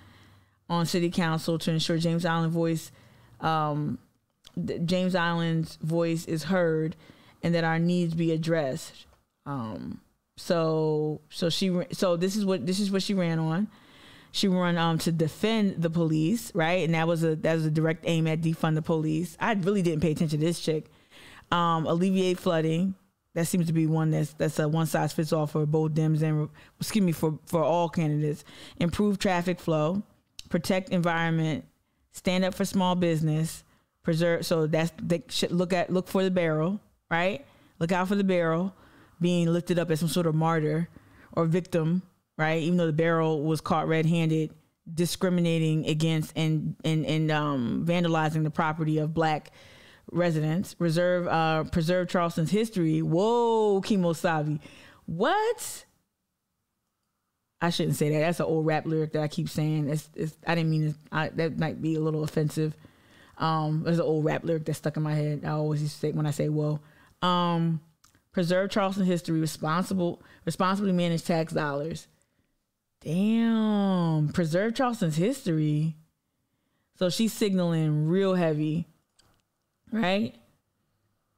on city council to ensure James Island's voice is heard and that our needs be addressed. So this is what she ran on. She ran to defend the police, right? And that was a direct aim at defund the police. I really didn't pay attention to this chick. Alleviate flooding. That seems to be one that's a one size fits all for both Dems and for all candidates. Improve traffic flow, protect environment, stand up for small business, preserve. So they should look for the barrel, right? Look out for the barrel being lifted up as some sort of martyr or victim, right? Even though the barrel was caught red-handed, discriminating against and vandalizing the property of Black residents. Preserve Charleston's history. Whoa, Kimo Savi. What? I shouldn't say that. That's an old rap lyric that I keep saying. I didn't mean it. That might be a little offensive. There's an old rap lyric that's stuck in my head. I always used to say when I say whoa. Preserve Charleston's history. Responsibly manage tax dollars. Damn. Preserve Charleston's history. So she's signaling real heavy. Right?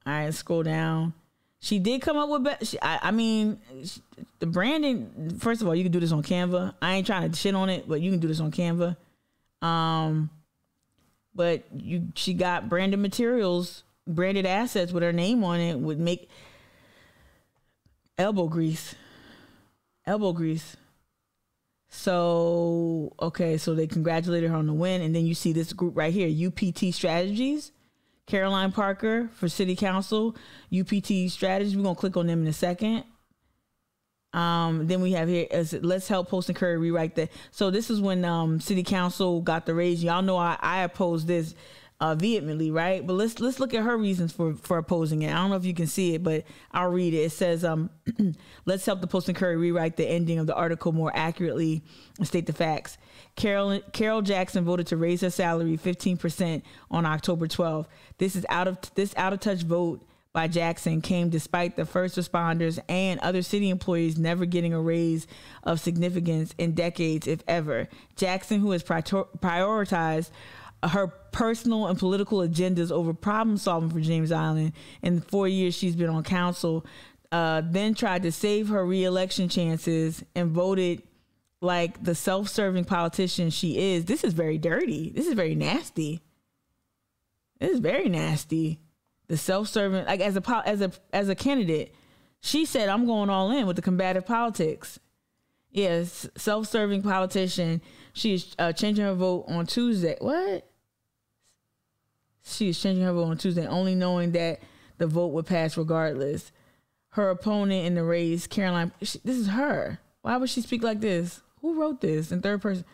All right, scroll down. She did come up with the branding. First of all, you can do this on Canva. I ain't trying to shit on it, but you can do this on Canva. But she got branded materials, branded assets with her name on it would make elbow grease. So, okay, so they congratulated her on the win. And then you see this group right here, UPT Strategies. Caroline Parker for City Council, UPT Strategies. We're going to click on them in a second. Then we have here, let's help Post and Curry rewrite that. So this is when City Council got the raise. Y'all know I opposed this vehemently, right? But let's look at her reasons for opposing it. I don't know if you can see it, but I'll read it. It says, let's help the Post and Curry rewrite the ending of the article more accurately and state the facts. Carol Jackson voted to raise her salary 15% on October 12th. This out of touch vote by Jackson came despite the first responders and other city employees never getting a raise of significance in decades, if ever. Jackson, who has prioritized her personal and political agendas over problem solving for James Island in the 4 years she's been on council, then tried to save her re-election chances and voted like the self-serving politician she is. This is very dirty. This is very nasty. This is very nasty. The self-serving, like as a candidate, she said, "I'm going all in with the combative politics." Yes, self-serving politician. She's changing her vote on Tuesday. What? She is changing her vote on Tuesday, only knowing that the vote would pass regardless. Her opponent in the race, Caroline, this is her. Why would she speak like this? Who wrote this in third person?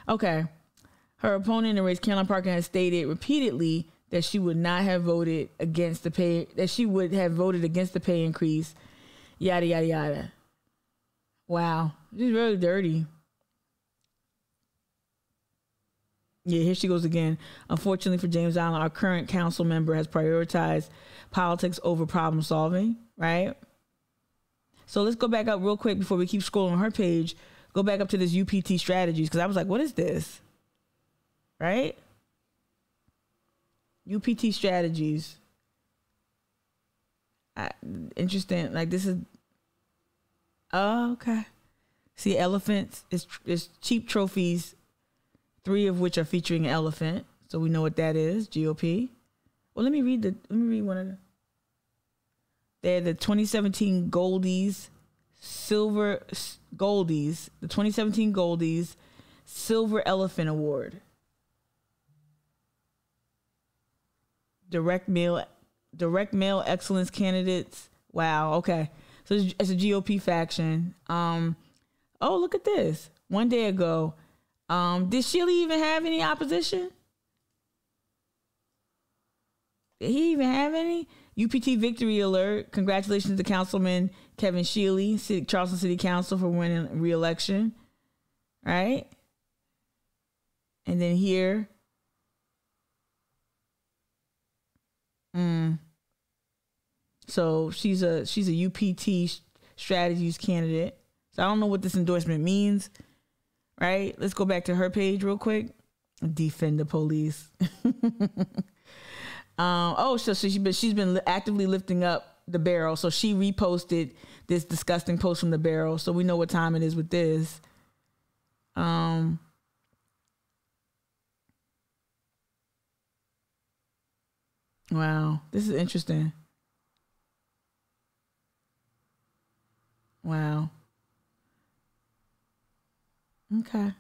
Okay. Her opponent in the race, Caroline Parker, has stated repeatedly that she would not have voted against the pay, that she would have voted against the pay increase, yada, yada, yada. Wow. This is really dirty. Yeah, here she goes again. Unfortunately for James Allen, our current council member has prioritized politics over problem solving, right? So let's go back up real quick before we keep scrolling on her page. Go back up to this UPT strategies, because I was like, what is this? Right? UPT strategies. Interesting. Like, this is... Oh, okay. See, elephants is cheap trophies, 3 of which are featuring an elephant. So we know what that is, GOP. Well, let me read one of them. They're the 2017 Goldies, the 2017 Goldies Silver Elephant Award. Direct mail excellence candidates. Wow, okay. So it's a GOP faction. Oh, look at this. One day ago, did Shealy even have any opposition? Did he even have any? UPT victory alert. Congratulations to Councilman Kevin Shealy, Charleston City Council, for winning re-election. Right? And then here. So she's a UPT strategies candidate. So I don't know what this endorsement means. Right? Let's go back to her page real quick. Defend the police. So she's been actively lifting up the barrel. So she reposted this disgusting post from the barrel. So we know what time it is with this. Wow, this is interesting. Wow. Okay.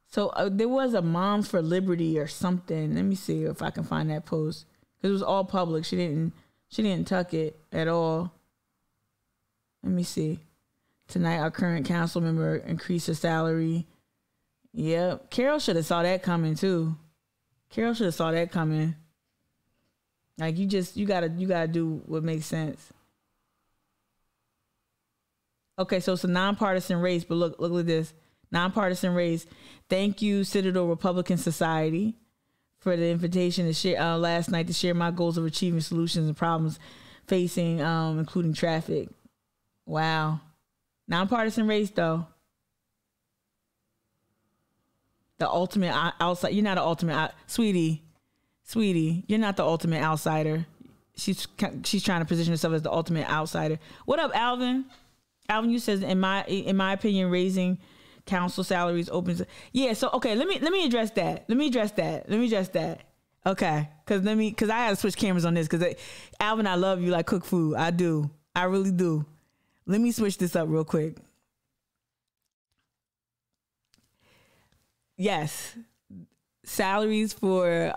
So there was a Moms for Liberty or something. Let me see if I can find that post, because it was all public. She didn't tuck it at all. Let me see. Tonight, our current council member increased her salary. Yep. Carol should have saw that coming too. Carol should have saw that coming. Like, you gotta do what makes sense. Okay, so it's a nonpartisan race, but look at this. Nonpartisan race. Thank you, Citadel Republican Society, for the invitation to share last night to share my goals of achieving solutions and problems facing, including traffic. Wow. Nonpartisan race, though. The ultimate outside. You're not an ultimate sweetie. You're not the ultimate outsider. She's trying to position herself as the ultimate outsider. What up, Alvin? Alvin, you says in my opinion, raising council salaries opens. Yeah. So okay, let me address that. Okay, because I gotta switch cameras on this, because Alvin, I love you like cook food. I do. I really do. Let me switch this up real quick. Yes, salaries for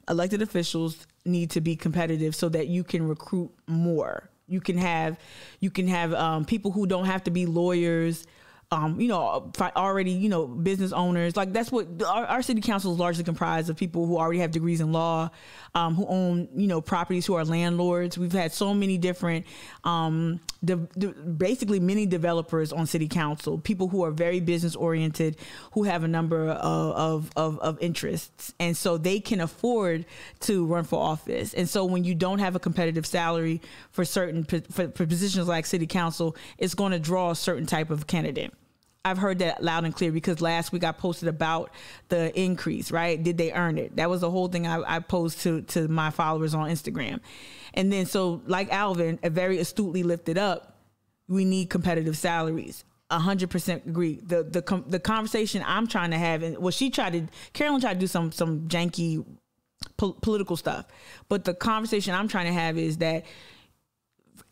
elected officials need to be competitive so that you can recruit more. You can have people who don't have to be lawyers, already, business owners. Like, that's what our city council is largely comprised of, people who already have degrees in law, who own, properties, who are landlords. We've had so many different, basically many developers on city council, people who are very business oriented, who have a number of interests. And so they can afford to run for office. And so when you don't have a competitive salary for certain for positions like city council, it's going to draw a certain type of candidate. I've heard that loud and clear, because last week I posted about the increase, right? Did they earn it? That was the whole thing I posted to my followers on Instagram. And then, so like Alvin, very astutely lifted up, we need competitive salaries. 100% agree. The conversation I'm trying to have, and Carolyn tried to do some janky political stuff, but the conversation I'm trying to have is that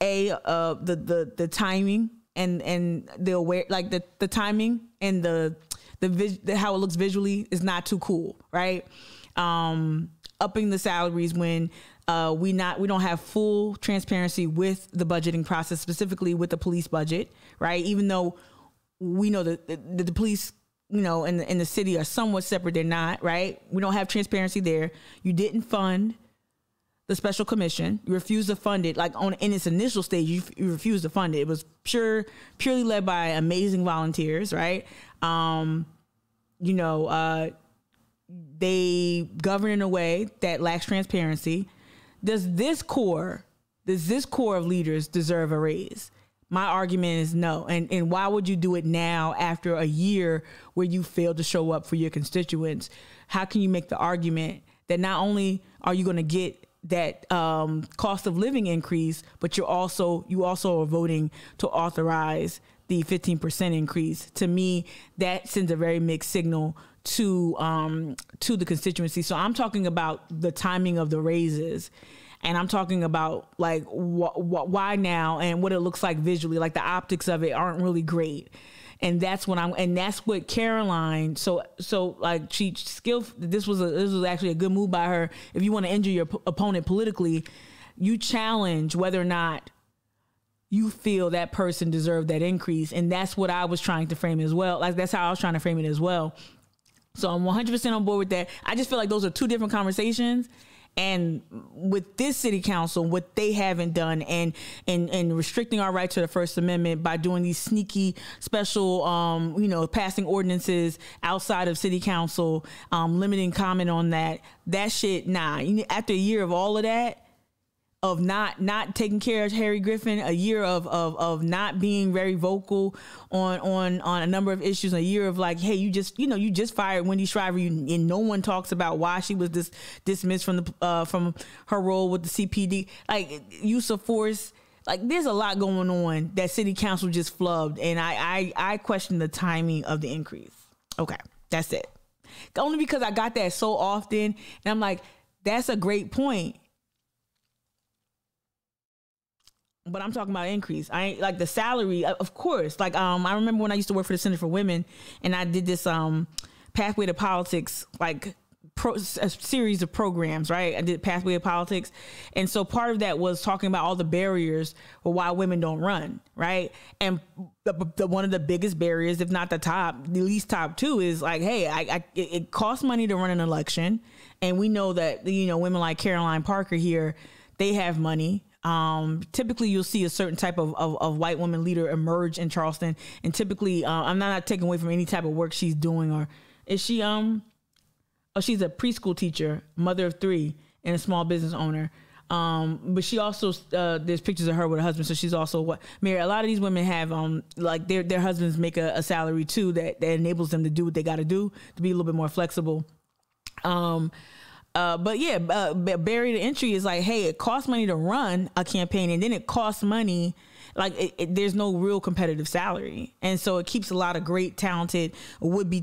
the timing and the aware, like the timing and the how it looks visually is not too cool, right? Upping the salaries when we don't have full transparency with the budgeting process, specifically with the police budget, right? Even though we know that the police, in the city are somewhat separate, they're not, right? We don't have transparency there. You didn't fund the special commission. You refused to fund it. Like, in its initial stage, you refused to fund it. It was purely led by amazing volunteers, right? they govern in a way that lacks transparency. Does this core of leaders deserve a raise? My argument is no. And why would you do it now after a year where you failed to show up for your constituents? How can you make the argument that not only are you going to get that cost of living increase, but you also are voting to authorize the 15% increase? To me, that sends a very mixed signal to the constituency. So I'm talking about the timing of the raises. And I'm talking about like why now and what it looks like visually. Like the optics of it aren't really great, and that's what Caroline. So like this was actually a good move by her. If you want to injure your opponent politically, you challenge whether or not you feel that person deserved that increase, and that's what I was trying to frame as well. Like that's how I was trying to frame it as well. So I'm 100% on board with that. I just feel like those are two different conversations. And with this city council, what they haven't done and restricting our right to the First Amendment by doing these sneaky special, passing ordinances outside of city council, limiting comment on that shit. Nah, after a year of all of that, of not taking care of Harry Griffin, a year of not being very vocal on a number of issues, a year of like, hey, you just fired Wendy Shriver, and no one talks about why she was dismissed from her role with the CPD, like use of force. Like there's a lot going on that city council just flubbed, and I question the timing of the increase. Okay, that's it. Only because I got that so often, and I'm like, that's a great point. But I'm talking about increase. I ain't like the salary, of course. Like I remember when I used to work for the Center for Women, and I did this Pathway to Politics, like a series of programs, right? I did Pathway to Politics, and so part of that was talking about all the barriers for why women don't run, right? And the one of the biggest barriers, if not the least top two, is like, hey, it costs money to run an election, and we know that women like Caroline Parker here, they have money. Typically you'll see a certain type of white woman leader emerge in Charleston, and typically I'm not taking away from any type of work she's doing. Or is she she's a preschool teacher, mother of 3, and a small business owner, but she also there's pictures of her with her husband, so she's also married. A lot of these women have like their husbands make a salary too that enables them to do what they got to do to be a little bit more flexible. But yeah, barrier to entry is like, hey, it costs money to run a campaign, and then it costs money. Like there's no real competitive salary, and so it keeps a lot of great, talented, would-be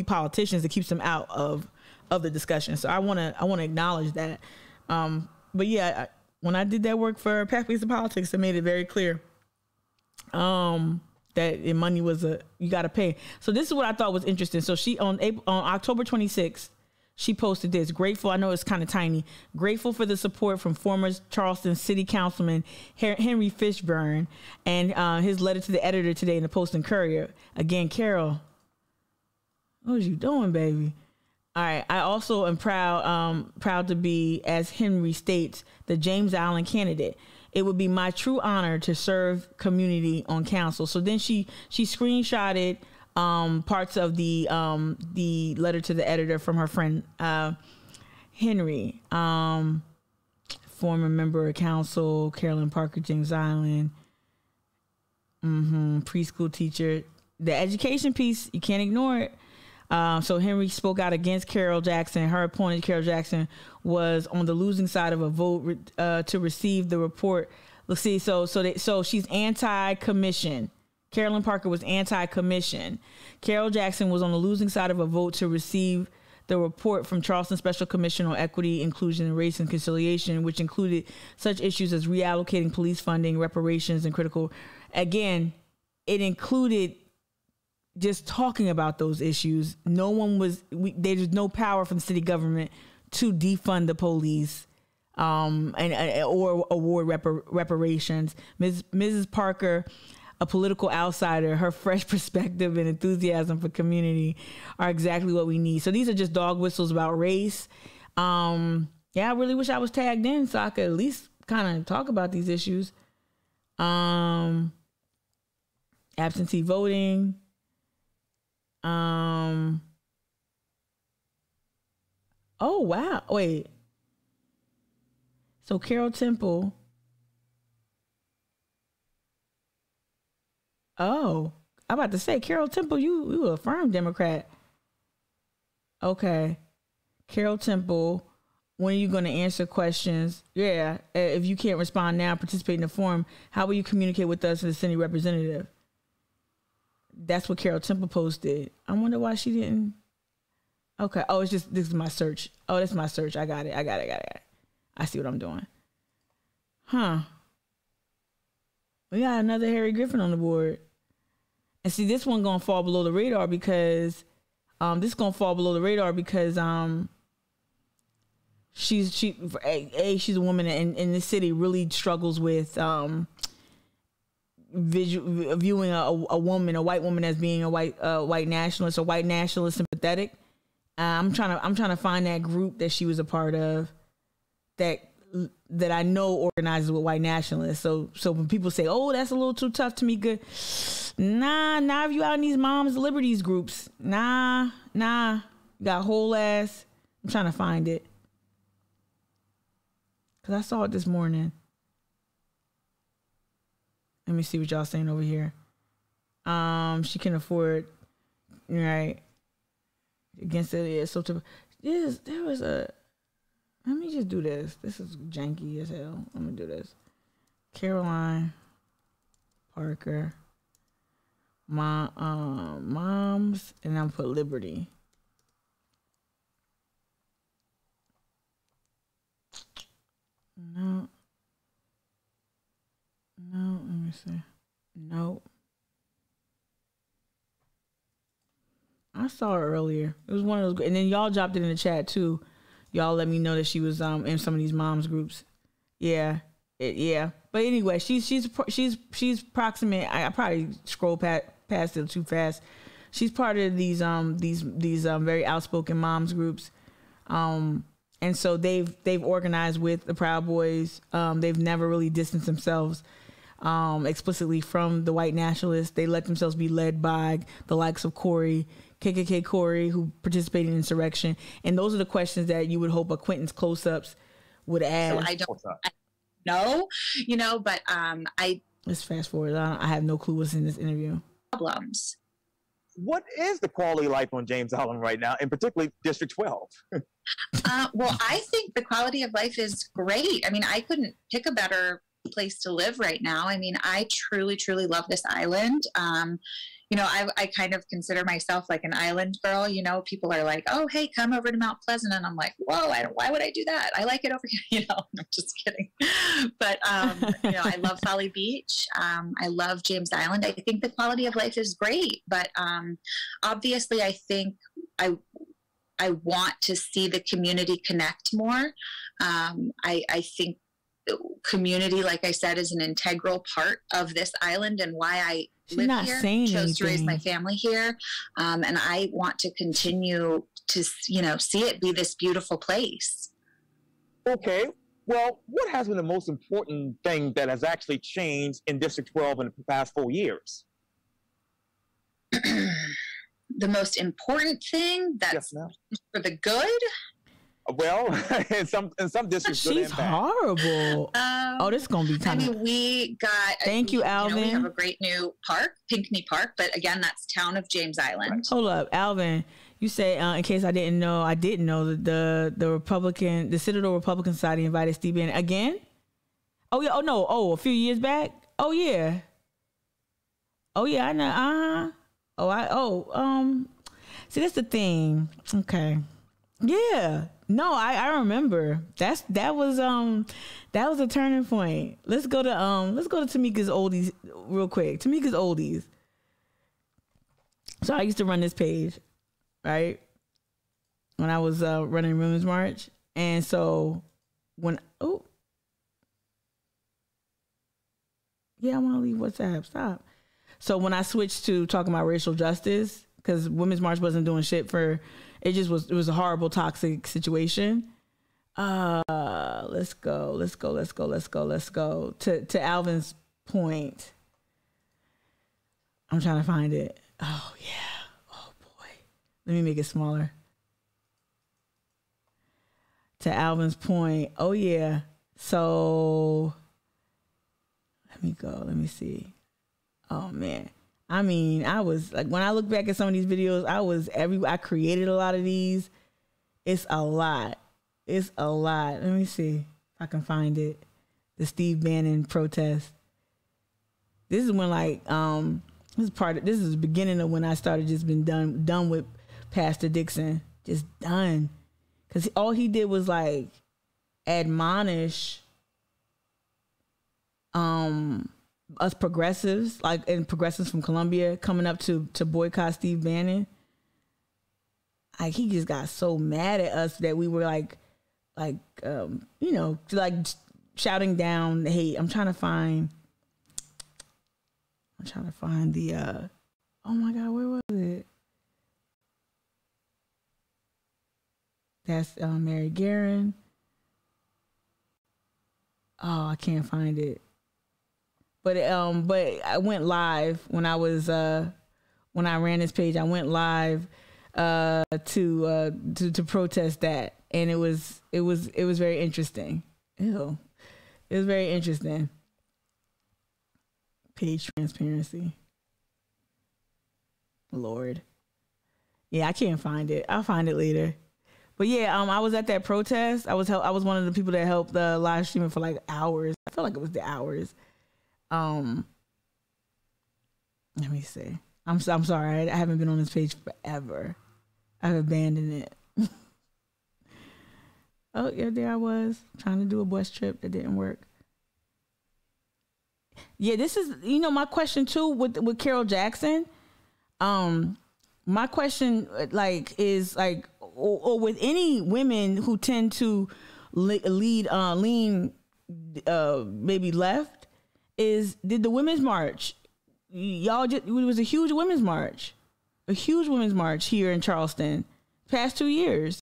politicians. It keeps them out of the discussion. So I want to acknowledge that. But yeah, when I did that work for Pathways to Politics, it made it very clear. That money was you got to pay. So this is what I thought was interesting. So she on October 26th, she posted this. Grateful, I know it's kind of tiny. Grateful for the support from former Charleston City Councilman Henry Fishburne and his letter to the editor today in the Post and Courier. Again, Carol, what was you doing, baby? All right. I also am proud to be, as Henry states, the James Allen candidate. It would be my true honor to serve community on council. So then she screenshotted parts of the letter to the editor from her friend Henry, former member of council, Carolyn Parker, James Island, preschool teacher. The education piece, you can't ignore it. So Henry spoke out against Carol Jackson. Her opponent, Carol Jackson, was on the losing side of a vote to receive the report. Let's see. So she's anti-commission. Carolyn Parker was anti-commission. Carol Jackson was on the losing side of a vote to receive the report from Charleston Special Commission on Equity, Inclusion, and Race and Conciliation, which included such issues as reallocating police funding, reparations, and critical. Again, it included just talking about those issues. There's no power from the city government to defund the police or award reparations. Mrs. Parker, a political outsider, her fresh perspective and enthusiasm for community are exactly what we need. So these are just dog whistles about race. I really wish I was tagged in so I could at least kind of talk about these issues. Absentee voting. Oh, wow. Wait. So Carol Temple. Oh, I'm about to say, Carol Temple, you a firm Democrat. Okay. Carol Temple, when are you going to answer questions? Yeah. If you can't respond now, participate in the forum, how will you communicate with us as a city representative? That's what Carol Temple posted. I wonder why she didn't. Okay. Oh, it's just, this is my search. Oh, that's my search. I got it. I see what I'm doing. Huh. We got another Harry Griffin on the board. And see, this one gonna fall below the radar because she's a woman in the city, really struggles with viewing a white woman as being a white nationalist sympathetic. I'm trying to find that group that she was a part of that I know organizes with white nationalists. So when people say, "Oh, that's a little too tough, Tamika," nah, if you out in these moms liberties groups, nah, you got whole ass. I'm trying to find it because I saw it this morning. Let me see what y'all saying over here. She can afford, right? Against it, yeah. So there was a. Let me just do this. This is janky as hell. I'm gonna do this. Caroline Parker, moms, and I'm put Liberty. No. Let me see. Nope. I saw her earlier. It was one of those, and then y'all dropped it in the chat too. Y'all let me know that she was in some of these moms groups. Yeah. But anyway, she's proximate. I probably scrolled past it too fast. She's part of these very outspoken moms groups. And so they've organized with the Proud Boys. They've never really distanced themselves explicitly from the white nationalists. They let themselves be led by the likes of KKK Corey, who participated in insurrection. And those are the questions that you would hope acquaintance close-ups would ask. So I don't know, but let's fast forward. I have no clue what's in this interview. Problems. What is the quality of life on James Island right now, and particularly District 12? Well, I think the quality of life is great. I mean, I couldn't pick a better place to live right now. I mean, I truly, truly love this island. I kind of consider myself like an island girl. People are like, "Oh, hey, come over to Mount Pleasant," and I'm like, "Whoa, why would I do that? I like it over here." I'm just kidding. But I love Folly Beach. I love James Island. I think the quality of life is great, but obviously, I think I want to see the community connect more. I think community, like I said, is an integral part of this island and why I live here, chose to raise my family here. And I want to continue to, see it be this beautiful place. Okay. Well, what has been the most important thing that has actually changed in District 12 in the past 4 years? The most important thing that's for the good? Well, in some districts, she's horrible. This is gonna be tough. I mean, we got. Thank you, Alvin. We have a great new park, Pinckney Park, but again, that's town of James Island. Hold up, Alvin. You say, in case I didn't know that the Citadel Republican Society invited Steve in again. Oh yeah. Oh no. Oh, a few years back. Oh yeah. Oh yeah. I know. See, that's the thing. Okay. Yeah. No, I remember. That was a turning point. Let's go to Tamika's oldies real quick. Tamika's oldies. So I used to run this page, right? When I was running Women's March. And so I want to leave WhatsApp. Stop. So when I switched to talking about racial justice, because Women's March wasn't doing shit it was a horrible, toxic situation. Let's go to Alvin's point. I'm trying to find it. Oh yeah. Oh boy. Let me make it smaller. to Alvin's point. Oh yeah. So let me go. Let me see. Oh man. I mean, I was like, when I look back at some of these videos, I created a lot of these. It's a lot. It's a lot. Let me see if I can find it. The Steve Bannon protest. This is when this is the beginning of when I started just been done with Pastor Dixon. Just done. Cause all he did was like admonish us progressives, and progressives from Columbia coming up to boycott Steve Bannon. Like he just got so mad at us that we were shouting down the hate. I'm trying to find the oh my God, where was it? That's Mary Guerin. Oh, I can't find it. But I went live when I was when I ran this page. I went live to protest that, and it was very interesting. Ew. It was very interesting. Page transparency. Lord. Yeah, I can't find it. I'll find it later. But yeah, I was at that protest. I was one of the people that helped the live streaming for like hours. I felt like it was the hours. Let me see. I'm sorry. I haven't been on this page forever. I've abandoned it. Oh yeah, there I was trying to do a bus trip that didn't work. Yeah, this is my question too with Carol Jackson. My question is or with any women who tend to lean maybe left, did the Women's March, it was a huge Women's March here in Charleston past 2 years.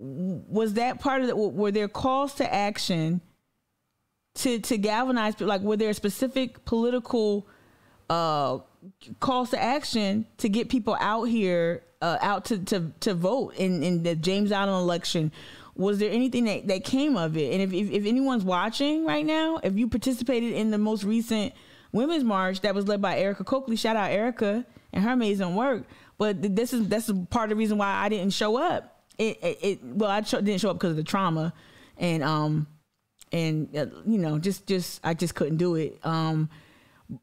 Was that part of were there calls to action to galvanize, were there specific political calls to action to get people out here, out to vote in the James Allen election? Was there anything that came of it? And if anyone's watching right now, if you participated in the most recent Women's March that was led by Erica Coakley, shout out Erica and her amazing work. But that's part of the reason why I didn't show up. I didn't show up because of the trauma, and I just couldn't do it.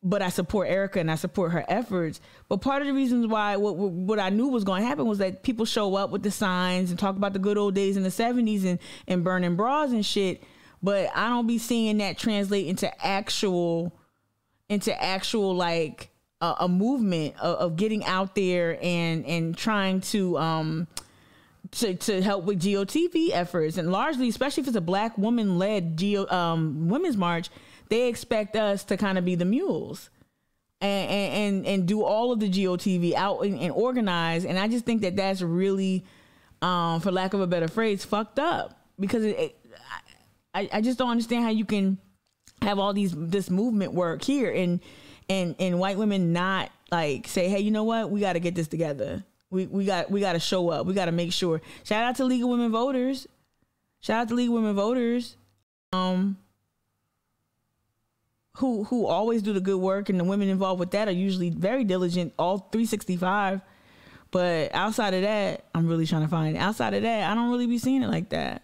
But I support Erica and I support her efforts. But part of the reasons why what I knew was going to happen was that people show up with the signs and talk about the good old days in the 70s and burning bras and shit. But I don't be seeing that translate into actual like a movement of getting out there and trying to help with GOTV efforts. And largely, especially if it's a Black woman-led Women's March, they expect us to kind of be the mules and do all of the GOTV out and organize. And I just think that that's really, for lack of a better phrase, fucked up, because I just don't understand how you can have all this movement work here and white women not like say, hey, you know what? We got to get this together. We got to show up. We got to make sure. Shout out to League of Women Voters. Who always do the good work, and the women involved with that are usually very diligent, all 365. But outside of that, I'm really trying to find it. Outside of that, I don't really be seeing it like that.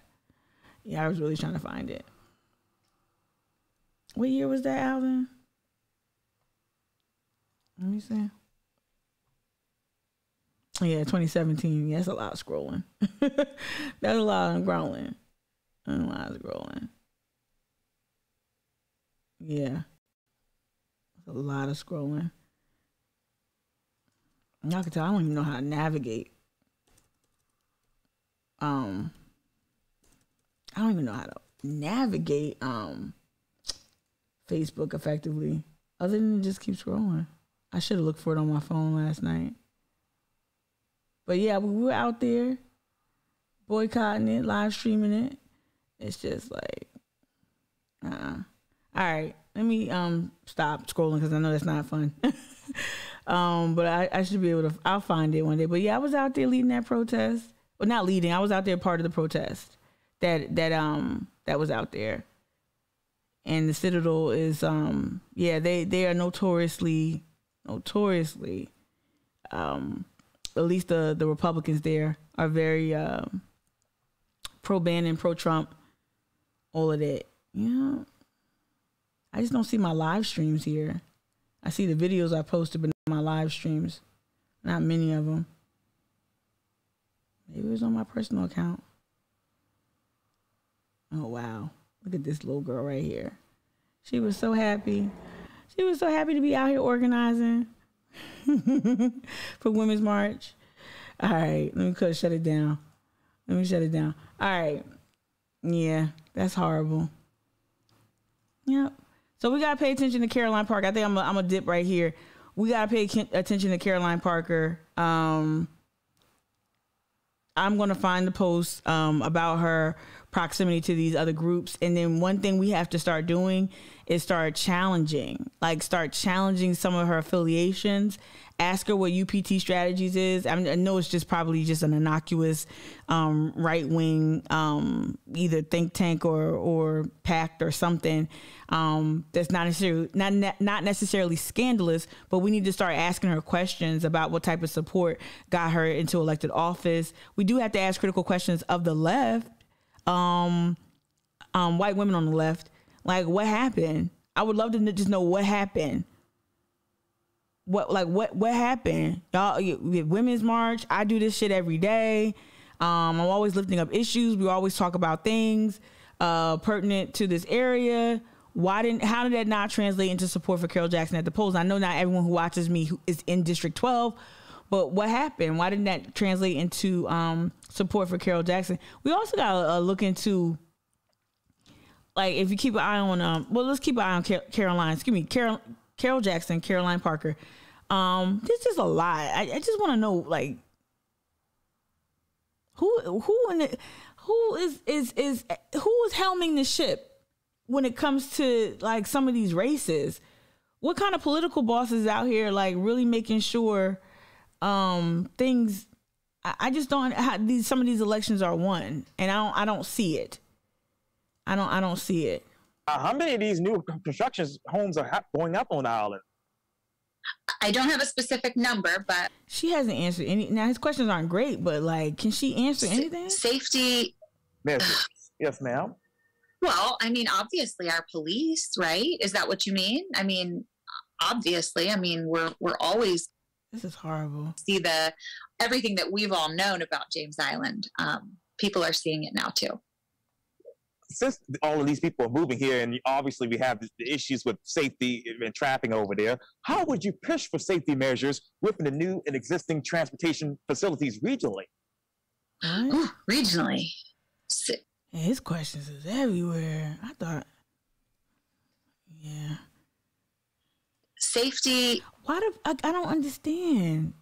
Yeah, I was really trying to find it. What year was that, Alvin? Let me see. Yeah, 2017. Yeah, that's a lot of scrolling. That's a lot of scrolling. Yeah. That's a lot of scrolling. Y'all can tell I don't even know how to navigate. I don't even know how to navigate Facebook effectively, other than just keep scrolling. I should have looked for it on my phone last night. But yeah, we were out there boycotting it, live streaming it. It's just like, all right, let me stop scrolling because I know that's not fun. But I should be able to, I'll find it one day. But yeah, I was out there leading that protest. Well, not leading, I was out there part of the protest that was out there. And the Citadel is they are notoriously at least the Republicans there are very pro-Bannon, pro-Trump, all of that. Yeah. I just don't see my live streams here. I see the videos I posted, but not my live streams. Not many of them. Maybe it was on my personal account. Oh, wow. Look at this little girl right here. She was so happy. She was so happy to be out here organizing for Women's March. All right, let me shut it down. Let me shut it down. All right. Yeah, that's horrible. Yep. So we got to pay attention to Caroline Parker. I think I'm a dip right here. We got to pay attention to Caroline Parker. I'm going to find the post about her proximity to these other groups. And then one thing we have to start doing is start challenging some of her affiliations. Ask her what UPT Strategies is. I know it's just probably just an innocuous right-wing either think tank or pact or something that's not necessarily scandalous, but we need to start asking her questions about what type of support got her into elected office. We do have to ask critical questions of the left, white women on the left. Like, what happened? I would love to just know what happened. What happened? Y'all, Women's March. I do this shit every day. I'm always lifting up issues. We always talk about things pertinent to this area. How did that not translate into support for Carol Jackson at the polls? I know not everyone who watches me is in District 12, but what happened? Why didn't that translate into support for Carol Jackson? We also got to look into, like, if you keep an eye on, let's keep an eye on Carol Jackson, Caroline Parker. There's just a lot. I just want to know, like, who is helming the ship when it comes to, like, some of these races? What kind of political bosses out here, like, really making sure things? I just don't. Some of these elections are won, and I don't see it. I don't see it. How many of these new construction homes are going up on the island? I don't have a specific number, but she hasn't answered any. Now, his questions aren't great, but, like, can she answer anything? Safety. Yes, ma'am. Well, I mean, obviously our police, right? Is that what you mean? I mean, obviously, I mean, we're always. This is horrible. See everything that we've all known about James Island. People are seeing it now too. Since all of these people are moving here, and obviously we have the issues with safety and traffic over there, how would you push for safety measures within the new and existing transportation facilities regionally? Regionally? Yeah, his questions is everywhere. I thought, yeah. Safety. I don't understand.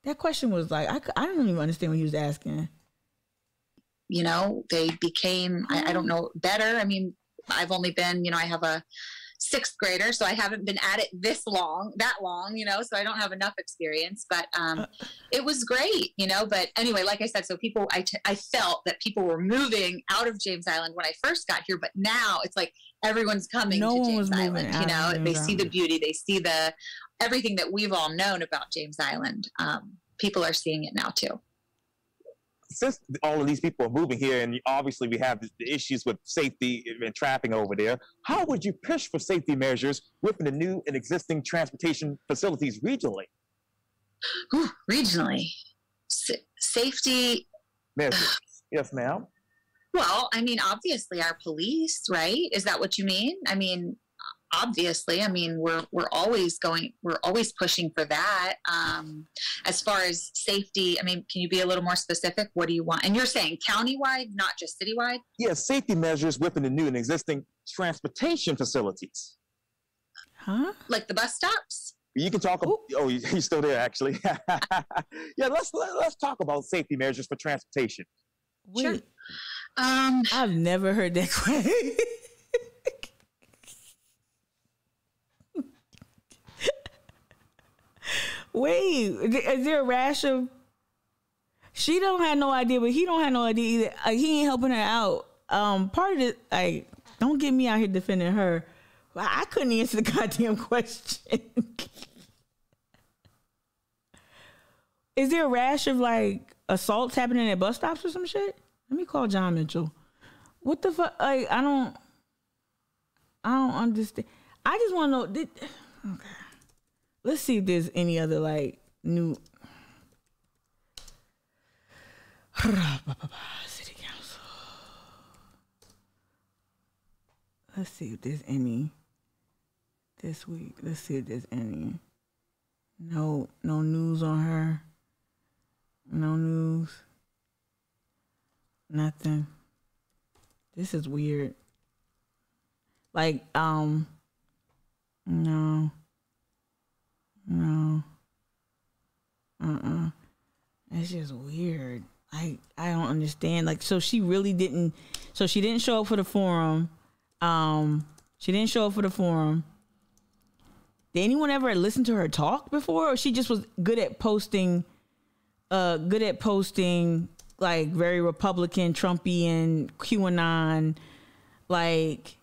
That question was like, I don't even understand what he was asking. You know, they became, I don't know, better. I mean, I've only been, I have a 6th grader, so I haven't been at it that long, so I don't have enough experience, but it was great, but anyway, like I said, so people, I felt that people were moving out of James Island when I first got here, but now it's like everyone's coming to James Island, they see the beauty, they see everything that we've all known about James Island. People are seeing it now too. Since all of these people are moving here, and obviously we have the issues with safety and traffic over there, how would you push for safety measures within the new and existing transportation facilities regionally? Regionally? Safety? Yes, ma'am. Well, I mean, obviously our police, right? Is that what you mean? I mean, obviously, I mean, we're always pushing for that. As far as safety, I mean, can you be a little more specific? What do you want? And you're saying countywide, not just citywide? Yes, safety measures within the new and existing transportation facilities. Huh? Like the bus stops? You can talk about, he's still there, actually. Yeah, let's talk about safety measures for transportation. Wait. Sure. I've never heard that question. Wait, is there a rash of? She don't have no idea, but he don't have no idea either. He ain't helping her out. Part of it, like, don't get me out here defending her. I couldn't answer the goddamn question. Is there a rash of like assaults happening at bus stops or some shit? Let me call John Mitchell. What the fuck? Like, I don't understand. I just want to know. Okay. Let's see if there's any other like new city council. Let's see if there's any this week. Let's see if there's any. No news on her. No news. Nothing. This is weird. Like, no. It's just weird. I don't understand. Like, so she really didn't. So she didn't show up for the forum. She didn't show up for the forum. Did anyone ever listen to her talk before, or she just was good at posting? Like very Republican, Trumpian, QAnon, like,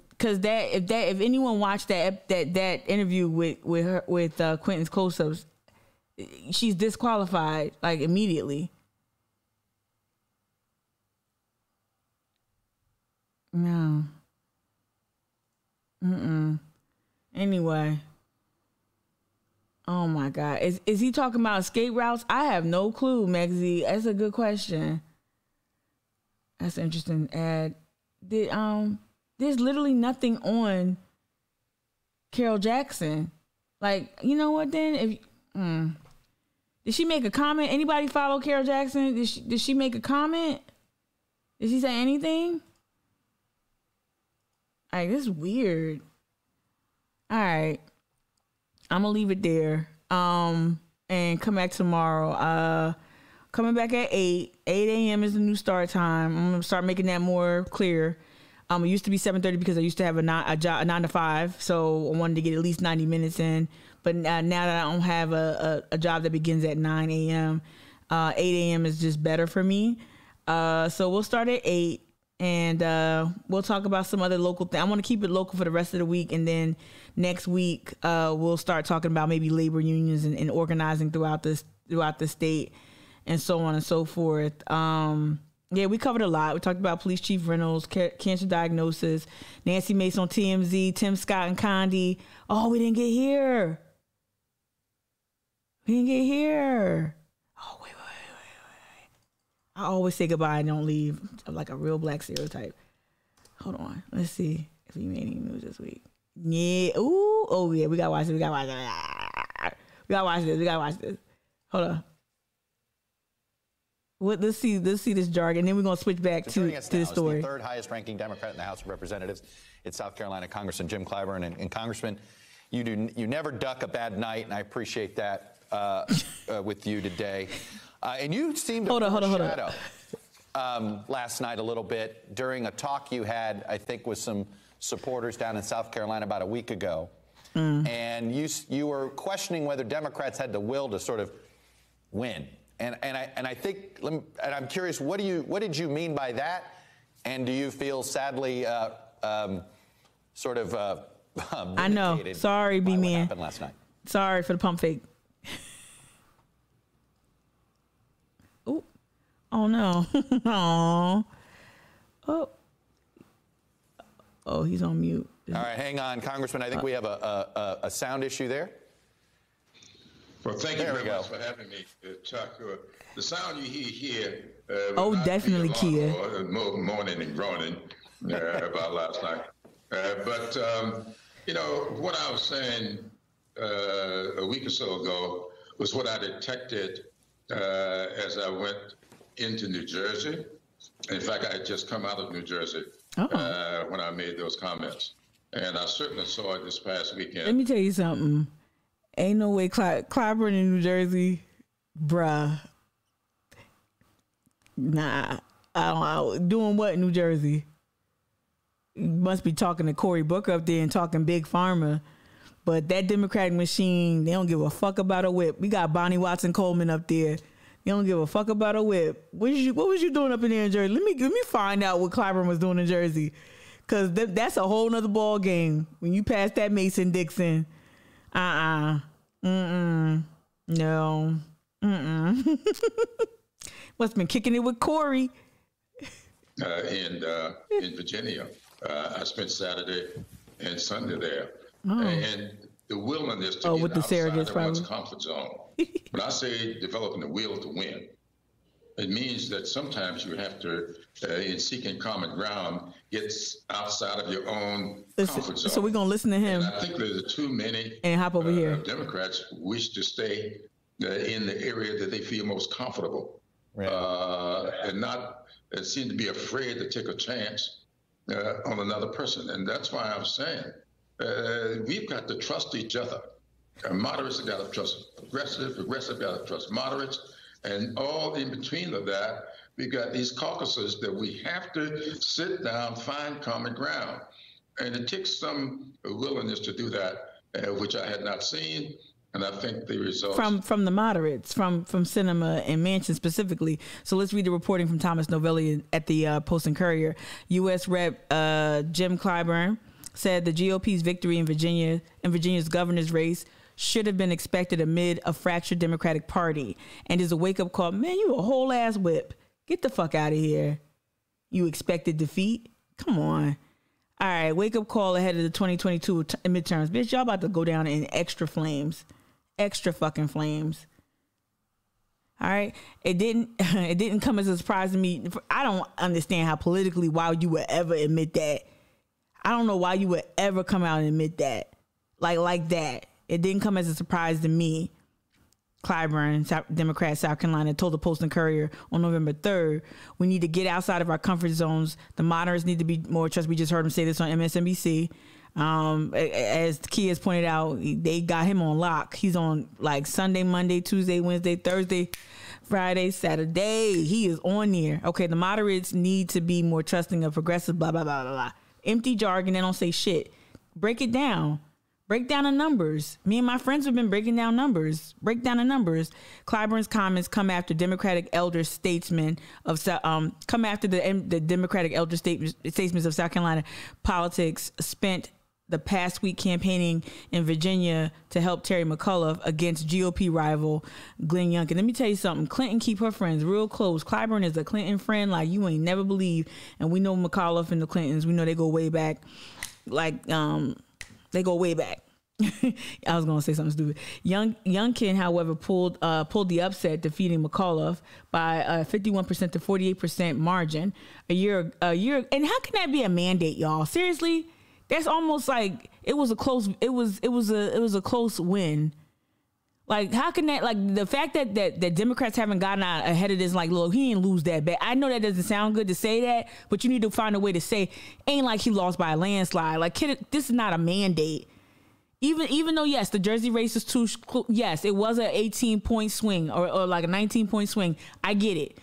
because if anyone watched that interview with her with Quentin's close-ups, she's disqualified like immediately. No. Anyway. Oh my God. Is he talking about escape routes? I have no clue, Megzy. That's a good question. That's an interesting ad. There's literally nothing on Carol Jackson. Like, you know what then? Did she make a comment? Anybody follow Carol Jackson? Did she make a comment? Did she say anything? Like, this is weird. All right. I'm gonna leave it there. And come back tomorrow. Coming back at 8 a.m. is the new start time. I'm gonna start making that more clear. It used to be 7:30 because I used to have a 9 to 5, so I wanted to get at least 90 minutes in. But now that I don't have a job that begins at 9 a.m., 8 a.m. is just better for me. So we'll start at 8, and we'll talk about some other local thing. I want to keep it local for the rest of the week, and then next week we'll start talking about maybe labor unions and organizing throughout the state, and so on and so forth. Yeah, we covered a lot. We talked about Police Chief Reynolds, cancer diagnosis, Nancy Mace on TMZ, Tim Scott and Condi. Oh, we didn't get here. Oh, wait. I always say goodbye and don't leave. I'm like a real black stereotype. Hold on. Let's see if we made any news this week. Yeah. Ooh. Oh, yeah. We got to watch this. We got to watch this. Hold on. Let's see this jargon, and then we're going to switch back to the story. The third highest ranking Democrat in the House of Representatives. It's South Carolina Congressman Jim Clyburn. And Congressman, you never duck a bad night, and I appreciate that with you today. And you seemed to foreshadow last night a little bit during a talk you had, I think, with some supporters down in South Carolina about a week ago. And you were questioning whether Democrats had the will to sort of win. And I think, and I'm curious, what did you mean by that? And do you feel sadly sort of I know. Sorry, B-Man. What happened last night? Sorry for the pump fake. Ooh. Oh no. Aww. Oh, he's on mute. All right, hang on, Congressman. I think we have a sound issue there. Well, thank you very much for having me, Chuck. The sound you hear definitely, Kia. Moaning and groaning about last night. But, what I was saying a week or so ago was what I detected as I went into New Jersey. In fact, I had just come out of New Jersey when I made those comments. And I certainly saw it this past weekend. Let me tell you something. Ain't no way Clyburn in New Jersey, bruh. Nah. Doing what in New Jersey? You must be talking to Cory Booker up there and talking Big Pharma. But that Democratic machine, they don't give a fuck about a whip. We got Bonnie Watson Coleman up there You don't give a fuck about a whip. What was you doing up in there in Jersey? Let me find out what Clyburn was doing in Jersey, because that's a whole nother ball game. When you pass that Mason Dixon, no, Must been kicking it with Corey. In Virginia, I spent Saturday and Sunday there, Oh. and the willingness to get with the outside surrogates, of one's probably. comfort zone. When I say developing the will to win, it means that sometimes you have to, in seeking common ground, get outside of your own comfort zone. So we're gonna listen to him. And I think there's too many and hop over here. Democrats wish to stay in the area that they feel most comfortable, and not seem to be afraid to take a chance on another person. And that's why I'm saying we've got to trust each other. Moderates have got to trust progressive got to trust moderates, and all in between of that, we've got these caucuses that we have to sit down, find common ground. And it takes some willingness to do that, which I had not seen. And I think the results from the moderates, from Sinema and Manchin specifically. So let's read the reporting from Thomas Novelli at the Post and Courier. U.S. Rep. Jim Clyburn said the GOP's victory in Virginia's governor's race should have been expected amid a fractured Democratic Party, and is a wake-up call. Man, you a whole ass whip. Get the fuck out of here. You expected defeat? Come on. All right, wake-up call ahead of the 2022 midterms. Bitch, y'all about to go down in extra flames. Extra fucking flames. All right? It didn't come as a surprise to me. I don't understand why you would ever admit that. I don't know why you would ever come out and admit that. Like that. It didn't come as a surprise to me. Clyburn, Democrat, South Carolina, told the Post and Courier on November 3rd, we need to get outside of our comfort zones. The moderates need to be more trust. We just heard him say this on MSNBC. As Key has pointed out, they got him on lock. He's on like Sunday, Monday, Tuesday, Wednesday, Thursday, Friday, Saturday. He is on there. Okay, the moderates need to be more trusting of progressive, blah, blah, blah, blah, blah. Empty jargon. They don't say shit. Break it down. Break down the numbers. Me and my friends have been breaking down numbers. Break down the numbers. Clyburn's comments come after Democratic elder statesmen of the Democratic elder statesmen of South Carolina politics spent the past week campaigning in Virginia to help Terry McAuliffe against GOP rival Glenn Youngkin. Let me tell you something. Clinton keep her friends real close. Clyburn is a Clinton friend like you ain't never believe. And we know McAuliffe and the Clintons. We know they go way back. They go way back. I was gonna say something stupid. Youngkin, however, pulled the upset, defeating McAuliffe by a 51% to 48% margin a year. And how can that be a mandate, y'all? Seriously, that's almost like it was a close. It was a close win. Like, how can that, like, the fact that Democrats haven't gotten out ahead of this, like, look, he didn't lose that bad. I know that doesn't sound good to say that, but you need to find a way to say, ain't like he lost by a landslide. Like, this is not a mandate. Even though, yes, the Jersey race is too, yes, it was an 18-point swing or like a 19-point swing. I get it.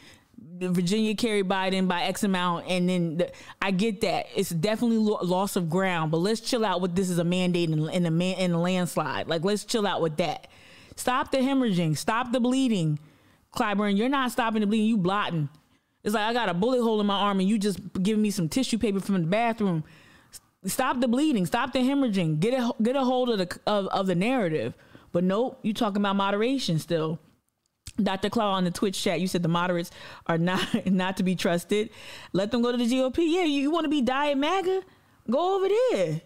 Virginia carried Biden by X amount, and then I get that. It's definitely loss of ground, but let's chill out with this is a mandate in a landslide. Like, let's chill out with that. Stop the hemorrhaging. Stop the bleeding. Clyburn, you're not stopping the bleeding. You blotting. It's like I got a bullet hole in my arm and you just giving me some tissue paper from the bathroom. Stop the bleeding. Stop the hemorrhaging. Get a hold of the narrative. But nope, you talking about moderation still. Dr. Claw on the Twitch chat, you said the moderates are not to be trusted. Let them go to the GOP. Yeah, you want to be Diet MAGA? Go over there.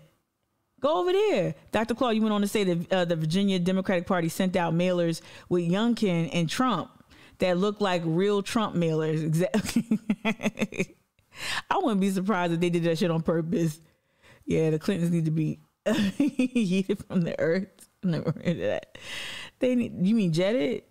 Go over there. Dr. Claw, you went on to say that the Virginia Democratic Party sent out mailers with Youngkin and Trump that looked like real Trump mailers. Exactly. I wouldn't be surprised if they did that shit on purpose. Yeah, the Clintons need to be heated from the earth. Never heard of that. You mean jetted?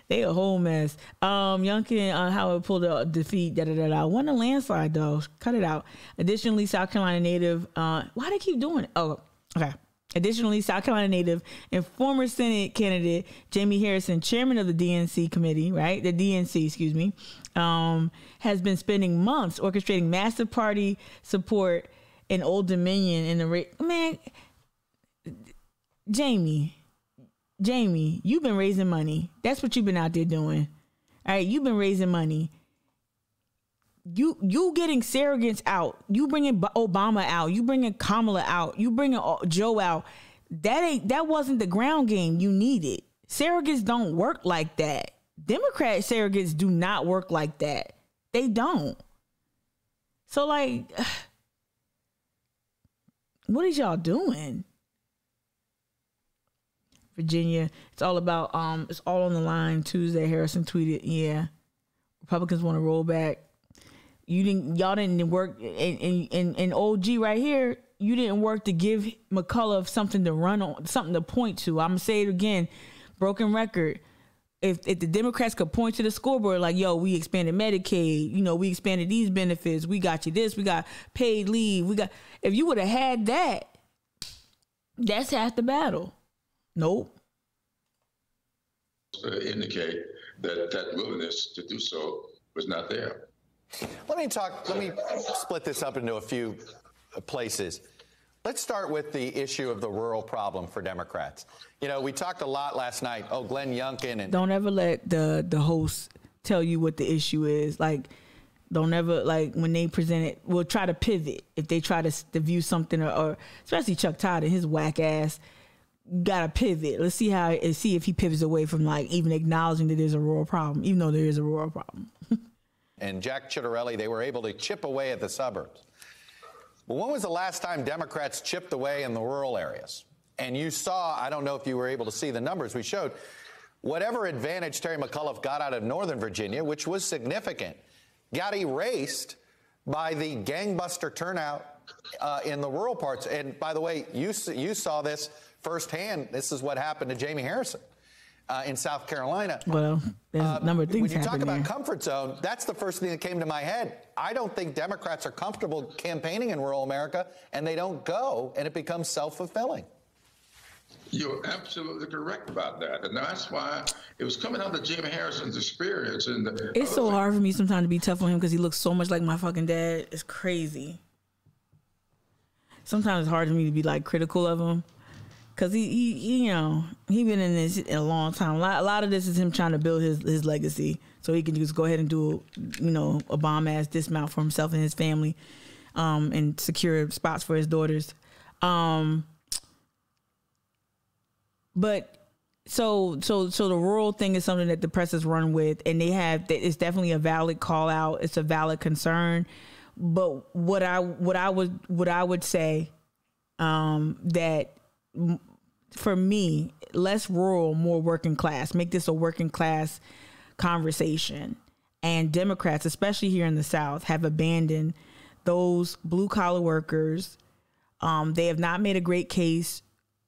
They a whole mess. Youngkin, how it pulled a defeat, won a landslide though. Cut it out. Additionally, South Carolina native, why they keep doing it? Oh, okay. Additionally, South Carolina native and former Senate candidate Jamie Harrison, chairman of the DNC committee, right? The DNC, excuse me, has been spending months orchestrating massive party support in Old Dominion in the man, Jamie, Jamie, you've been raising money. That's what you've been out there doing. All right, you've been raising money. You getting surrogates out. You bringing Obama out. You bringing Kamala out. You bringing Joe out. That wasn't the ground game you needed. Surrogates don't work like that. Democrat surrogates do not work like that. They don't. So like, what is y'all doing? Virginia, it's all about it's all on the line. Tuesday, Harrison tweeted, yeah, Republicans want to roll back. Y'all didn't work in OG right here. You didn't work to give McCullough something to run on, something to point to. I'm gonna say it again, broken record. If the Democrats could point to the scoreboard like, yo, we expanded Medicaid, you know, we expanded these benefits, we got you this, we got paid leave, if you would have had that, that's half the battle. Nope. Indicate that willingness to do so was not there. Let me split this up into a few places. Let's start with the issue of the rural problem for Democrats. You know, we talked a lot last night. Oh, Glenn Youngkin. And don't ever let the host tell you what the issue is. Like, don't ever, like, when they present it, we'll try to pivot. If they try to view something, or especially Chuck Todd and his whack ass, gotta pivot. Let's see if he pivots away from, like, even acknowledging that there's a rural problem, even though there is a rural problem. And Jack Ciattarelli, they were able to chip away at the suburbs. But when was the last time Democrats chipped away in the rural areas? And you saw, I don't know if you were able to see the numbers we showed, whatever advantage Terry McAuliffe got out of Northern Virginia, which was significant, got erased by the gangbuster turnout in the rural parts. And by the way, you saw this firsthand. This is what happened to Jamie Harrison in South Carolina. Well, there's a number of things when you talk about there. comfort zone, that's the first thing that came to my head. I don't think Democrats are comfortable campaigning in rural America, and they don't go, and it becomes self-fulfilling. You're absolutely correct about that. And that's why it was coming out of Jamie Harrison's experience. It's so hard for me sometimes to be tough on him because he looks so much like my fucking dad. It's crazy. Sometimes it's hard for me to be, like, critical of him. Because he been in this a long time. A lot of this is him trying to build his legacy so he can just go ahead and do, a bomb-ass dismount for himself and his family, and secure spots for his daughters. But so the rural thing is something that the press has run with, and it's definitely a valid call out. It's a valid concern. But what I would say, that for me, less rural, more working class. Make this a working class conversation. And Democrats, especially here in the South, have abandoned those blue collar workers. They have not made a great case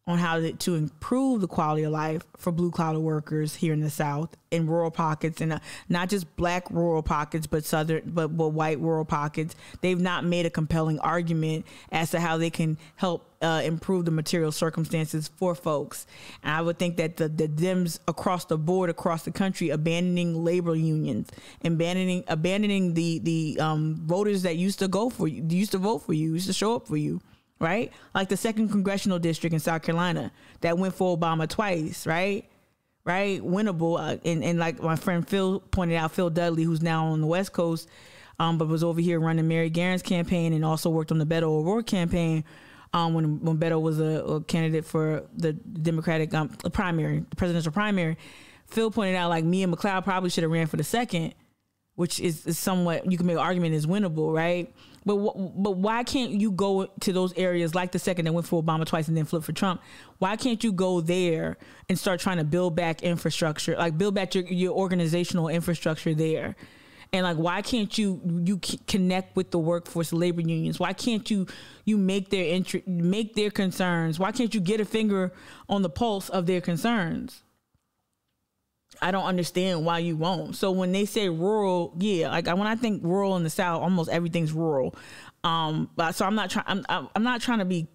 on how to improve the quality of life for blue collar workers here in the South, in rural pockets, and not just black rural pockets, but but white rural pockets. They've not made a compelling argument as to how they can help improve the material circumstances for folks. And I would think that the Dems across the board, across the country, abandoning labor unions, abandoning the voters that used to vote for you, used to show up for you. Right? Like the 2nd congressional district in South Carolina that went for Obama twice, right? Winnable. And like my friend Phil pointed out, Phil Dudley, who's now on the West Coast, but was over here running Mary Garrett's campaign and also worked on the Beto O'Rourke campaign when Beto was a candidate for the Democratic primary, the presidential primary. Phil pointed out, like, Mia McLeod probably should have ran for the 2nd, which is somewhat, you can make an argument is winnable, right? But why can't you go to those areas like the 2nd that went for Obama twice and then flipped for Trump? Why can't you go there and start trying to build back infrastructure, like build back your organizational infrastructure there? And like, why can't you connect with the workforce labor unions? Why can't you make their concerns? Why can't you get a finger on the pulse of their concerns? I don't understand why you won't. So when they say rural, yeah, like when I think rural in the South, almost everything's rural. But so I'm not trying to be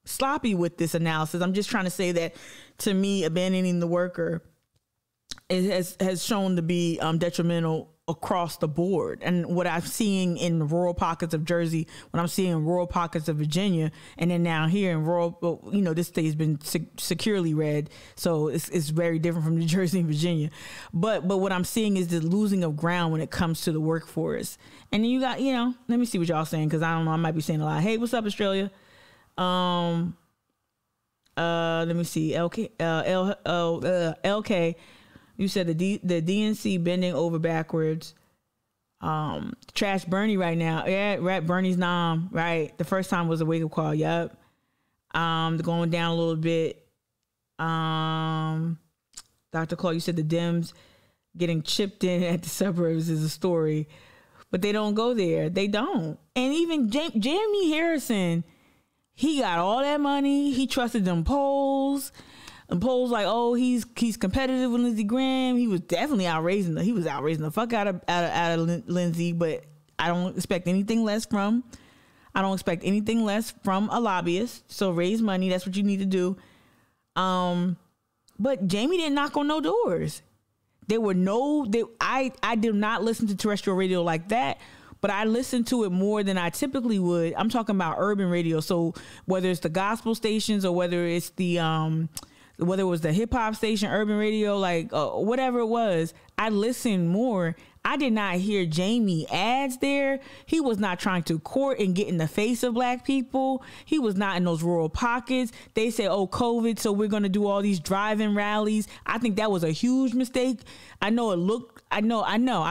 sloppy with this analysis. I'm just trying to say that, to me, abandoning the worker has shown to be detrimental across the board. And what I'm seeing in rural pockets of Jersey, what I'm seeing in rural pockets of Virginia, and then now here in rural, this state has been securely red, so it's very different from New Jersey and Virginia. But what I'm seeing is the losing of ground when it comes to the workforce. And then you got, let me see what y'all saying, because I don't know, I might be saying a lot. Hey, what's up, Australia? Let me see. LK, you said the DNC bending over backwards. Trash Bernie right now. Yeah, right. Bernie's nom. Right. The first time was a wake up call. Yep. Going down a little bit. Dr. Claude, you said the Dems getting chipped in at the suburbs is a story, but they don't go there. They don't. And even Jeremy Harrison, he got all that money. He trusted them polls. And polls like, oh, he's competitive with Lindsey Graham. He was definitely outraising the fuck out of Lindsey. But I don't expect anything less from a lobbyist. So raise money. That's what you need to do. But Jamie didn't knock on no doors. I did not listen to terrestrial radio like that. But I listen to it more than I typically would. I'm talking about urban radio. So whether it's the gospel stations or whether it's whether it was the hip hop station, urban radio, like whatever it was, I listened more. I did not hear Jamie ads there. He was not trying to court and get in the face of black people. He was not in those rural pockets. They said, oh, COVID, so we're going to do all these drive-in rallies. I think that was a huge mistake. I know. I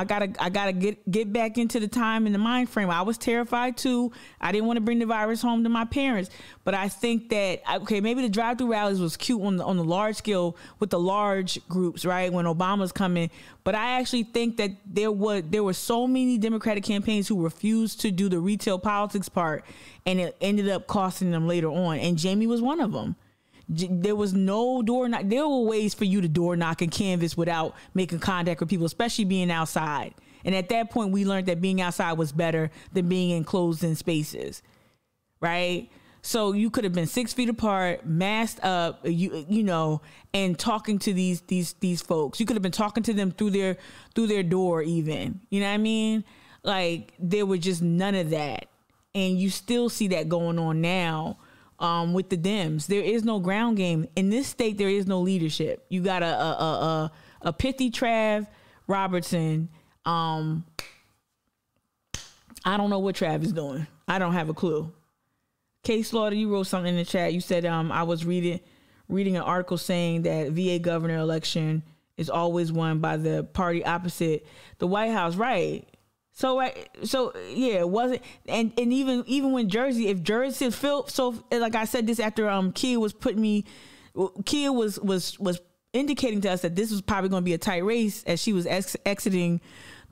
gotta get back into the time and the mind frame. I was terrified too. I didn't want to bring the virus home to my parents. But I think that, maybe the drive-through rallies was cute on the large scale with the large groups, right? When Obama's coming. But I actually think that there were so many Democratic campaigns who refused to do the retail politics part, and it ended up costing them later on. And Jamie was one of them. There was no door knock. There were ways for you to door knock and canvas without making contact with people, especially being outside. And at that point, we learned that being outside was better than being enclosed in spaces, right? So you could have been 6 feet apart, masked up, and talking to these folks. You could have been talking to them through their door, even. You know what I mean? Like, there was just none of that, and you still see that going on now. With the Dems, there is no ground game in this state. There is no leadership. You got a pithy Trav Robertson. I don't know what Trav is doing. I don't have a clue. K Slaughter, you wrote something in the chat. You said I was reading an article saying that VA governor election is always won by the party opposite the White House, right? So yeah, it wasn't, and even when Jersey, if Jersey felt so, like I said this after Kia was indicating to us that this was probably going to be a tight race as she was exiting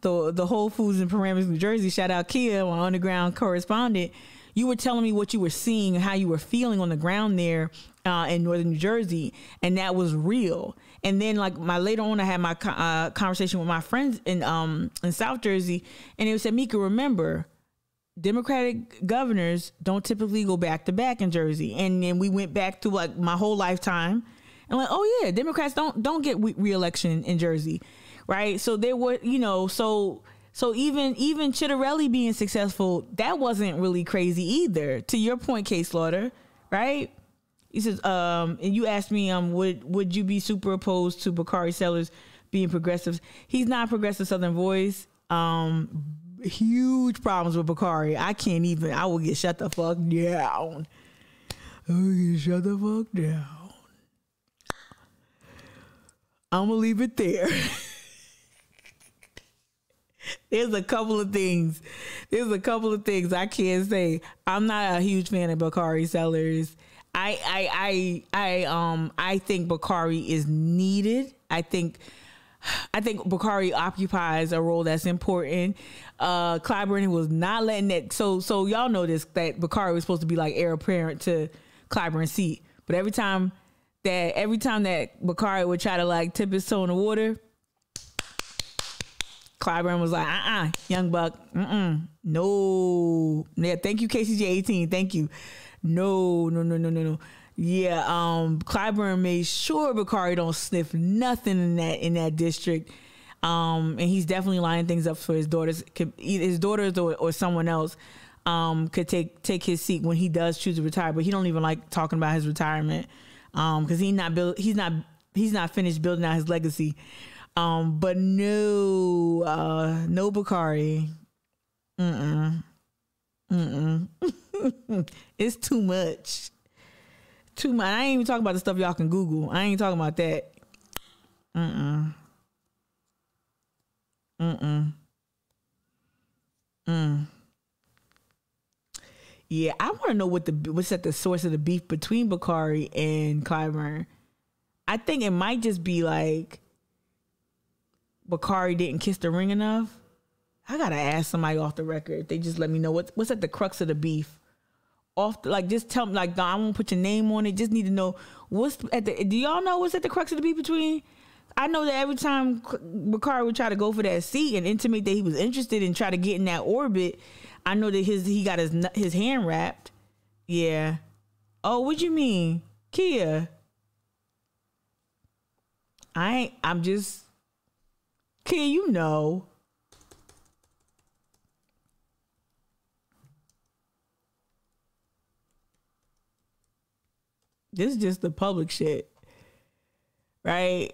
the Whole Foods in Paramus, New Jersey. Shout out Kia, my underground correspondent. You were telling me what you were seeing and how you were feeling on the ground there in northern New Jersey, and that was real. And then, like, later on, I had my conversation with my friends in South Jersey, and they said, Mika, remember, Democratic governors don't typically go back to back in Jersey. And then we went back to like my whole lifetime, and like, oh yeah, Democrats don't get re-election in Jersey, right? So there were, so even Chitterelli being successful, that wasn't really crazy either. To your point, K Slaughter, right? He says, and you asked me, would you be super opposed to Bakari Sellers being progressive? He's not progressive Southern voice. Huge problems with Bakari. I will get shut the fuck down. I'm gonna leave it there. There's a couple of things I can't say. I'm not a huge fan of Bakari Sellers. I think Bakari is needed. I think Bakari occupies a role that's important. Clyburn was not letting that. So y'all know this, that Bakari was supposed to be like heir apparent to Clyburn's seat. But every time that Bakari would try to like tip his toe in the water, Clyburn was like, young buck, no. Yeah, thank you, KCJ 18. Thank you. No. Yeah, Clyburn made sure Bakari don't sniff nothing in that district. And he's definitely lining things up for his daughters. His daughters or someone else could take his seat when he does choose to retire. But he don't even like talking about his retirement because he's not finished building out his legacy. But no Bakari. It's too much. Too much. I ain't even talking about the stuff y'all can Google. I ain't talking about that. Yeah, I want to know what's at the source of the beef between Bakari and Clyburn. I think it might just be like Bakari didn't kiss the ring enough. I gotta ask somebody off the record if they just let me know what's at the crux of the beef. Just tell me, like, I won't put your name on it. Just need to know do y'all know what's at the crux of the beef between? I know that every time Bakari would try to go for that seat and intimate that he was interested and try to get in that orbit, I know that he got his hand wrapped. Yeah. Oh, what you mean? Kia. Kia, you know. This is just the public shit. Right?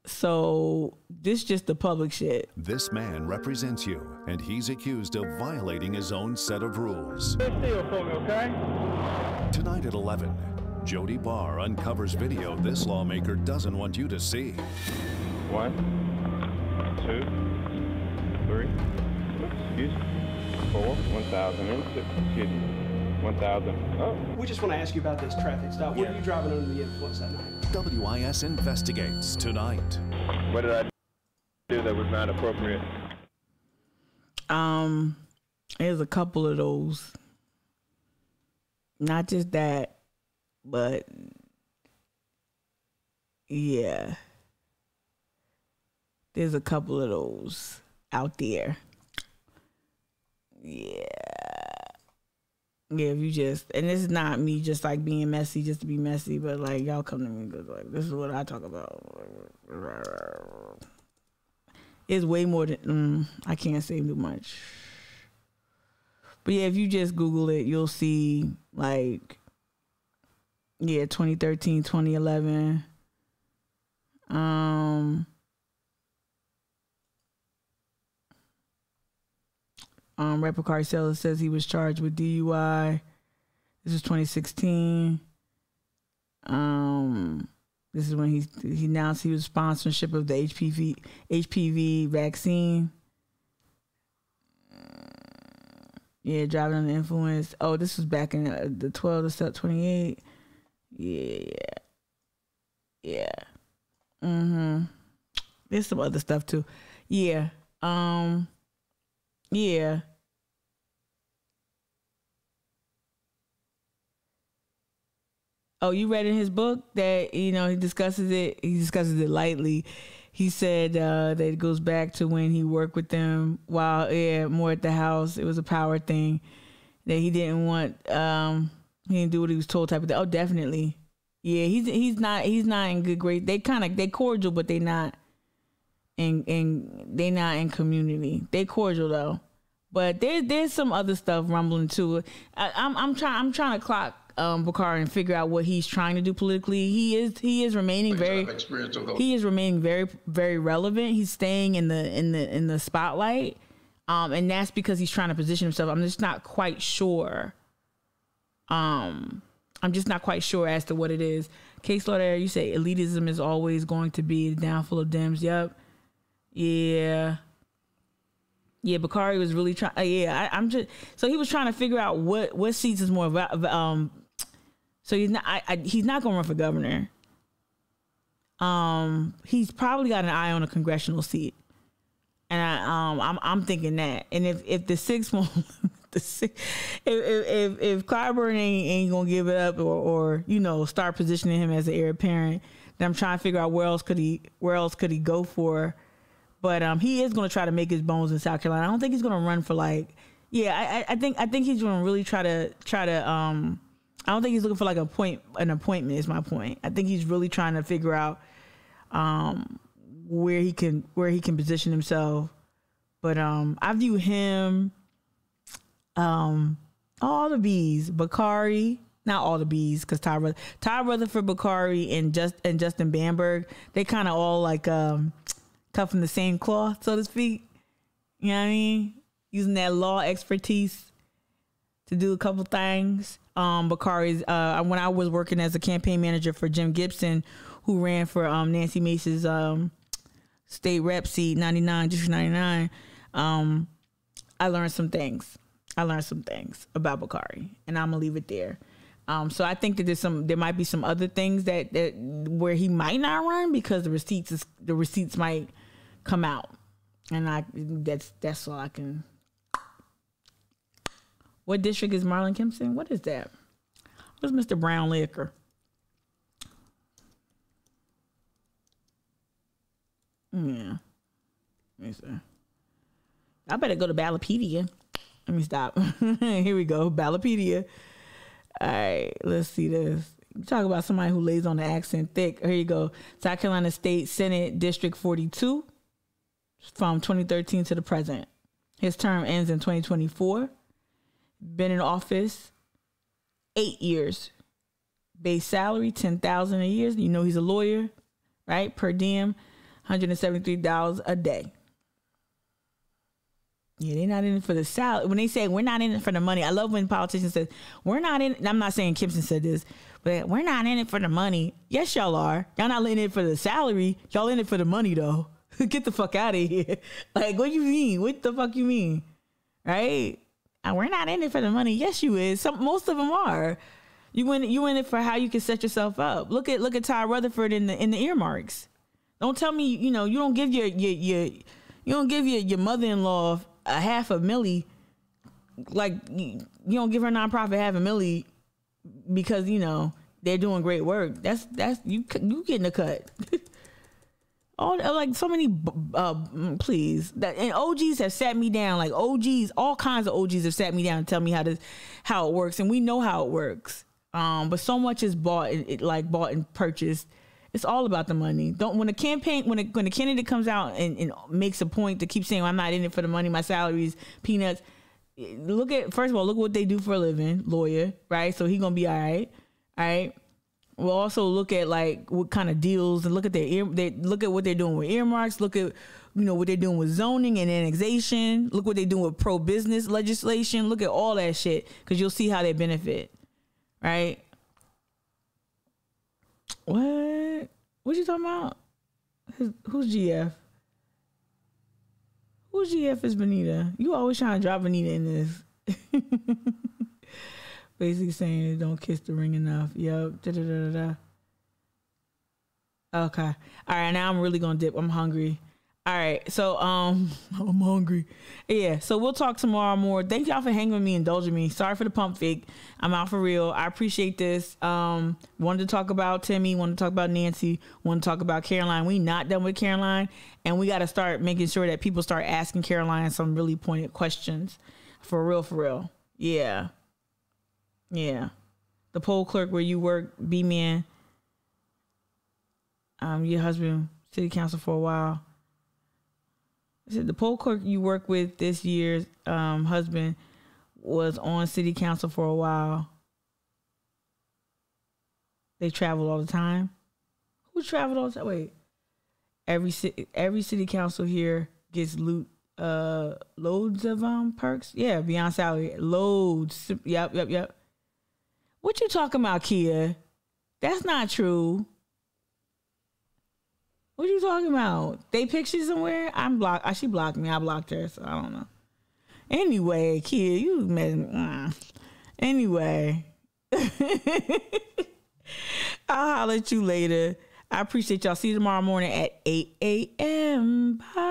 So this just the public shit. This man represents you, and he's accused of violating his own set of rules. Stay still for me, okay? Tonight at 11, Jody Barr uncovers video this lawmaker doesn't want you to see. 1, 2, 3, excuse me, 4, 1,006, excuse me, 1,000. Oh. We just want to ask you about this traffic stop. Were you driving under the influence that night? WIS investigates tonight. What did I do that was not appropriate? There's a couple of those. Not just that, but yeah. There's a couple of those out there. Yeah. Yeah, if you just, and this is not me just like being messy just to be messy, but like y'all come to me because like this is what I talk about. It's way more than, I can't say too much. But yeah, if you just Google it, you'll see like, 2013, 2011. Rep Bakari Sellers says he was charged with DUI. This was 2016. This is when he announced he was sponsorship of the HPV vaccine. Yeah, driving under influence. Oh, this was back in the 12 to 28. Yeah. There's some other stuff too. Yeah. Yeah. Oh, you read in his book that, he discusses it. He discusses it lightly. He said that it goes back to when he worked with them while more at the house. It was a power thing that he didn't want. He didn't do what he was told type of thing. Oh, definitely. Yeah, he's not in good grade. They cordial, but they not in community. They cordial though. But there's some other stuff rumbling too. I'm trying to clock Bakari and figure out what he's trying to do politically. He is remaining very very relevant. He's staying in the spotlight, and that's because he's trying to position himself. I'm just not quite sure. I'm just not quite sure as to what it is. Case Law there, you say elitism is always going to be the downfall of Dems. Yep. Yeah, Bakari was really trying. I'm just so he was trying to figure out what seats is more. So he's not going to run for governor. He's probably got an eye on a congressional seat, and I'm thinking that. And if the sixth one, if Clyburn ain't gonna give it up or start positioning him as an heir apparent, then I'm trying to figure out where else could he go for. But he is going to try to make his bones in South Carolina. I don't think he's going to run for I think he's going to really try to. I don't think he's looking for an appointment. Is my point. I think he's really trying to figure out where he can position himself. But I view him, all the B's, Bakari, not all the B's, because Ty Rutherford, Bakari, and Justin Bamberg, they kind of all like cut from the same cloth, so to speak. You know what I mean? Using that law expertise to do a couple things. Bakari's when I was working as a campaign manager for Jim Gibson, who ran for Nancy Mace's state rep seat, 99, District 99. I learned some things. About Bakari, and I'm gonna leave it there. So I think that there might be some other things that where he might not run because the receipts might come out, and that's all I can. What district is Marlon Kempson? What is that? What's Mr. Brown Liquor? Yeah. Let me see. I better go to Ballotpedia. Let me stop. Here we go. Ballotpedia. All right. Let's see this. Talk about somebody who lays on the accent thick. Here you go. South Carolina State Senate District 42 from 2013 to the present. His term ends in 2024. Been in office 8 years. Base salary $10,000 a year. You know he's a lawyer, right? Per diem, $173 a day. Yeah, they're not in it for the salary. When they say we're not in it for the money, I love when politicians say we're not in. I'm not saying Kempson said this, but we're not in it for the money. Yes, y'all are. Y'all not in it for the salary. Y'all in it for the money though. Get the fuck out of here. Like, what you mean? What the fuck you mean? Right? And we're not in it for the money. Yes, you is. Most of them are. You in it for how you can set yourself up. Look at Ty Rutherford in the earmarks. Don't tell me you don't give your mother-in-law a $500,000, like you don't give her nonprofit $500,000 because they're doing great work. That's you getting a cut. Like so many please, and OGs have sat me down, like OGs, all kinds of OGs have sat me down and tell me how it works, and we know how it works. But so much is bought and purchased. It's all about the money. When a candidate comes out and makes a point to keep saying, I'm not in it for the money, my salary's peanuts. First of all, look what they do for a living, lawyer, right? So he's gonna be all right. All right. We'll also look at like what kind of deals, and look at look at what they're doing with earmarks. Look at what they're doing with zoning and annexation. Look what they're doing with pro-business legislation. Look at all that shit, because you'll see how they benefit, right? What you talking about? Who's GF? Who's GF is Benita? You always trying to drop Benita in this. Basically saying don't kiss the ring enough. Yep. Okay. All right. Now I'm really gonna dip. I'm hungry. All right. So I'm hungry. Yeah. So we'll talk tomorrow more. Thank y'all for hanging with me, indulging me. Sorry for the pump fake. I'm out for real. I appreciate this. Wanted to talk about Timmy. Wanted to talk about Nancy. Wanted to talk about Caroline. We not done with Caroline, and we got to start making sure that people start asking Caroline some really pointed questions. For real. For real. Yeah. Yeah. The poll clerk where you work, B-Man. Your husband, city council for a while. I said the poll clerk you work with this year's husband was on city council for a while. They travel all the time. Who traveled all the time? Wait. Every city council here gets loads of perks. Yeah, beyond salary. Loads. Yep. What you talking about, Kia? That's not true. What you talking about? They pictures somewhere? I'm blocked. She blocked me. I blocked her, so I don't know. Anyway, Kia, you messing. Anyway. I'll holler at you later. I appreciate y'all. See you tomorrow morning at 8 a.m. Bye.